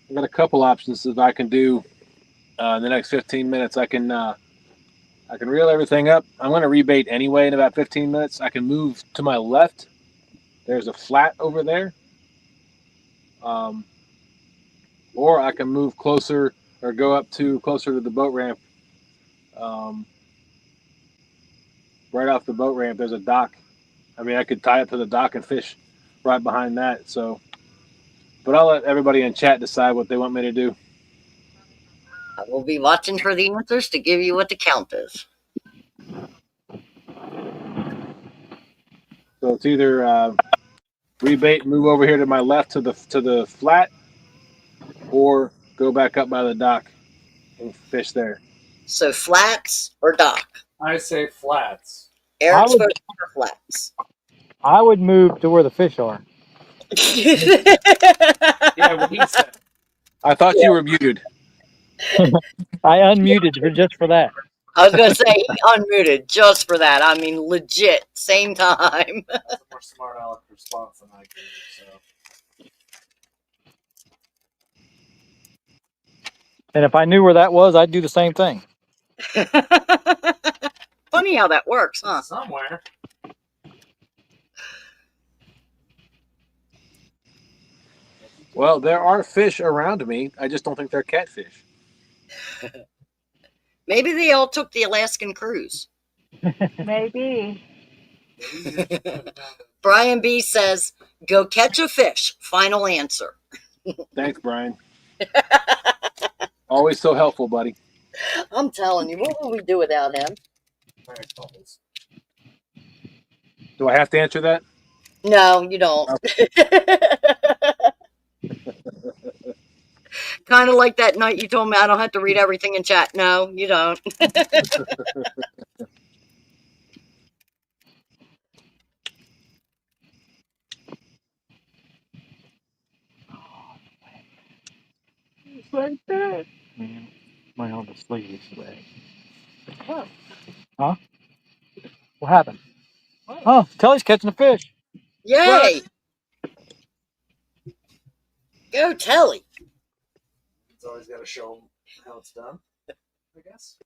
I got a couple options that I can do in the next 15 minutes. I can reel everything up. I'm going to rebait anyway in about 15 minutes. I can move to my left. There's a flat over there. Or I can move closer or go up to closer to the boat ramp. Right off the boat ramp, there's a dock. I mean, I could tie it to the dock and fish right behind that. So, but I'll let everybody in chat decide what they want me to do. I will be watching for the answers to give you what the count is. So it's either rebait, move over here to my left to the flat, or go back up by the dock and fish there. So flats or dock? I say flats. Eric's would- voting for flats. I would move to where the fish are. Yeah, what he said. I thought you were muted. I unmuted just for that. I was going to say he unmuted just for that. I mean, legit, same time. That's a more smart aleck response than I gave. So And if I knew where that was, I'd do the same thing. Funny how that works, huh? somewhere. Well, there are fish around me. I just don't think they're catfish. Maybe they all took the Alaskan cruise. Maybe. Brian B says, go catch a fish. Final answer. Thanks, Brian. Always so helpful, buddy. I'm telling you, what would we do without him? Do I have to answer that? No, you don't. Kind of like that night you told me I don't have to read everything in chat. No, you don't. It's like that. Man, my other sleeve is wet. What? Huh? What happened? Oh, Telly's catching a fish. Yay! Go Telly. It's always got to show them how it's done, I guess.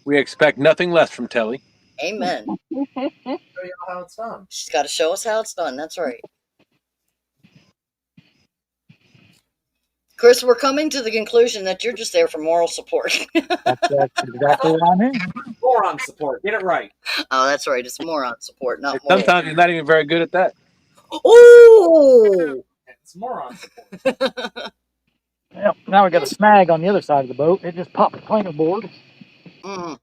We expect nothing less from Telly. Amen. Show you how it's done. She's got to show us how it's done. That's right. Chris, we're coming to the conclusion that you're just there for moral support. That's exactly what I'm here. Moron support. Get it right. Oh, that's right. It's moron support, not And moral. sometimes he's not even very good at that. Oh! It's moron support. Yep. Now we got a snag on the other side of the boat. It just popped the planer board. Mm.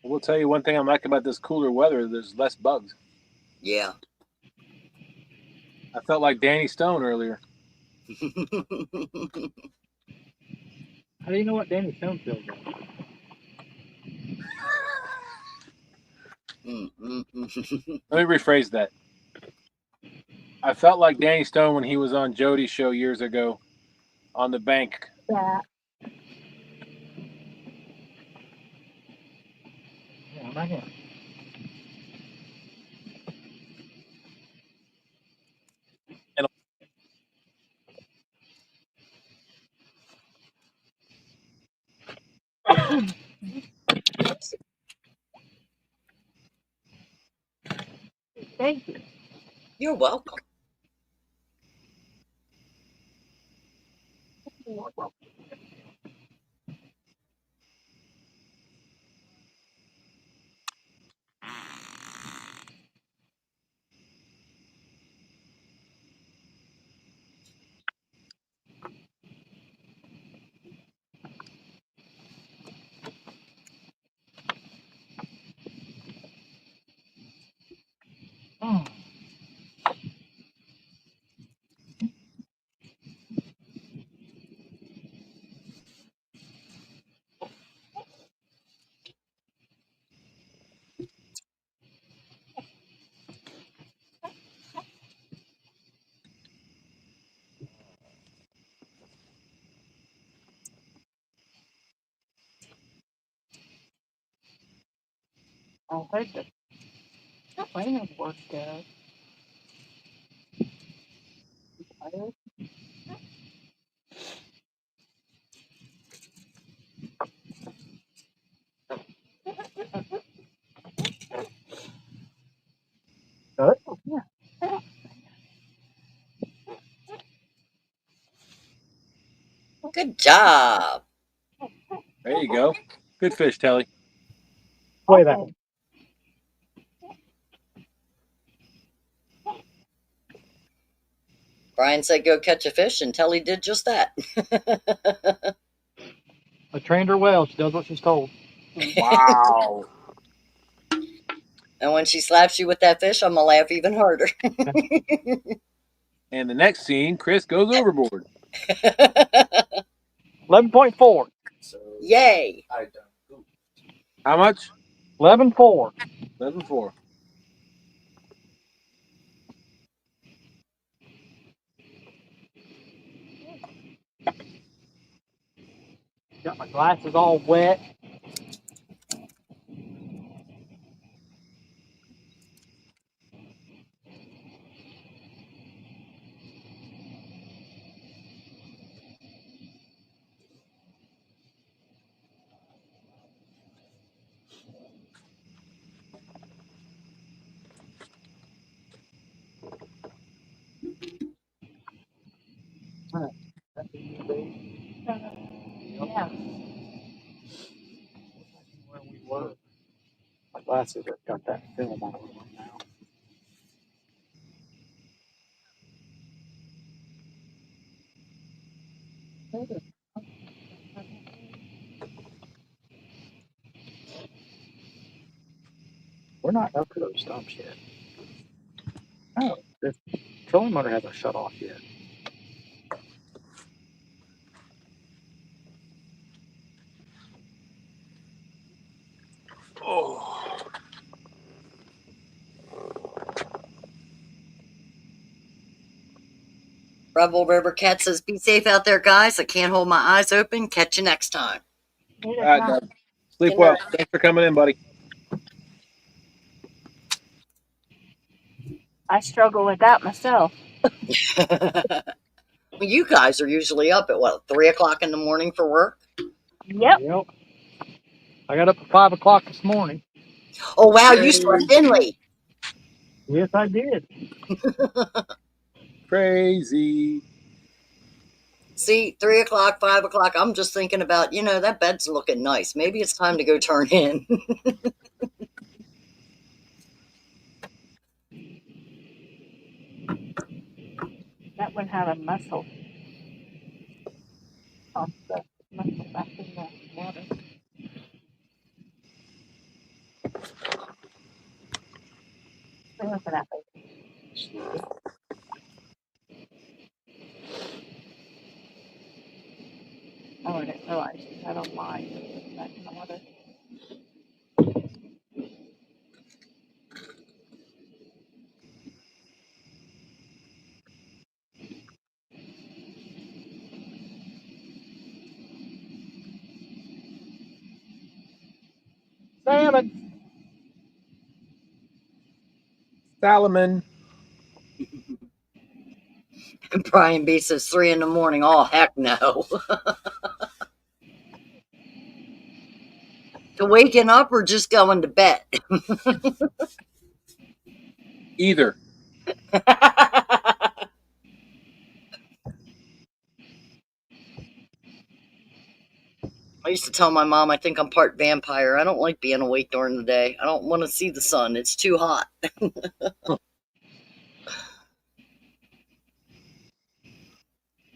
I will tell you one thing I like about this cooler weather: there's less bugs. Yeah. I felt like Danny Stone earlier. How do you know what Danny Stone feels like? Let me rephrase that. I felt like Danny Stone when he was on Jody's show years ago on the bank. That. Yeah, I'm right here. Thank you. You're welcome. Oh. I heard the plan worked out. Good. Good job. There you go. Good fish, Telly. Play that one. Brian said go catch a fish, and Telly did just that. I trained her well. She does what she's told. Wow. And when she slaps you with that fish, I'm going to laugh even harder. And the next scene, Chris goes overboard. 11.4. So Yay. I done goofed. How much? 11.4. 11.4. Got my glasses all wet. Yeah. Where we were. My glasses have got that film on them now. We're not up to those stumps yet. Oh, the trolling motor hasn't shut off yet. Oh. Rebel River Cat says, be safe out there, guys. I can't hold my eyes open. Catch you next time. It All is right, not. Doug. Sleep Good well. night. Thanks for coming in, buddy. I struggle with that myself. You guys are usually up at what, 3 o'clock in the morning for work? Yep. Yep. I got up at 5 o'clock this morning. Oh, wow, you slept in late. Yes, I did. Crazy. See, 3 o'clock, 5 o'clock. I'm just thinking about, that bed's looking nice. Maybe it's time to go turn in. That one had a muscle. Oh, so must go back in the water. Look at that baby. Oh, I didn't realize you had a line back in the water. Salmon. Salomon. And Brian B says 3 in the morning. Oh, heck no. To waking up or just going to bed? Either. I used to tell my mom I think I'm part vampire. I don't like being awake during the day. I don't want to see the sun. It's too hot.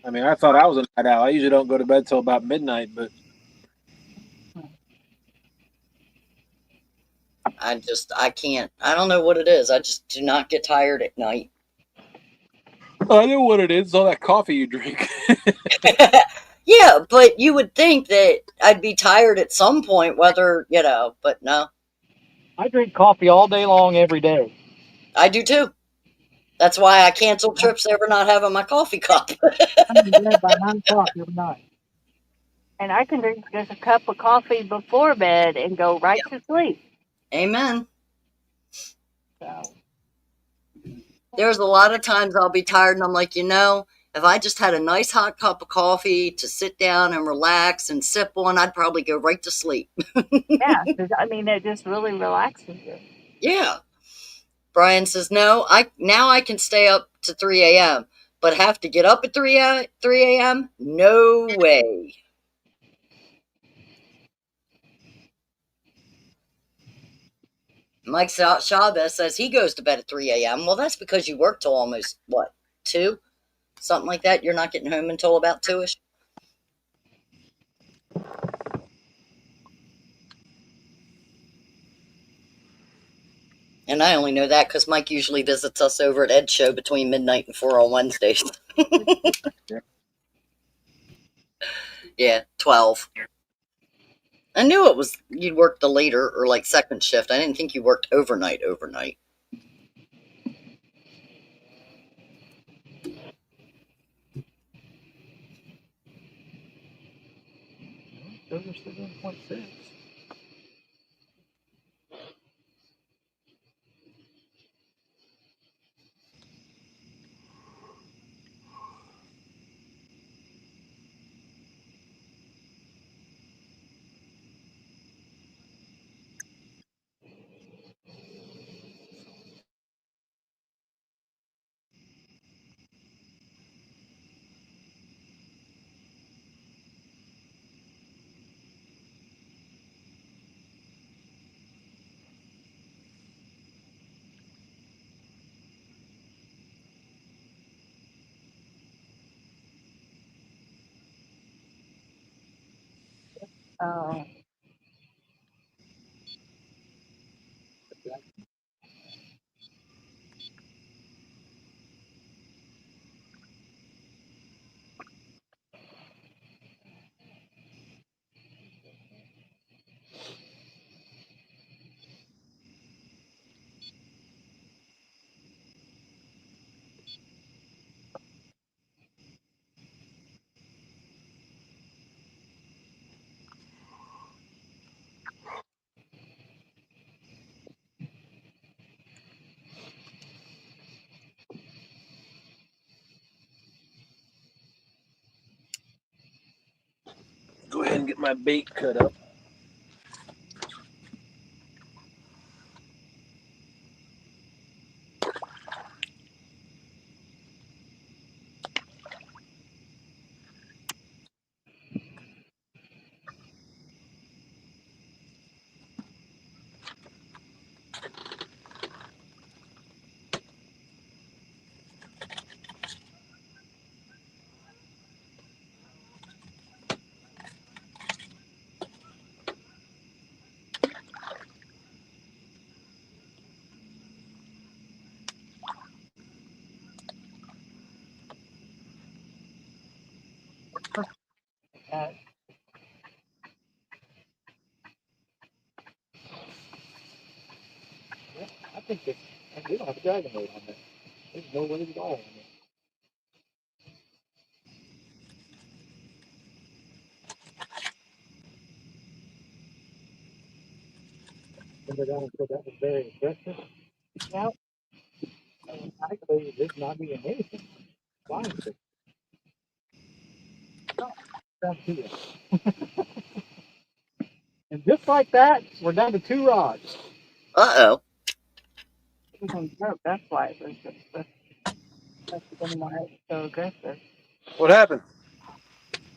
I mean, I thought I was a night owl. I usually don't go to bed till about midnight, but I can't. I don't know what it is. I just do not get tired at night. I know what it is. It's all that coffee you drink. Yeah, but you would think that I'd be tired at some point, whether, but no, I drink coffee all day long, every day. I do too. That's why I cancel trips over not having my coffee cup. I'm in bed by 9 o'clock every night. And I can drink just a cup of coffee before bed and go right to sleep. Amen. So There's a lot of times I'll be tired and I'm like, if I just had a nice hot cup of coffee to sit down and relax and sip on, I'd probably go right to sleep. yeah, 'cause, I mean, it just really relaxes you. Yeah. Brian says, no, now I can stay up to 3 a.m., but have to get up at 3 a.m.? No way. Mike Chavez says he goes to bed at 3 a.m. Well, that's because you work till almost, 2? Something like that. You're not getting home until about 2-ish. And I only know that because Mike usually visits us over at Ed's show between midnight and 4 on Wednesdays. Yeah, 12. I knew it was you'd work the later or like second shift. I didn't think you worked overnight. Those are 7.6. Oh, Go ahead and get my bait cut up. I think we don't have a dragon load on this. There's no way at all on it. Remember that that was very aggressive. Now, actually, there's not even anything. Flying fish. No, down here. And just like that, we're down to 2 rods. Uh-oh. That's why it was that's why it's so aggressive. What happened?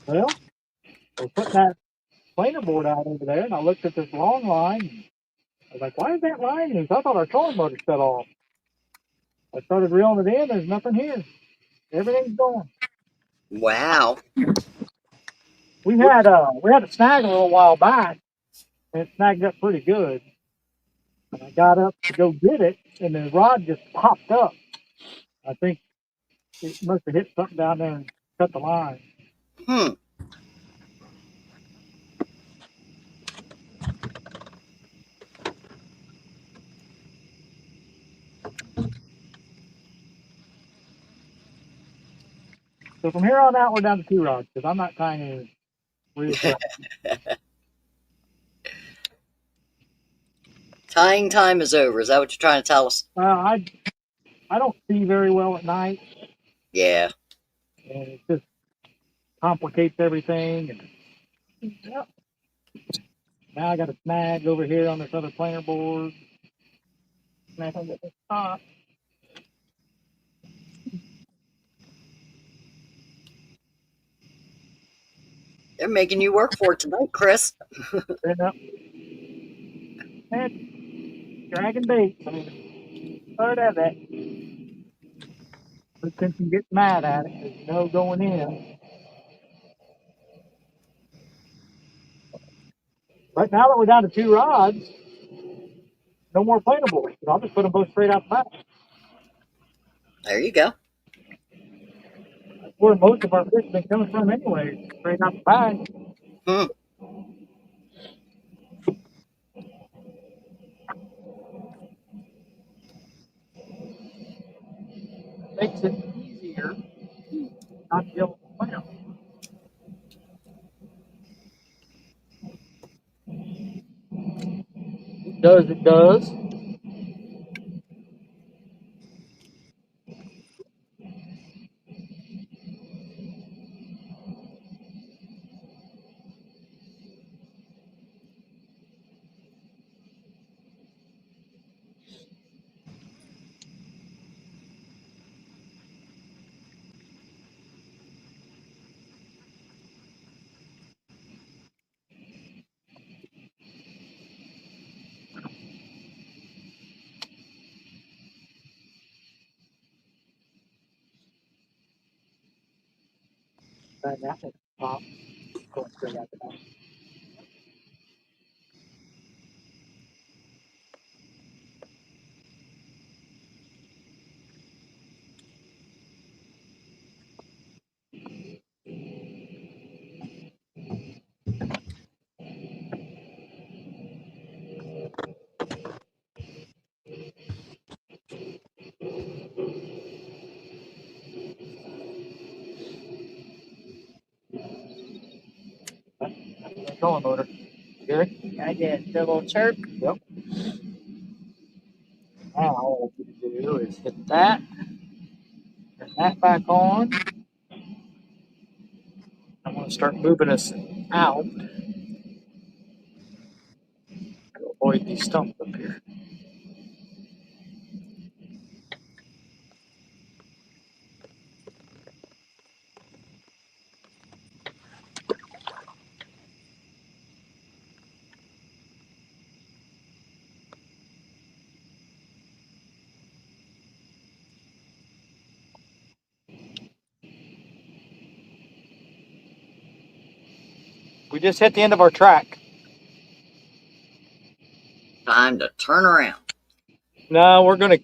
Well, we're putting that planer board out over there, and I looked at this long line. And I was like, why is that line loose? I thought our trolling motor shut off. I started reeling it in. There's nothing here. Everything's gone. Wow. We had a snag a little while back, and it snagged up pretty good. And I got up to go get it, and the rod just popped up. I think it must have hit something down there and cut the line. Hmm. So from here on out, we're down to 2 rods because I'm not tying any real stuff. Tying time is over. Is that what you're trying to tell us? I don't see very well at night, Yeah. and it just complicates everything. And yep. Now I got a snag over here on this other planer board. And I think it's top. They're making you work for it tonight, Chris. End up and dragging bait. I mean, part of that. But since you get mad at it, there's no going in. Right now that we're down to 2 rods, no more planer boards. I'll just put them both straight out the back. There you go. That's where most of our fish have been coming from anyway, straight out the back. Hmm. Makes it easier not to be able to planer. It does. And that one pop going straight out the back. That's the trolling motor. You hear it? I did the little chirp. Yep. Now all we need to do is hit that, turn that back on. I want to start moving us out to avoid these stumps up here. We just hit the end of our track. Time to turn around. No, we're gonna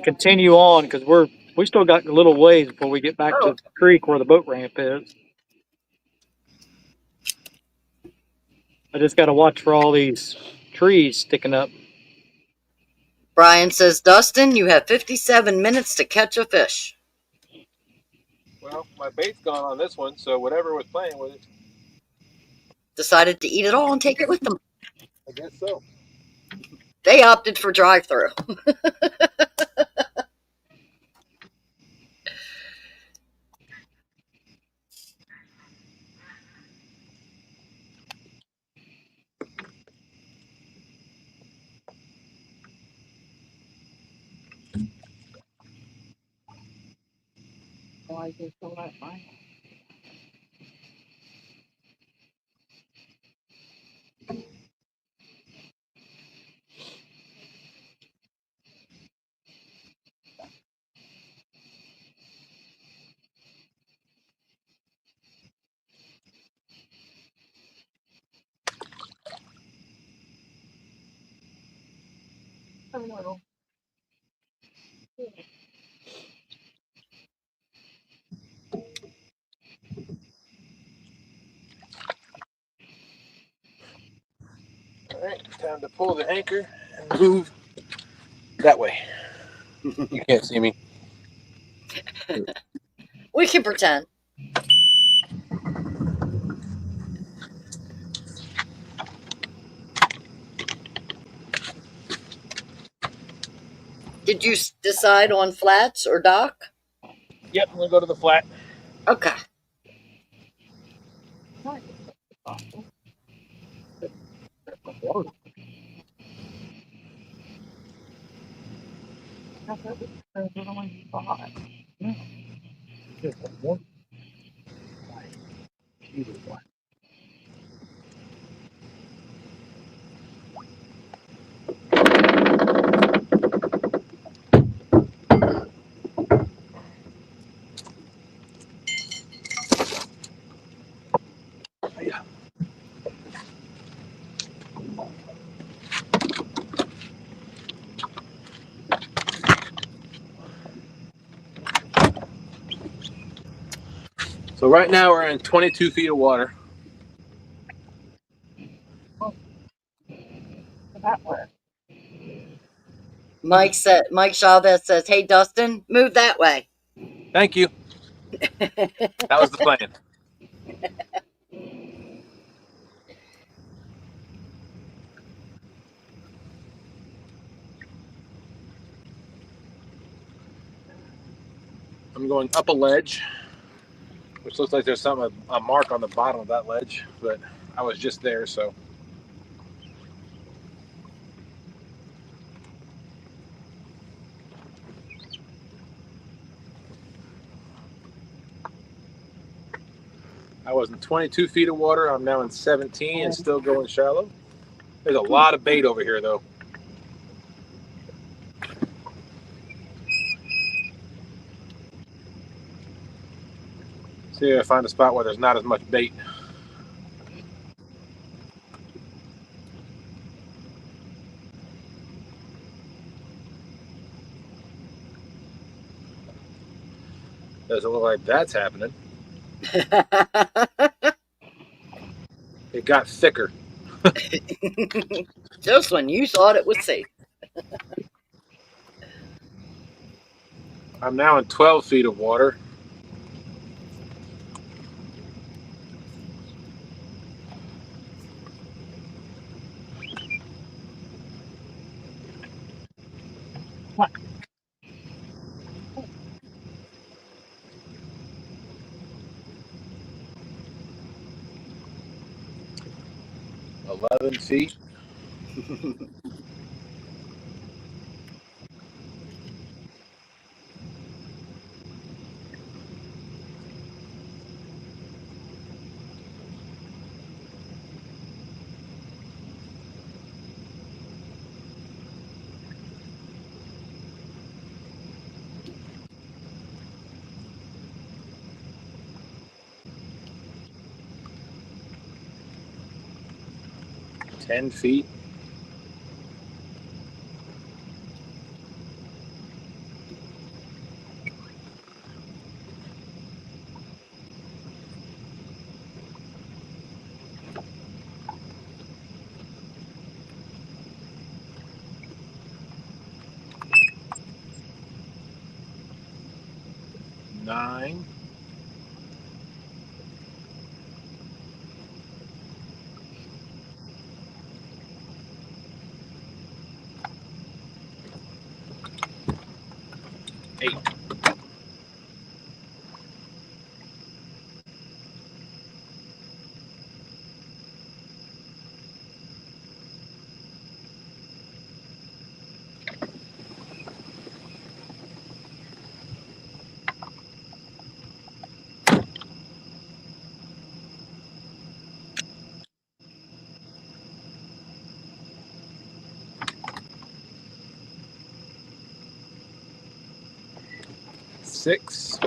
continue on because we're We still got a little ways before we get back Oh. to the creek where the boat ramp is. I just got to watch for all these trees sticking up. Brian says, Dustin, you have 57 minutes to catch a fish. Well, my bait's gone on this one, so whatever was playing with it. Decided to eat it all and take it with them. I guess so. They opted for drive-through. Why you so that fine? Hello. All right, time to pull the anchor and move that way. You can't see me. We can pretend. Did you decide on flats or dock? Yep, I'm gonna go to the flat. Okay. So right now we're in 22 feet of water. That works. Mike Chavez says, hey, Dustin, move that way. Thank you. That was the plan. I'm going up a ledge, which looks like there's a mark on the bottom of that ledge, but I was just there, so. I was in 22 feet of water. I'm now in 17 and still going shallow. There's a lot of bait over here, though. See if I find a spot where there's not as much bait. Doesn't look like that's happening. It got thicker. Just when you thought it was safe. I'm now in 12 feet of water. What? 11 feet. Ten feet. 9. Eight. Six.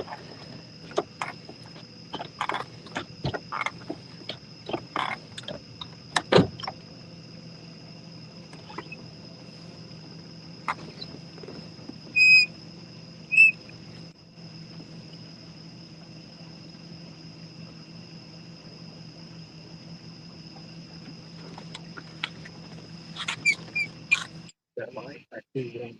That light, I see them.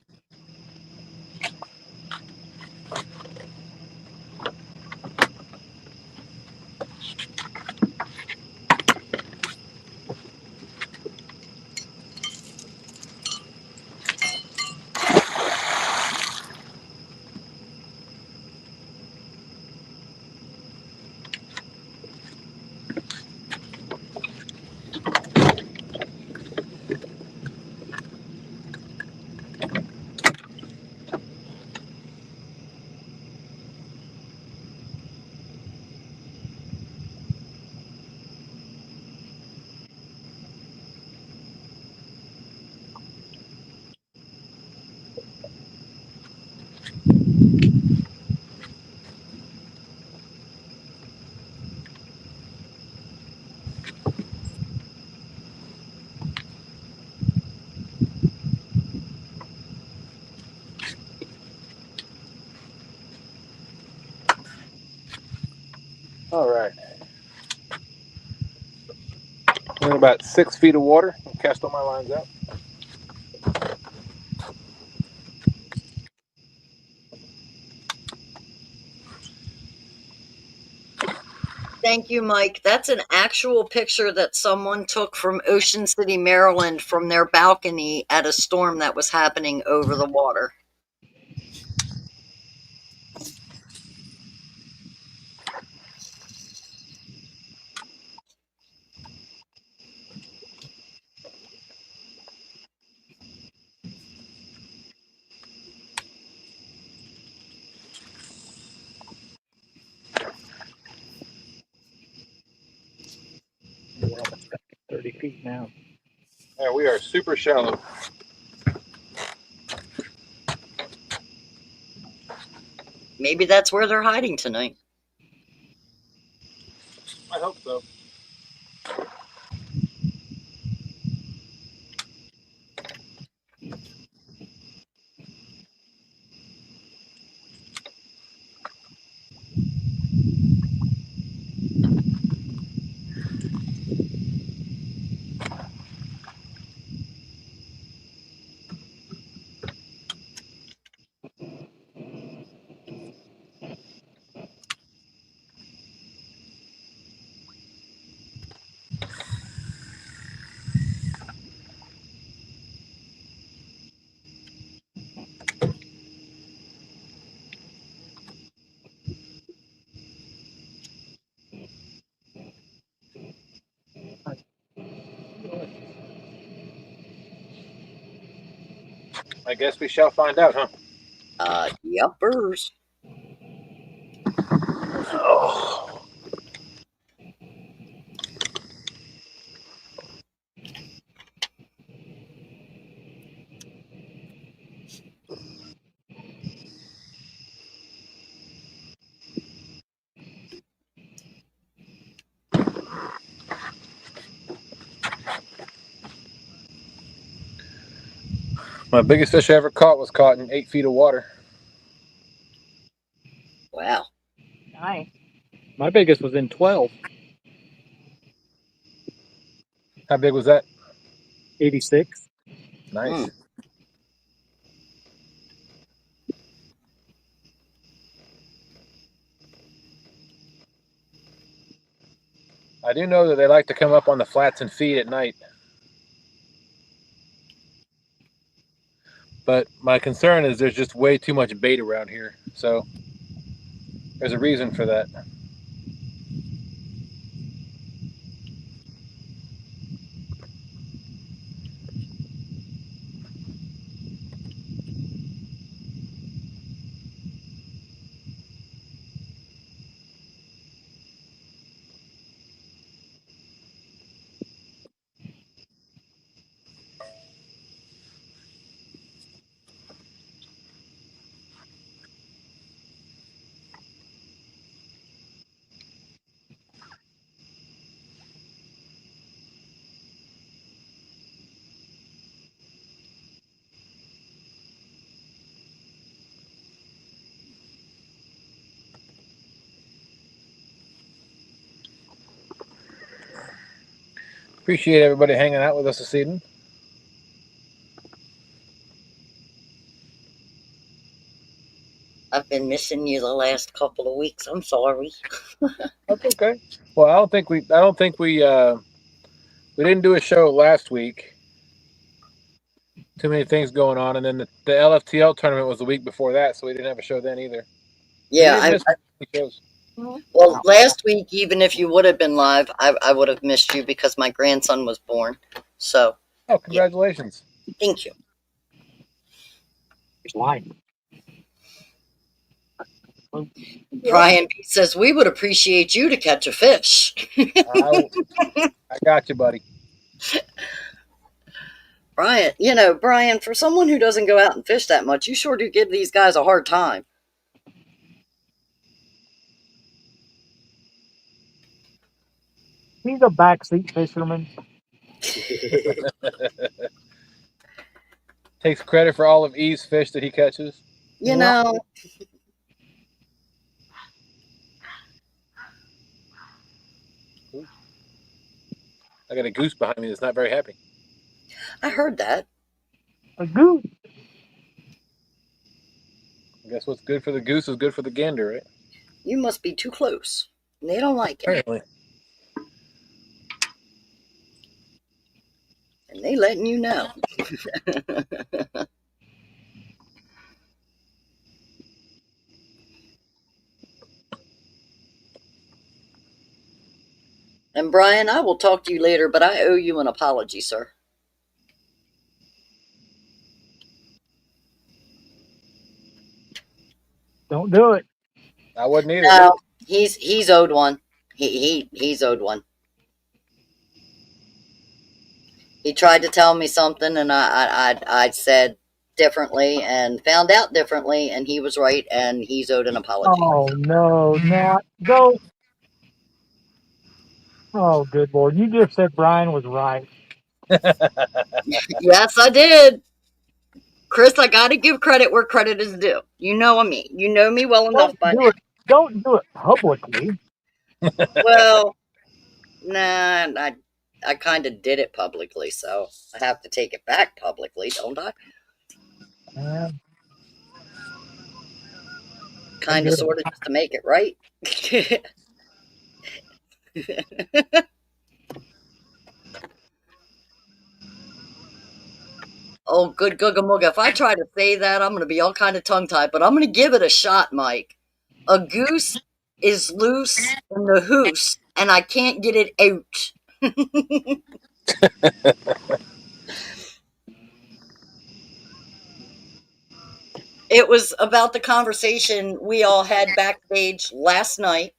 All right. We're in about 6 feet of water. I'll cast all my lines out. Thank you, Mike. That's an actual picture that someone took from Ocean City, Maryland, from their balcony at a storm that was happening over the water. We're almost back at 30 feet now. Yeah, we are super shallow. Maybe that's where they're hiding tonight. I hope so. I guess we shall find out, huh? Yuppers. Oh. My biggest fish I ever caught was caught in 8 feet of water. Wow. Nice. My biggest was in 12, How big was that? 86. Nice. Mm. I do know that they like to come up on the flats and feed at night. But my concern is there's just way too much bait around here. So there's a reason for that. Appreciate everybody hanging out with us this evening. I've been missing you the last couple of weeks. I'm sorry. That's okay. Well, I don't think we didn't do a show last week. Too many things going on, and then the LFTL tournament was the week before that, so we didn't have a show then either. Yeah, we didn't miss shows. well, last week, even if you would have been live, I would have missed you because my grandson was born. So, Oh, congratulations! thank you. It's lying. Brian B says we would appreciate you to catch a fish. I got you, buddy. Brian, for someone who doesn't go out and fish that much, you sure do give these guys a hard time. He's a backseat fisherman. Takes credit for all of E's fish that he catches. You know, I got a goose behind me that's not very happy. I heard that. A goose. I guess what's good for the goose is good for the gander, right? You must be too close. They don't like it. Apparently. And they letting you know. And Brian, I will talk to you later, but I owe you an apology, sir. Don't do it. I wouldn't either. No, he's owed one. He's owed one. He tried to tell me something, and I said differently and found out differently, and he was right, and he's owed an apology. Oh no, not go. Oh, good Lord! You just said Brian was right. Yes, I did. Chris, I got to give credit where credit is due. You know me. You know me well enough by now. Don't do it publicly. Well, nah, I kind of did it publicly, so I have to take it back publicly, don't I? Kind of, sort of, just to make it right. Oh, good googa-mooga. If I try to say that, I'm going to be all kind of tongue-tied, but I'm going to give it a shot, Mike. A goose is loose in the hoose, and I can't get it out. It was about the conversation we all had backstage last night,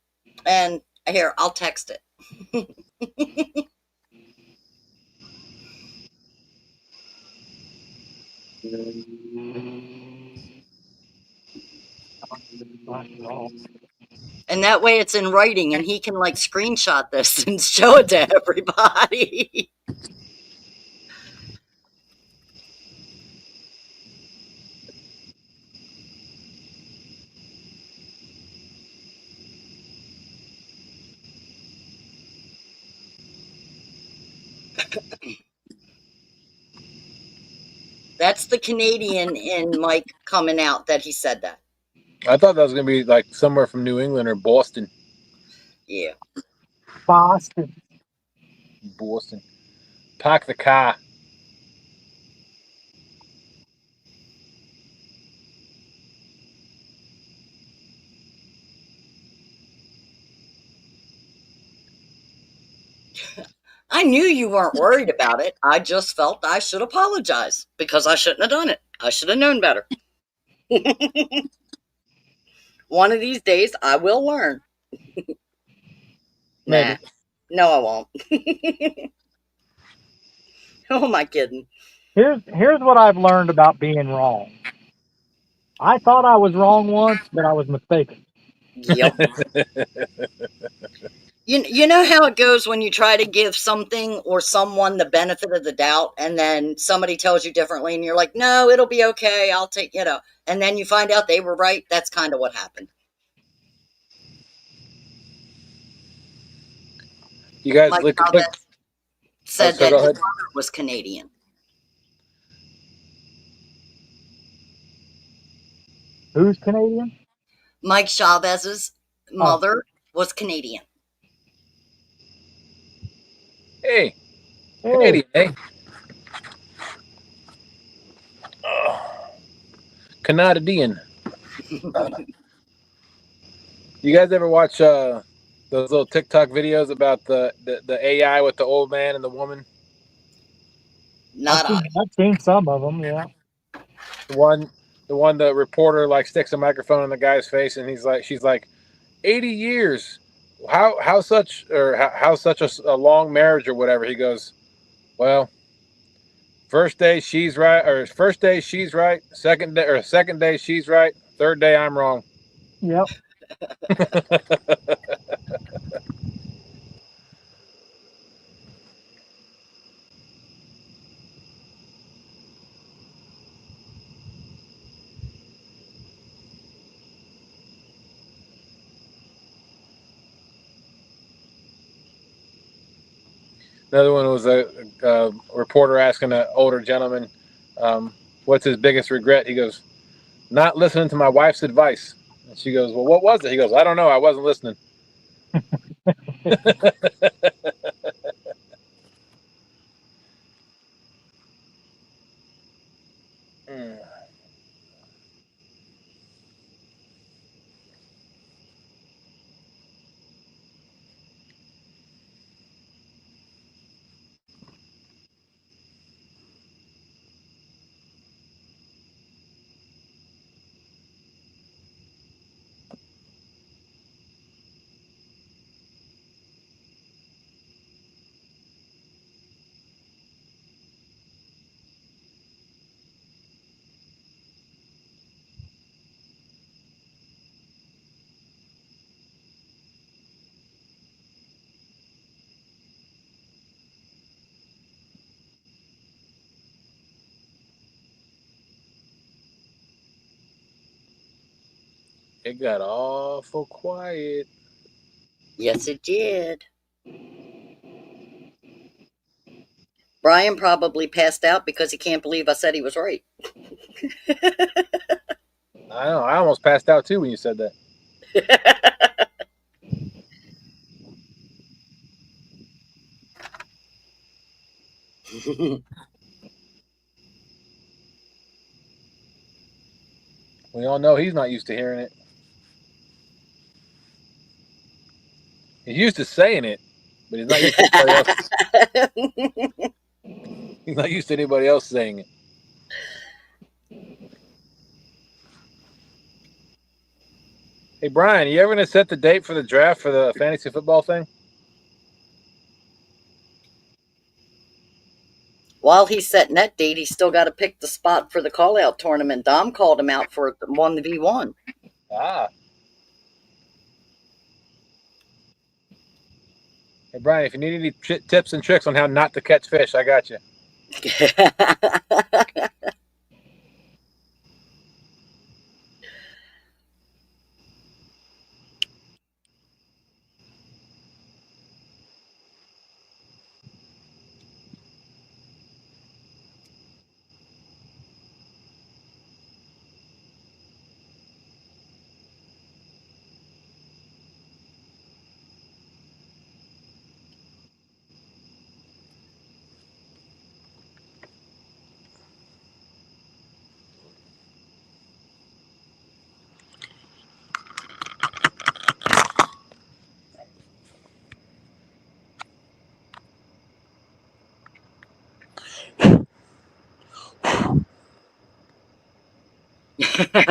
and here, I'll text it. And that way it's in writing, and he can like screenshot this and show it to everybody. That's the Canadian in Mike coming out that he said that. I thought that was going to be like somewhere from New England or Boston. Yeah. Boston. Boston. Park the car. I knew you weren't worried about it. I just felt I should apologize because I shouldn't have done it. I should have known better. One of these days, I will learn. Nah, Maybe. no, I won't. Who am I kidding? Here's what I've learned about being wrong. I thought I was wrong once, but I was mistaken. Yep. You know how it goes when you try to give something or someone the benefit of the doubt, and then somebody tells you differently, and you're like, no, it'll be okay. I'll take, and then you find out they were right. That's kind of what happened. You guys Mike look. Chavez said So that go his ahead. mother was Canadian. Who's Canadian? Mike Chavez's Oh, mother was Canadian. Hey, hey, Canadian, eh? Oh, Canadian. You guys ever watch those little TikTok videos about the AI with the old man and the woman? Not I. I've seen some of them. Yeah. The reporter like sticks a microphone in the guy's face, and she's like, 80 years. How such a long marriage or whatever? He goes, well, first day she's right, second day she's right, third day I'm wrong. Yep. Another one was a reporter asking an older gentleman, what's his biggest regret? He goes, not listening to my wife's advice. And she goes, well, what was it? He goes, I don't know. I wasn't listening. It got awful quiet. Yes, it did. Brian probably passed out because he can't believe I said he was right. I know. I almost passed out too when you said that. We all know he's not used to hearing it. He's used to saying it, but he's not used to anybody else. He's not used to anybody else saying it. Hey Brian, you ever gonna set the date for the draft for the fantasy football thing? While he's setting that date, he's still got to pick the spot for the call out tournament. Dom called him out for 1v1. Ah. Hey Brian, if you need any tips and tricks on how not to catch fish, I got you.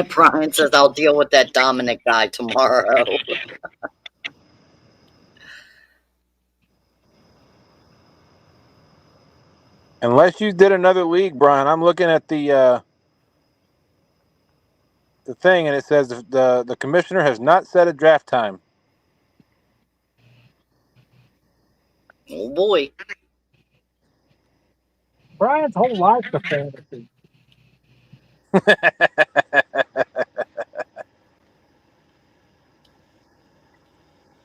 Brian says, I'll deal with that Dominic guy tomorrow. Unless you did another league, Brian, I'm looking at the thing, and it says the commissioner has not set a draft time. Oh boy. Brian's whole life's a fantasy.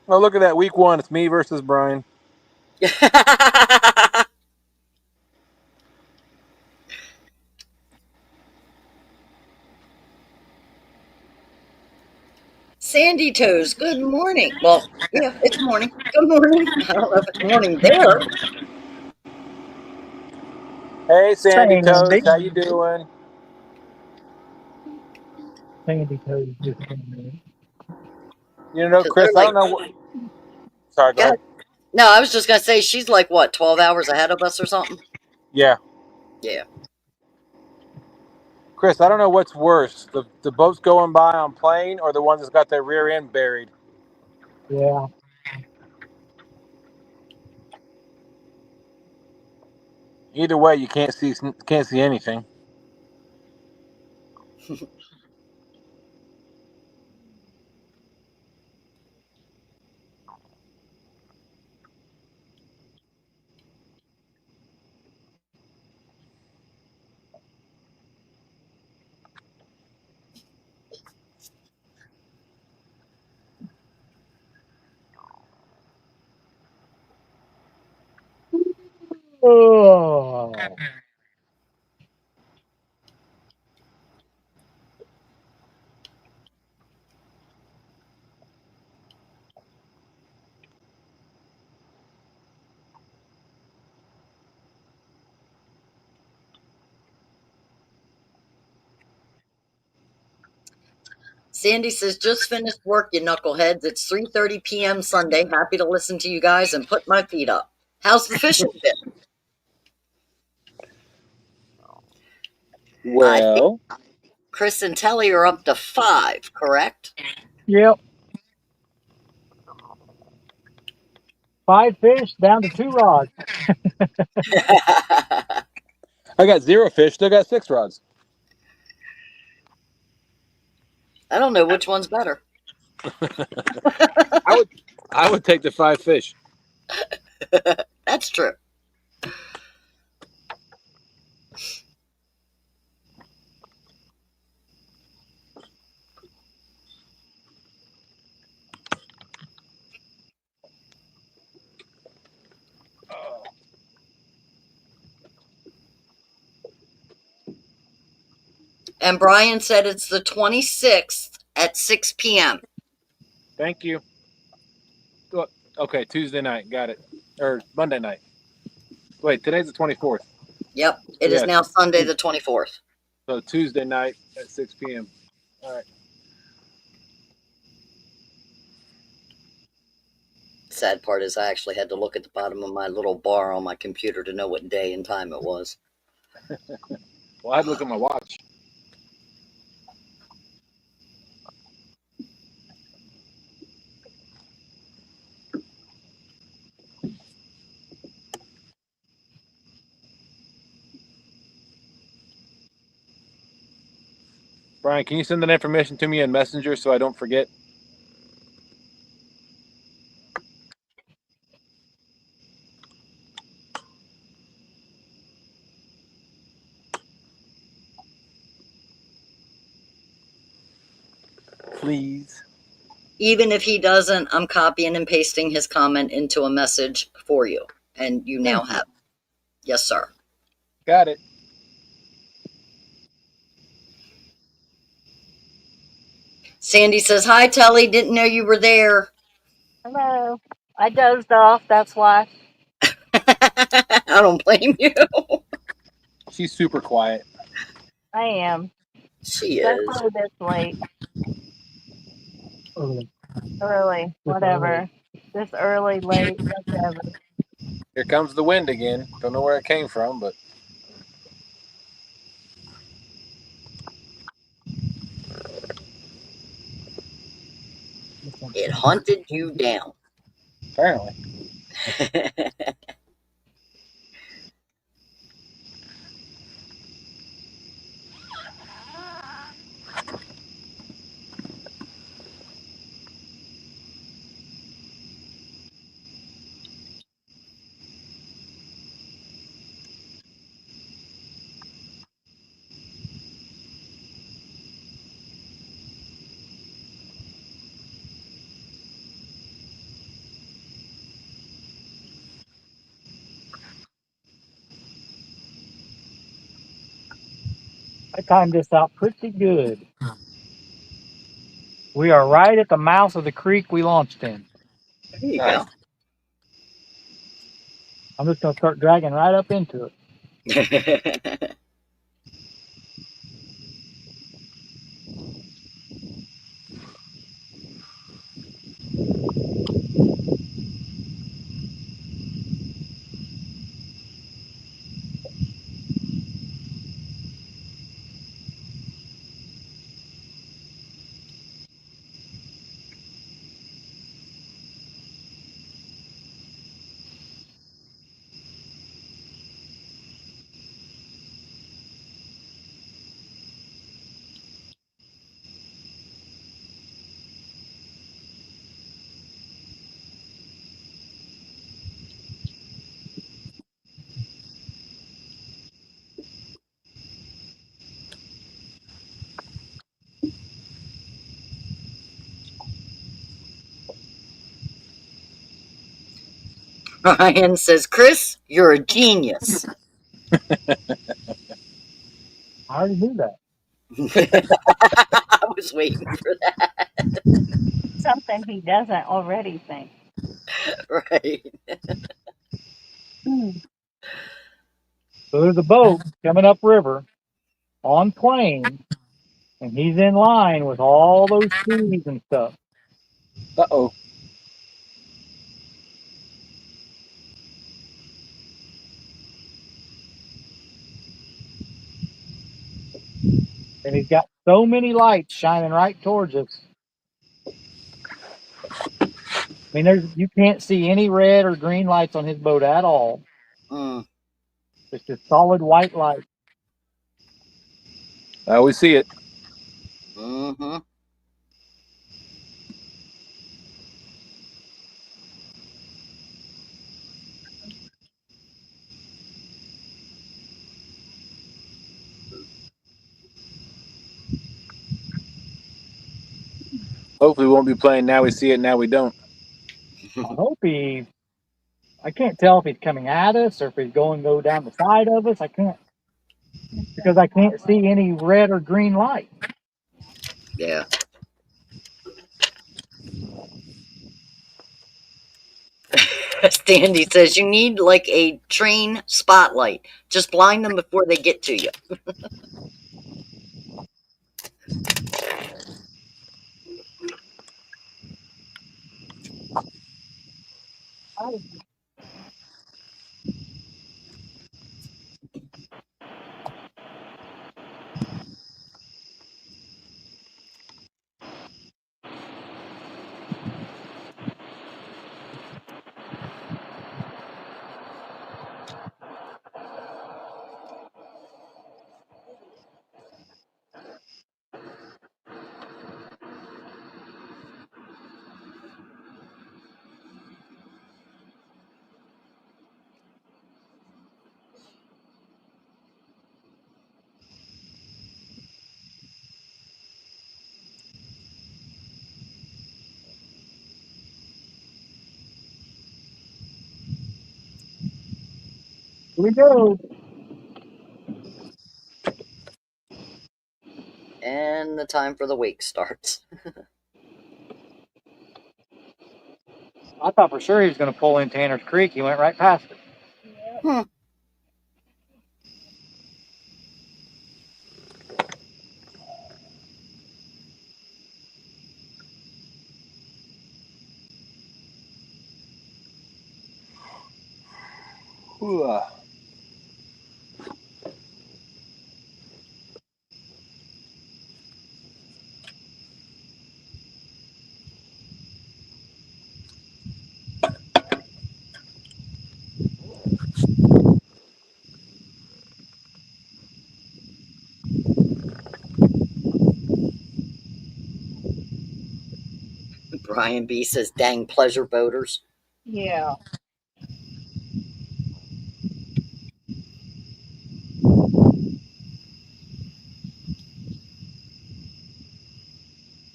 Oh, look at that. Week 1, it's me versus Brian. Sandy Toes, good morning. Well, yeah, it's morning. Good morning. I don't know if it's morning there. Hey, Sandy Sandy. Toes, how you doing? Sandy Toes just came in. You know, 'Cause Chris, they're I don't know what... Sorry, go ahead. No, I was just going to say, she's like, what, 12 hours ahead of us or something? Yeah. Yeah. Chris, I don't know what's worse, the boats going by on plane or the ones that's got their rear end buried. Yeah. Either way, you can't see anything. Oh. Sandy says, just finished work, you knuckleheads. It's 3:30 p.m. Sunday. Happy to listen to you guys and put my feet up. How's the fishing been? Well, Chris and Telly are up to 5, correct? Yep. 5 fish down to 2 rods. I got 0 fish, still got 6 rods. I don't know which one's better. I would take the 5 fish. That's true. And Brian said it's the 26th at 6 p.m. Thank you. Okay, Tuesday night, got it. Or Monday night. Wait, today's the 24th. Yep, it is now Sunday the 24th. So Tuesday night at 6 p.m. All right. Sad part is I actually had to look at the bottom of my little bar on my computer to know what day and time it was. Well, I had to look at my watch. Brian, can you send that information to me in Messenger so I don't forget? Please. Even if he doesn't, I'm copying and pasting his comment into a message for you. And you now have. Yes, sir. Got it. Sandy says, hi, Telly. Didn't know you were there. Hello. I dozed off, that's why. I don't blame you. She's super quiet. I am. She That's is. why this late. Early. Whatever. This early, late, whatever. Here comes the wind again. Don't know where it came from, but It hunted you down. Apparently. I timed this out pretty good. We are right at the mouth of the creek we launched in. There you Nice. I'm just going to start dragging right up into it. go. Ryan says, Chris, you're a genius. I already knew that. I was waiting for that. Something he doesn't already think. Right. Hmm. So there's a boat coming upriver on plane, and he's in line with all those trees and stuff. Uh-oh. And he's got so many lights shining right towards us. I mean, you can't see any red or green lights on his boat at all. Mm. It's just solid white light. I always see it. Mm-hmm. Hopefully we won't be playing Now We See It, Now We Don't. I hope I can't tell if he's coming at us or if he's going to go down the side of us. I can't, because I can't see any red or green light. Yeah. Standy says you need like a train spotlight. Just blind them before they get to you. Here we go. And the time for the wake starts. I thought for sure he was going to pull in Tanner's Creek. He went right past it. Hmm. Ooh, Brian B says, dang pleasure boaters. Yeah.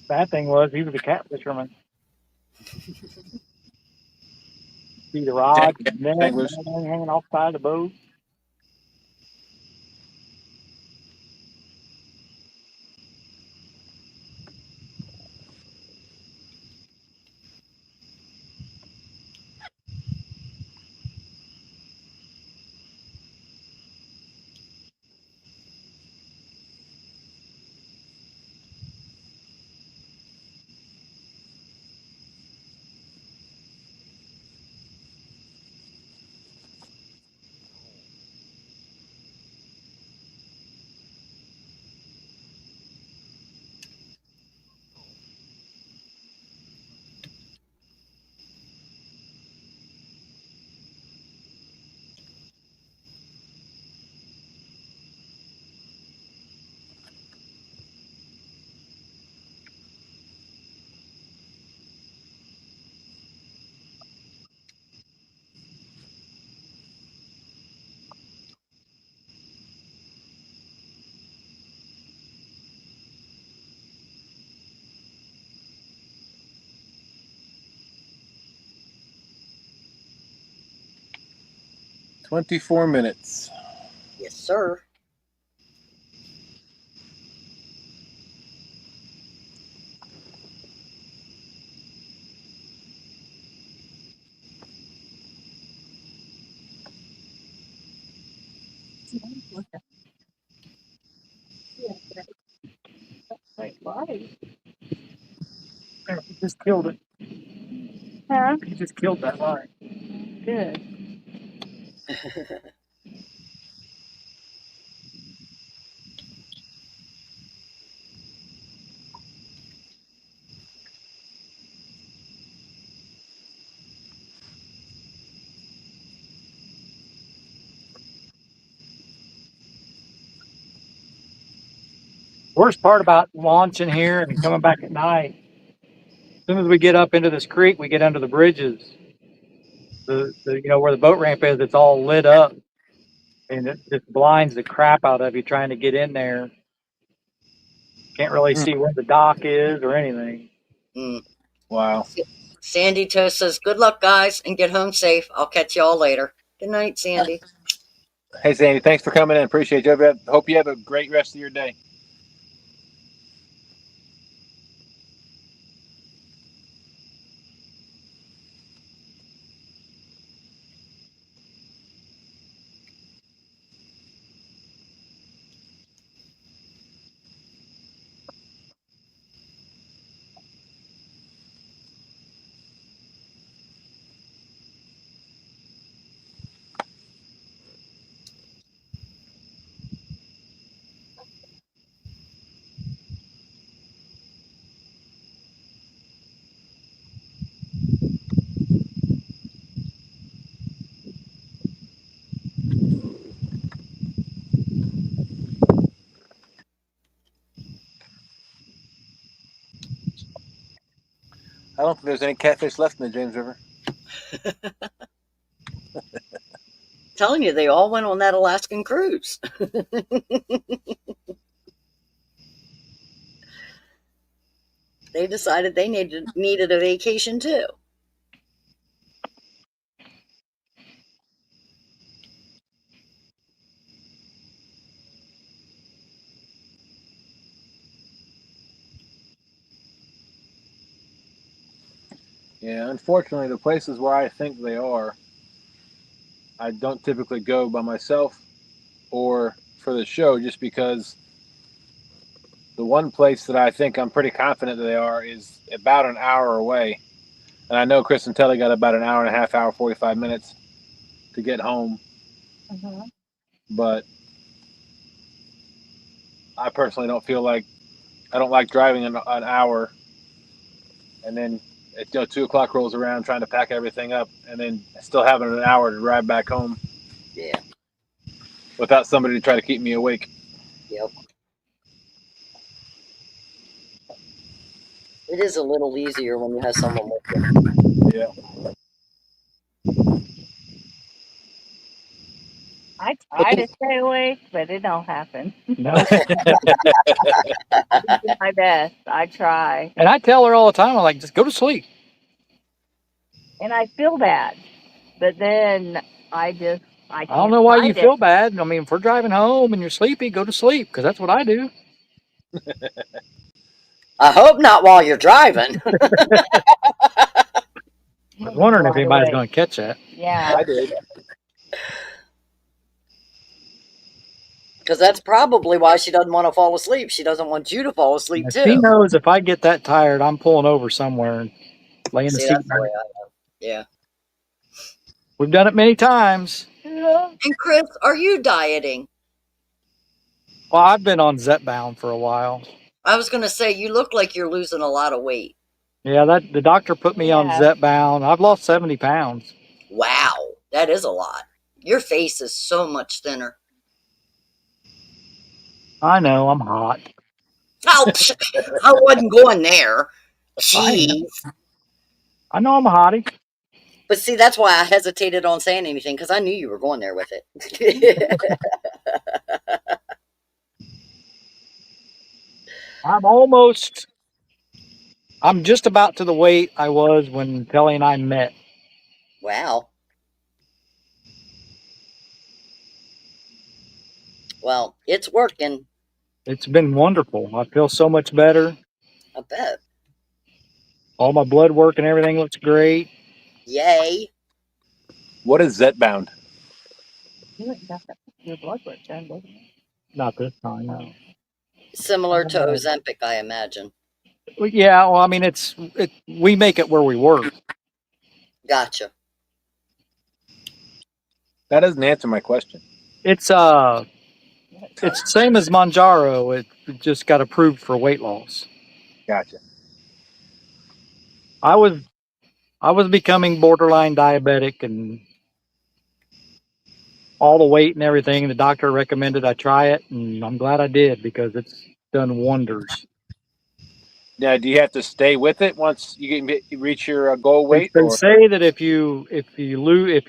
Bad thing was he was a catfisherman. See the rod, net, Anglers. hanging off the side of the boat. $24 minutes. Yes, sir. Right. He just killed it. Huh? He just killed that line. Good. Worst part about launching here and coming back at night, as soon as we get up into this creek, we get under the bridges. The where the boat ramp is, it's all lit up, and it just blinds the crap out of you trying to get in there. Can't really see where the dock is or anything. Mm. Wow. Sandy Toast says, good luck, guys, and get home safe. I'll catch y'all later. Good night, Sandy. Hey, Sandy, thanks for coming in. Appreciate you. Hope you have a great rest of your day. I don't think there's any catfish left in the James River. Telling you, they all went on that Alaskan cruise. They decided they needed a vacation too. Yeah, unfortunately, the places where I think they are, I don't typically go by myself or for the show, just because the one place that I think I'm pretty confident that they are is about an hour away. And I know Chris and Telly got about an hour and a half, hour, 45 minutes to get home. Uh-huh. But I personally don't feel like, I don't like driving an hour and then 2 o'clock rolls around trying to pack everything up and then still having an hour to drive back home Yeah. without somebody to try to keep me awake. Yep. It is a little easier when you have someone with you. Yeah. I try to stay awake, but it don't happen. No. I do my best. I try. And I tell her all the time, I'm like, just go to sleep. And I feel bad. But then I can't I don't know why you fight it. feel bad. I mean, if we're driving home and you're sleepy, go to sleep, because that's what I do. I hope not while you're driving. I was wondering if Right anybody's away. going to catch that. Yeah. I did. Because that's probably why she doesn't want to fall asleep. She doesn't want you to fall asleep, And too. she knows if I get that tired, I'm pulling over somewhere and laying the See, seat. that's the way I am. Yeah. We've done it many times. And Chris, are you dieting? Well, I've been on Zepbound for a while. I was going to say, you look like you're losing a lot of weight. Yeah, the doctor put me on Zepbound. I've lost 70 pounds. Wow. That is a lot. Your face is so much thinner. I know, I'm hot. Oh, I wasn't going there. Jeez. I know I'm a hottie. But see, that's why I hesitated on saying anything, because I knew you were going there with it. I'm just about to the weight I was when Kelly and I met. Wow. Well, it's working. It's been wonderful. I feel so much better. I bet. All my blood work and everything looks great. Yay. What is Zepbound? You went and got your blood work done, didn't you? Not this time, no. Similar to Ozempic, I imagine. Well, yeah, well, I mean, we make it where we work. Gotcha. That doesn't answer my question. It's the same as Manjaro. It just got approved for weight loss. Gotcha. I was becoming borderline diabetic, and all the weight and everything. The doctor recommended I try it, and I'm glad I did because it's done wonders. Now, do you have to stay with it once you reach your goal weight? They say that if you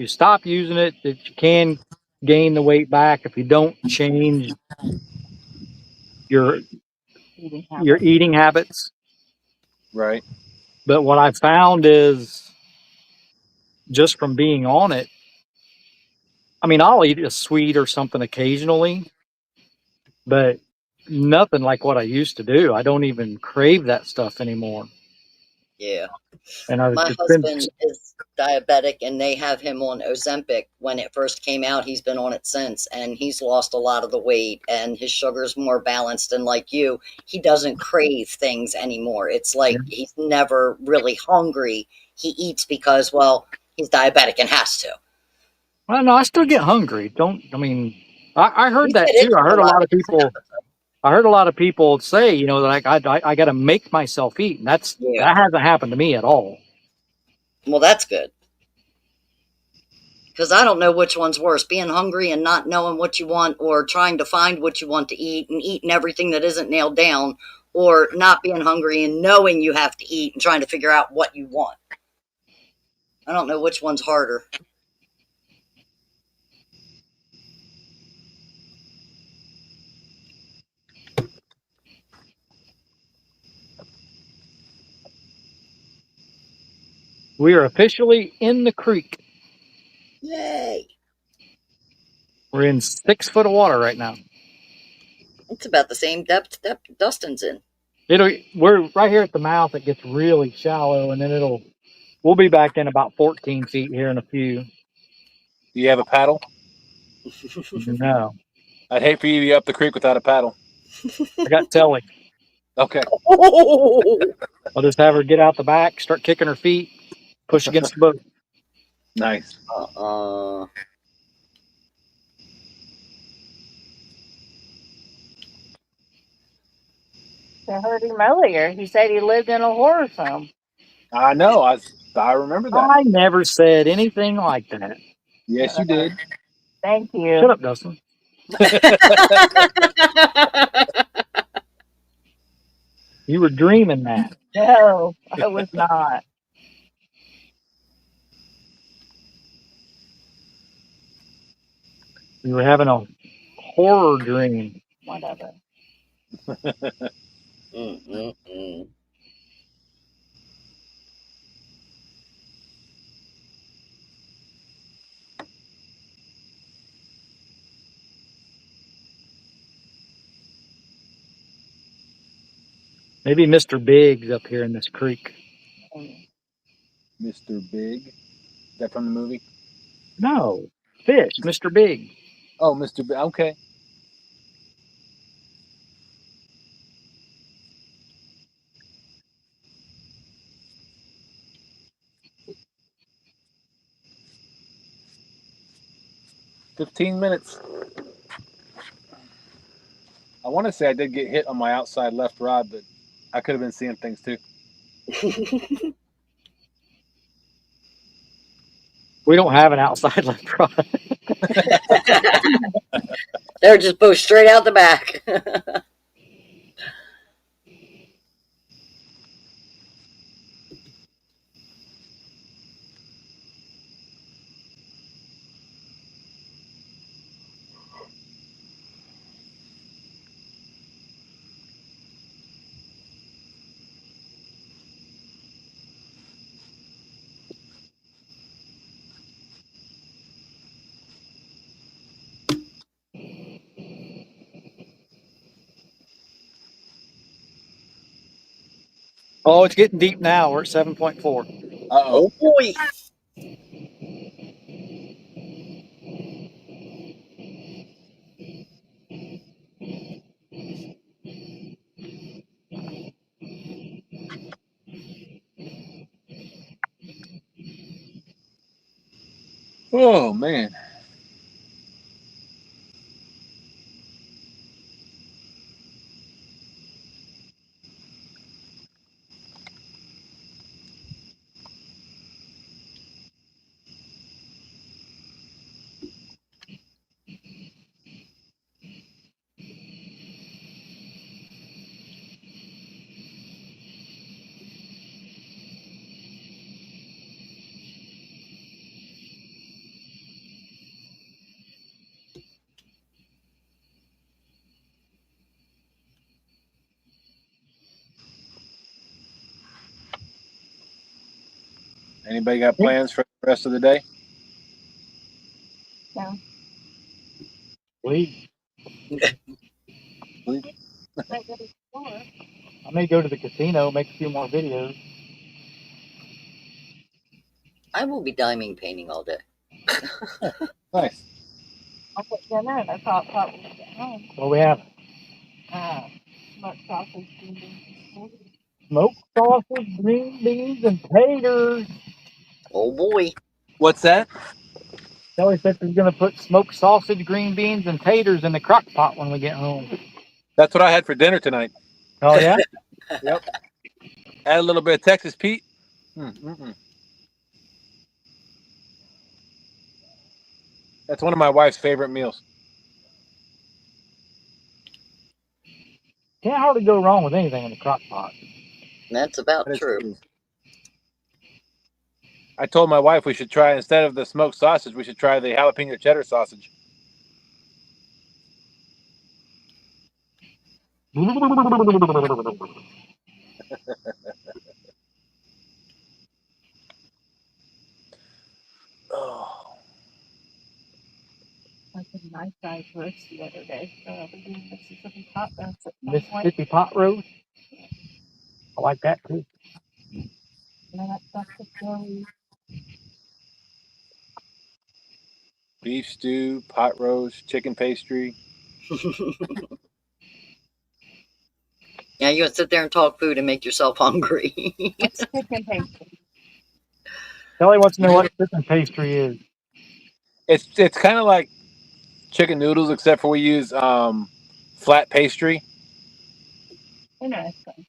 stop using it, that you can gain the weight back if you don't change your eating habits. Right. But what I found is just from being on it, I mean, I'll eat a sweet or something occasionally, but nothing like what I used to do. I don't even crave that stuff anymore. Yeah. And My husband is diabetic, and they have him on Ozempic. When it first came out, he's been on it since, and he's lost a lot of the weight, and his sugar's more balanced. And like you, he doesn't crave things anymore. It's like he's never really hungry. He eats because, well, he's diabetic and has to. Well, no, I still get hungry. I heard that too. I heard a lot of people say, like I got to make myself eat, and that hasn't happened to me at all. Well, that's good. Because I don't know which one's worse, being hungry and not knowing what you want, or trying to find what you want to eat and eating everything that isn't nailed down, or not being hungry and knowing you have to eat and trying to figure out what you want. I don't know which one's harder. We are officially in the creek. Yay. We're in 6 foot of water right now. It's about the same depth Dustin's in. We're right here at the mouth. It gets really shallow, and then we'll be back in about 14 feet here in a few. Do you have a paddle? No. I'd hate for you to be up the creek without a paddle. I got Telly. Okay. I'll just have her get out the back, start kicking her feet, push against the boat. Nice. I heard him earlier. He said he lived in a horror film. I know. I remember that. I never said anything like that. Yes, you did. Thank you. Shut up, Dustin. You were dreaming that. No, I was not. You were having a horror dream. Whatever. Mm-mm-mm. Maybe Mr. Big's up here in this creek. Mr. Big. Is that from the movie? No, fish, Mr. Big. Oh, Mr. Big. Okay. $15. I want to say I did get hit on my outside left rod, but I could have been seeing things too. We don't have an outside left rod. They're just both straight out the back. Oh, it's getting deep now. We're at 7.4. Uh-oh. Oh boy. Oh, man. Anybody got plans for the rest of the day? No. Please. Please? Might go to the store. I may go to the casino, make a few more videos. I will be diamond painting all day. Nice. I'll put dinner and I thought we would get home. What we have? Smoked sausage, green beans. Smoked sausage, green beans, and taters. Oh boy. What's that? Kelly said she's going to put smoked sausage, green beans, and taters in the crock pot when we get home. That's what I had for dinner tonight. Oh, yeah? Yep. Add a little bit of Texas Pete. That's one of my wife's favorite meals. Can't hardly go wrong with anything in the crock pot. That's about That is true. true. I told my wife we should try, instead of the smoked sausage, we should try the jalapeno cheddar sausage. Oh. I had a nice size roast the other day. So we're doing Mississippi pot roast at some point. Mississippi pot roast. I like that too. And then that stuff with Joey. Beef stew, pot roast, chicken pastry. Yeah, you would sit there and talk food and make yourself hungry. What's chicken pastry? Kelly wants to know what chicken pastry is. It's kind of like chicken noodles, except for we use flat pastry. Interesting.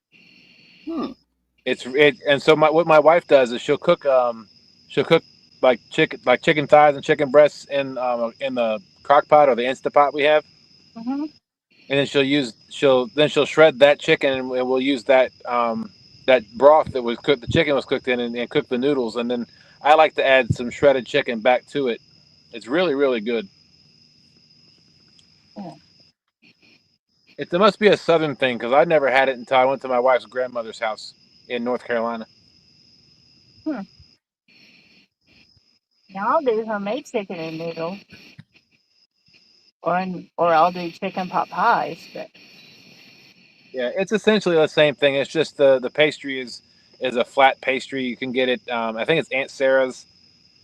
And so what my wife does is she'll cook like chicken thighs and chicken breasts in the crock pot or the Instapot we have. Mm-hmm. and then she'll shred that chicken, and we'll use that that broth that was cooked, the chicken was cooked in, and cook the noodles, and then I like to add some shredded chicken back to it. It's really, really good. It must be a southern thing because I never had it until I went to my wife's grandmother's house in North Carolina. Now I'll do homemade chicken and noodles, or I'll do chicken pot pies. But Yeah, it's essentially the same thing. It's just the pastry is a flat pastry. You can get it. I think it's Aunt Sarah's.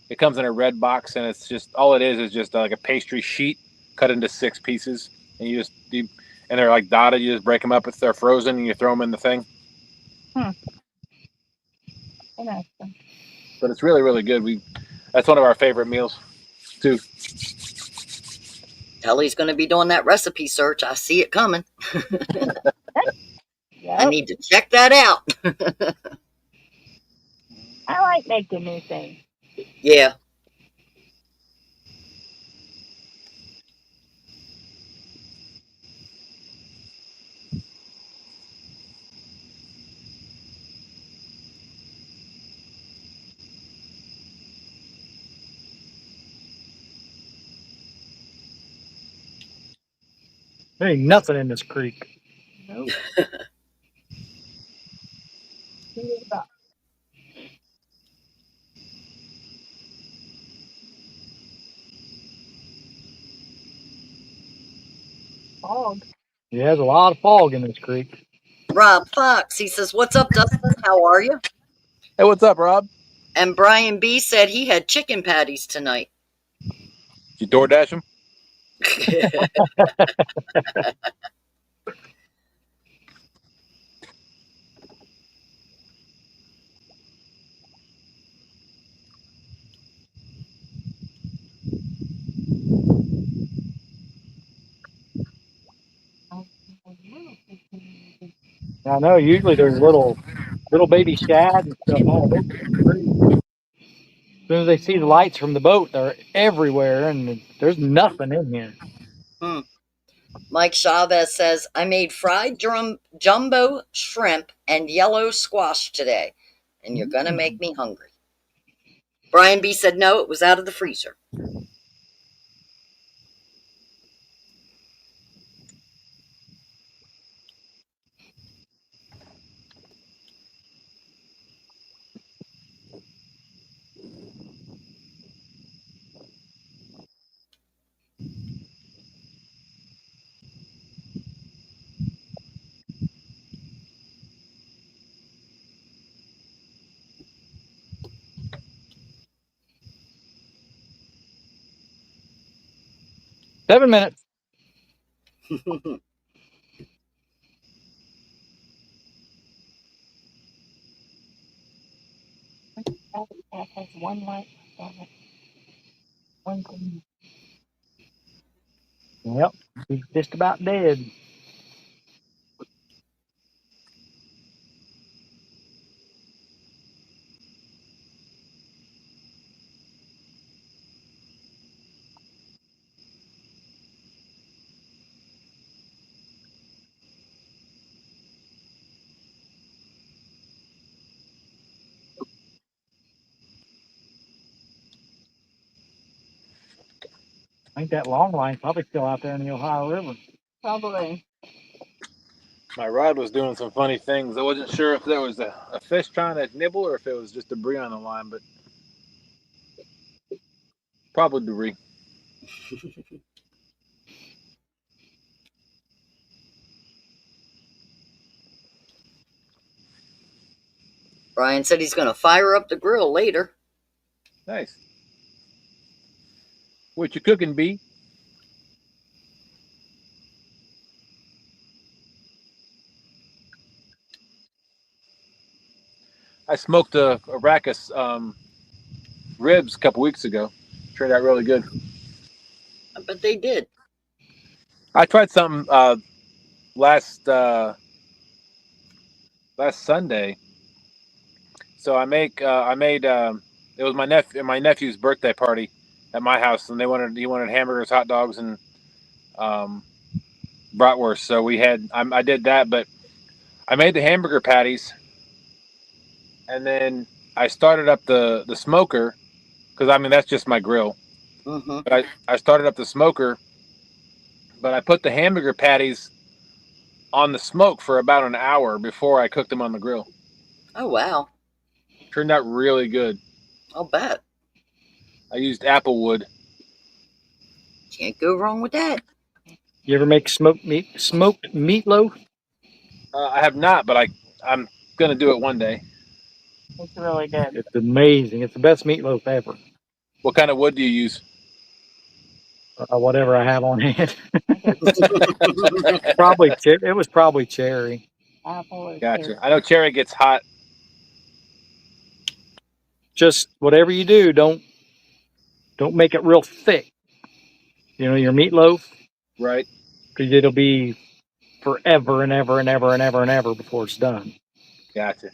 It comes in a red box, and it's just all it is just like a pastry sheet cut into 6 pieces, and and they're like dotted. You just break them up if they're frozen, and you throw them in the thing. interesting. But it's really, really good. That's one of our favorite meals too. Kelly's going to be doing that recipe search. I see it coming. Yep. I need to check that out. I like making new things. Yeah. There ain't nothing in this creek. Nope. Fog. Yeah, there's a lot of fog in this creek. Rob Fox, he says, "What's up, Dustin? How are you?" Hey, what's up, Rob? And Brian B said he had chicken patties tonight. Did you DoorDash them? 'em. I know. Usually there's little baby shad and stuff all over the creek. As soon as they see the lights from the boat, they're everywhere, and there's nothing in here. Mike Chavez says, "I made fried jumbo shrimp and yellow squash today, and you're going to make me hungry." Brian B said, "No, it was out of the freezer." Seven minutes. That has one light on it. One thing. Yep, he's just about dead. I think that long line's probably still out there in the Ohio River. Probably. My rod was doing some funny things. I wasn't sure if there was a fish trying to nibble or if it was just debris on the line, but probably debris. Brian said he's going to fire up the grill later. Nice. What you cooking, B? I smoked a rack of ribs a couple weeks ago. Turned out really good. But they did. I tried something last Sunday. So I made it was my nephew's birthday party at my house, and he wanted hamburgers, hot dogs, and bratwurst. So I did that, but I made the hamburger patties, and then I started up the smoker because I mean that's just my grill. Mm-hmm. But I started up the smoker, but I put the hamburger patties on the smoke for about an hour before I cooked them on the grill. Oh, wow. Turned out really good. I'll bet. I used apple wood. Can't go wrong with that. You ever make smoked meatloaf? I have not, but I'm gonna do it one day. It's really good. It's amazing. It's the best meatloaf ever. What kind of wood do you use? Whatever I have on hand. I guess It was probably cherry. apple or Gotcha. cherry. I know cherry gets hot. Just whatever you do, don't make it real thick. You know, your meatloaf, Right. because it'll be forever and ever and ever and ever and ever before it's done. Gotcha.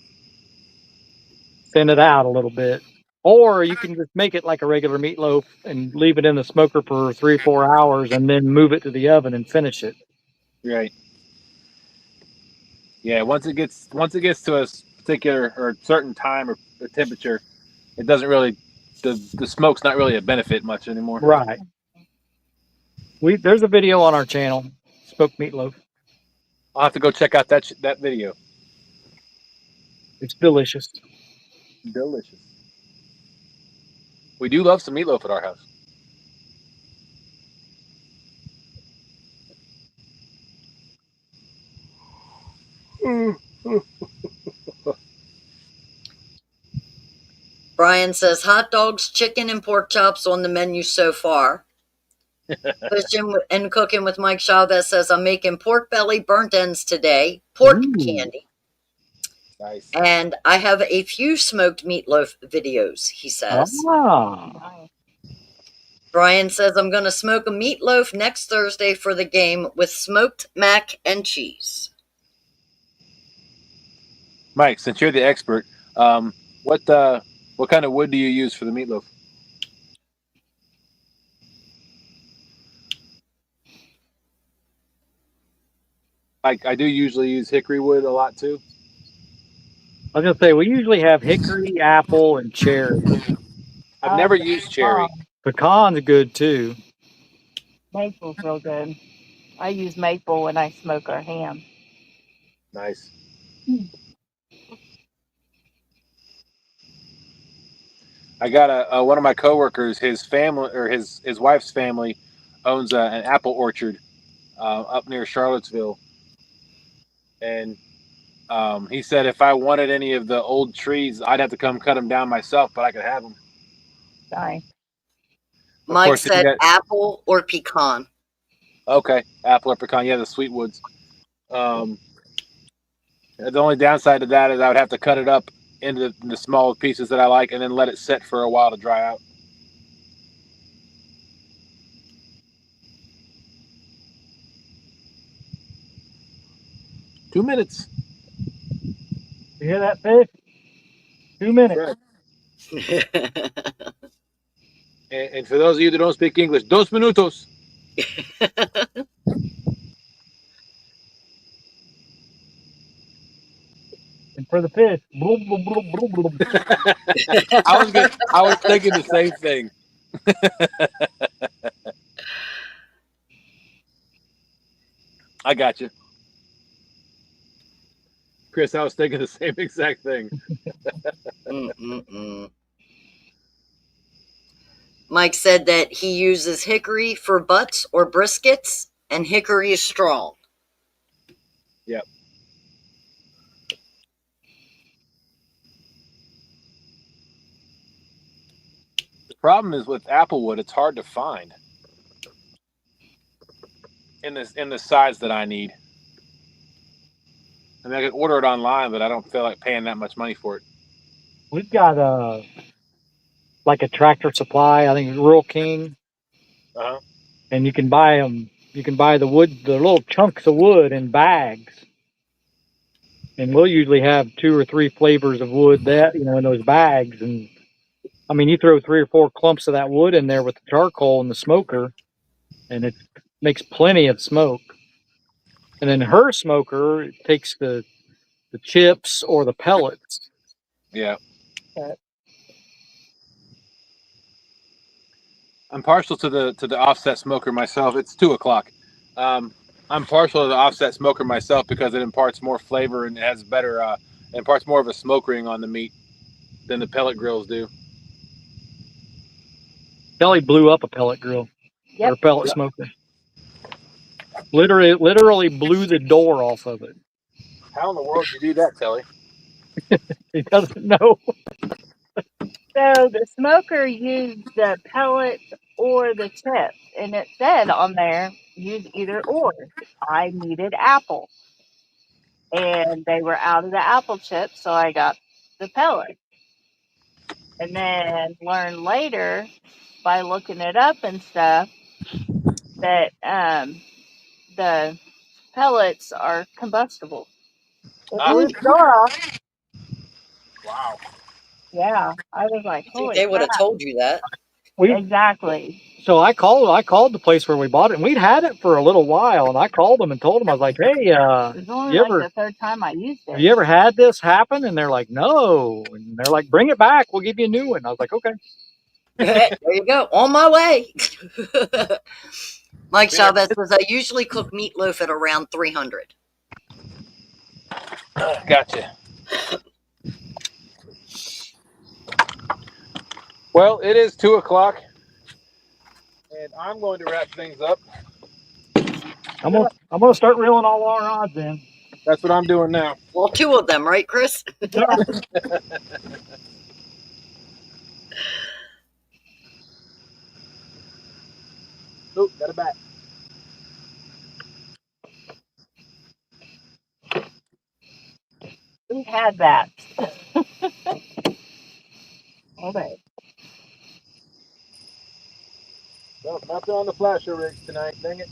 Thin it out a little bit. Or you can just make it like a regular meatloaf and leave it in the smoker for 3-4 hours and then move it to the oven and finish it. Right. Yeah. Once it gets to a particular or certain time or temperature, it doesn't really the smoke's not really a benefit much anymore. Right. There's a video on our channel, smoked meatloaf. I'll have to go check out that video. It's delicious. Delicious. We do love some meatloaf at our house. Brian says hot dogs, chicken, and pork chops on the menu so far. Fishin and Cooking with Mike Chavez says I'm making pork belly burnt ends today, pork candy. Nice. And I have a few smoked meatloaf videos, he says. Ah. Brian says I'm going to smoke a meatloaf next Thursday for the game with smoked mac and cheese. Mike, since you're the expert, what kind of wood do you use for the meatloaf? I do usually use hickory wood a lot too. I was gonna say we usually have hickory, apple, and cherry. I've never used cherry. Pecan's good too. Maple's real good. I use maple when I smoke our ham. Nice. I got one of my coworkers. His family or his wife's family owns an apple orchard up near Charlottesville, and he said if I wanted any of the old trees, I'd have to come cut them down myself, but I could have them. Nice. Mike said apple or pecan. Okay, apple or pecan. Yeah, the sweet woods. The only downside to that is I would have to cut it up into the small pieces that I like and then let it sit for a while to dry out. Two minutes. You hear that, Fish? 2 minutes. Right. And for those of you that don't speak English, 2 minutos. And for the fish, I was thinking the same thing. I got you, Chris. I was thinking the same exact thing. Mike said that he uses hickory for butts or briskets, and hickory is strong. Yep. The problem is with applewood; it's hard to find in the size that I need. I mean, I could order it online, but I don't feel like paying that much money for it. we've got like a Tractor Supply. I think it's Rural King, and you can buy them. You can buy the little chunks of wood in bags, and we'll usually have 2 or 3 flavors of wood in those bags. And I mean, you throw 3 or 4 clumps of that wood in there with the charcoal and the smoker, and it makes plenty of smoke. And then her smoker takes the chips or the pellets. Yeah. Uh, I'm partial to the offset smoker myself. It's 2 o'clock. I'm partial to the offset smoker myself because it imparts more flavor and it has better, imparts more of a smoke ring on the meat than the pellet grills do. Kelly blew up a pellet grill or Yep. a pellet smoker. Literally blew the door off of it. How in the world did you do that, Kelly? He doesn't know. So the smoker used the pellets or the chips, and it said on there, use either or. I needed apple, and they were out of the apple chips, so I got the pellet. And then learned later by looking it up and stuff that the pellets are combustible. It blew the door off. Wow. Yeah, I was like, I think holy they would have crap. told you that. Exactly. So I called the place where we bought it, and we'd had it for a little while. And I called them and told them, I was like, "Hey, It was only you like ever the third time I used have it. you ever had this happen?" And they're like, "No." And they're like, "Bring it back. We'll give you a new one." I was like, "Okay." There you go. On my way. Mike Chavez says, I usually cook meatloaf at around 300. Gotcha. Well, it is 2 o'clock, and I'm going to wrap things up. I'm gonna start reeling all our odds in. That's what I'm doing now. Well, 2 of them, right, Chris? Yeah. Oop, got a bat. We had that. Okay. Well, nothing on the flasher rigs tonight. Dang it.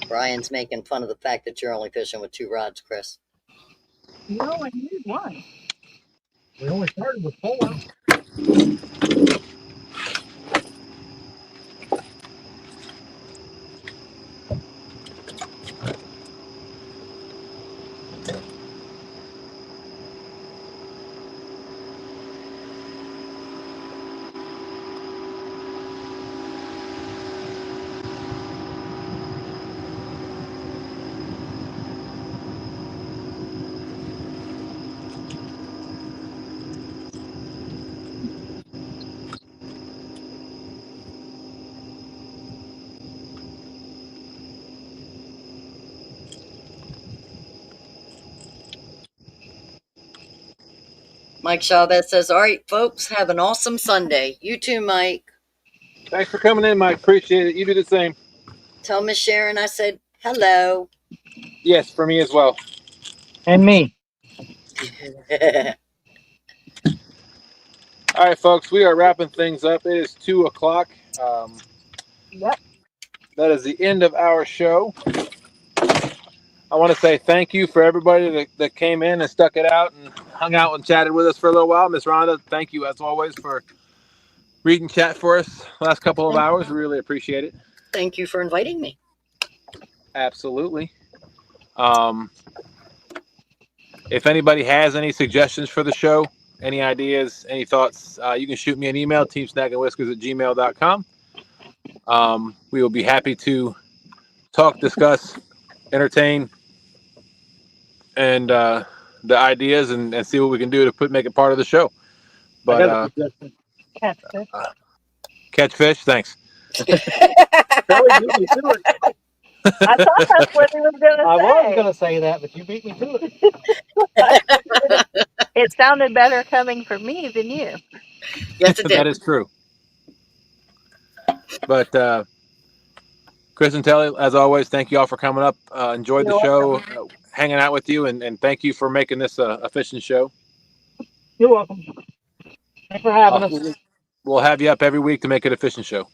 Brian's making fun of the fact that you're only fishing with 2 rods, Chris. You only need one. We only started with 4. Mike Chavez says, all right, folks, have an awesome Sunday. You too, Mike. Thanks for coming in, Mike. Appreciate it. You do the same. Tell Miss Sharon I said hello. Yes, for me as well. And me. All right, folks, we are wrapping things up. It is 2 o'clock. Yep. That is the end of our show. I want to say thank you for everybody that came in and stuck it out and hung out and chatted with us for a little while. Miss Rhonda, thank you as always for reading chat for us last couple of hours. We really appreciate it. Thank you for inviting me. Absolutely. If anybody has any suggestions for the show, any ideas, any thoughts, you can shoot me an email, teamsnaggingwhiskers@gmail.com. We will be happy to talk, discuss, entertain, and the ideas and see what we can do to make it part of the show. I got a But suggestion. Catch fish. catch fish, thanks. Kelly beat me to it. I thought that's what he was going to say. I was gonna say that, but you beat me to it. It sounded better coming from me than you. Yes, it That did. is true. But Chris and Telly, as always, thank you all for coming up. Enjoyed the show, hanging out with you, and thank you for making this a fishing show. You're welcome. Thanks for having us. We'll have you up every week to make it a fishing show.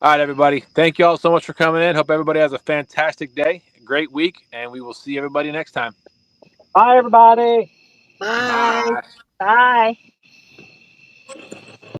All right, everybody. Thank you all so much for coming in. Hope everybody has a fantastic day, a great week, and we will see everybody next time. Bye, everybody. Bye. Bye.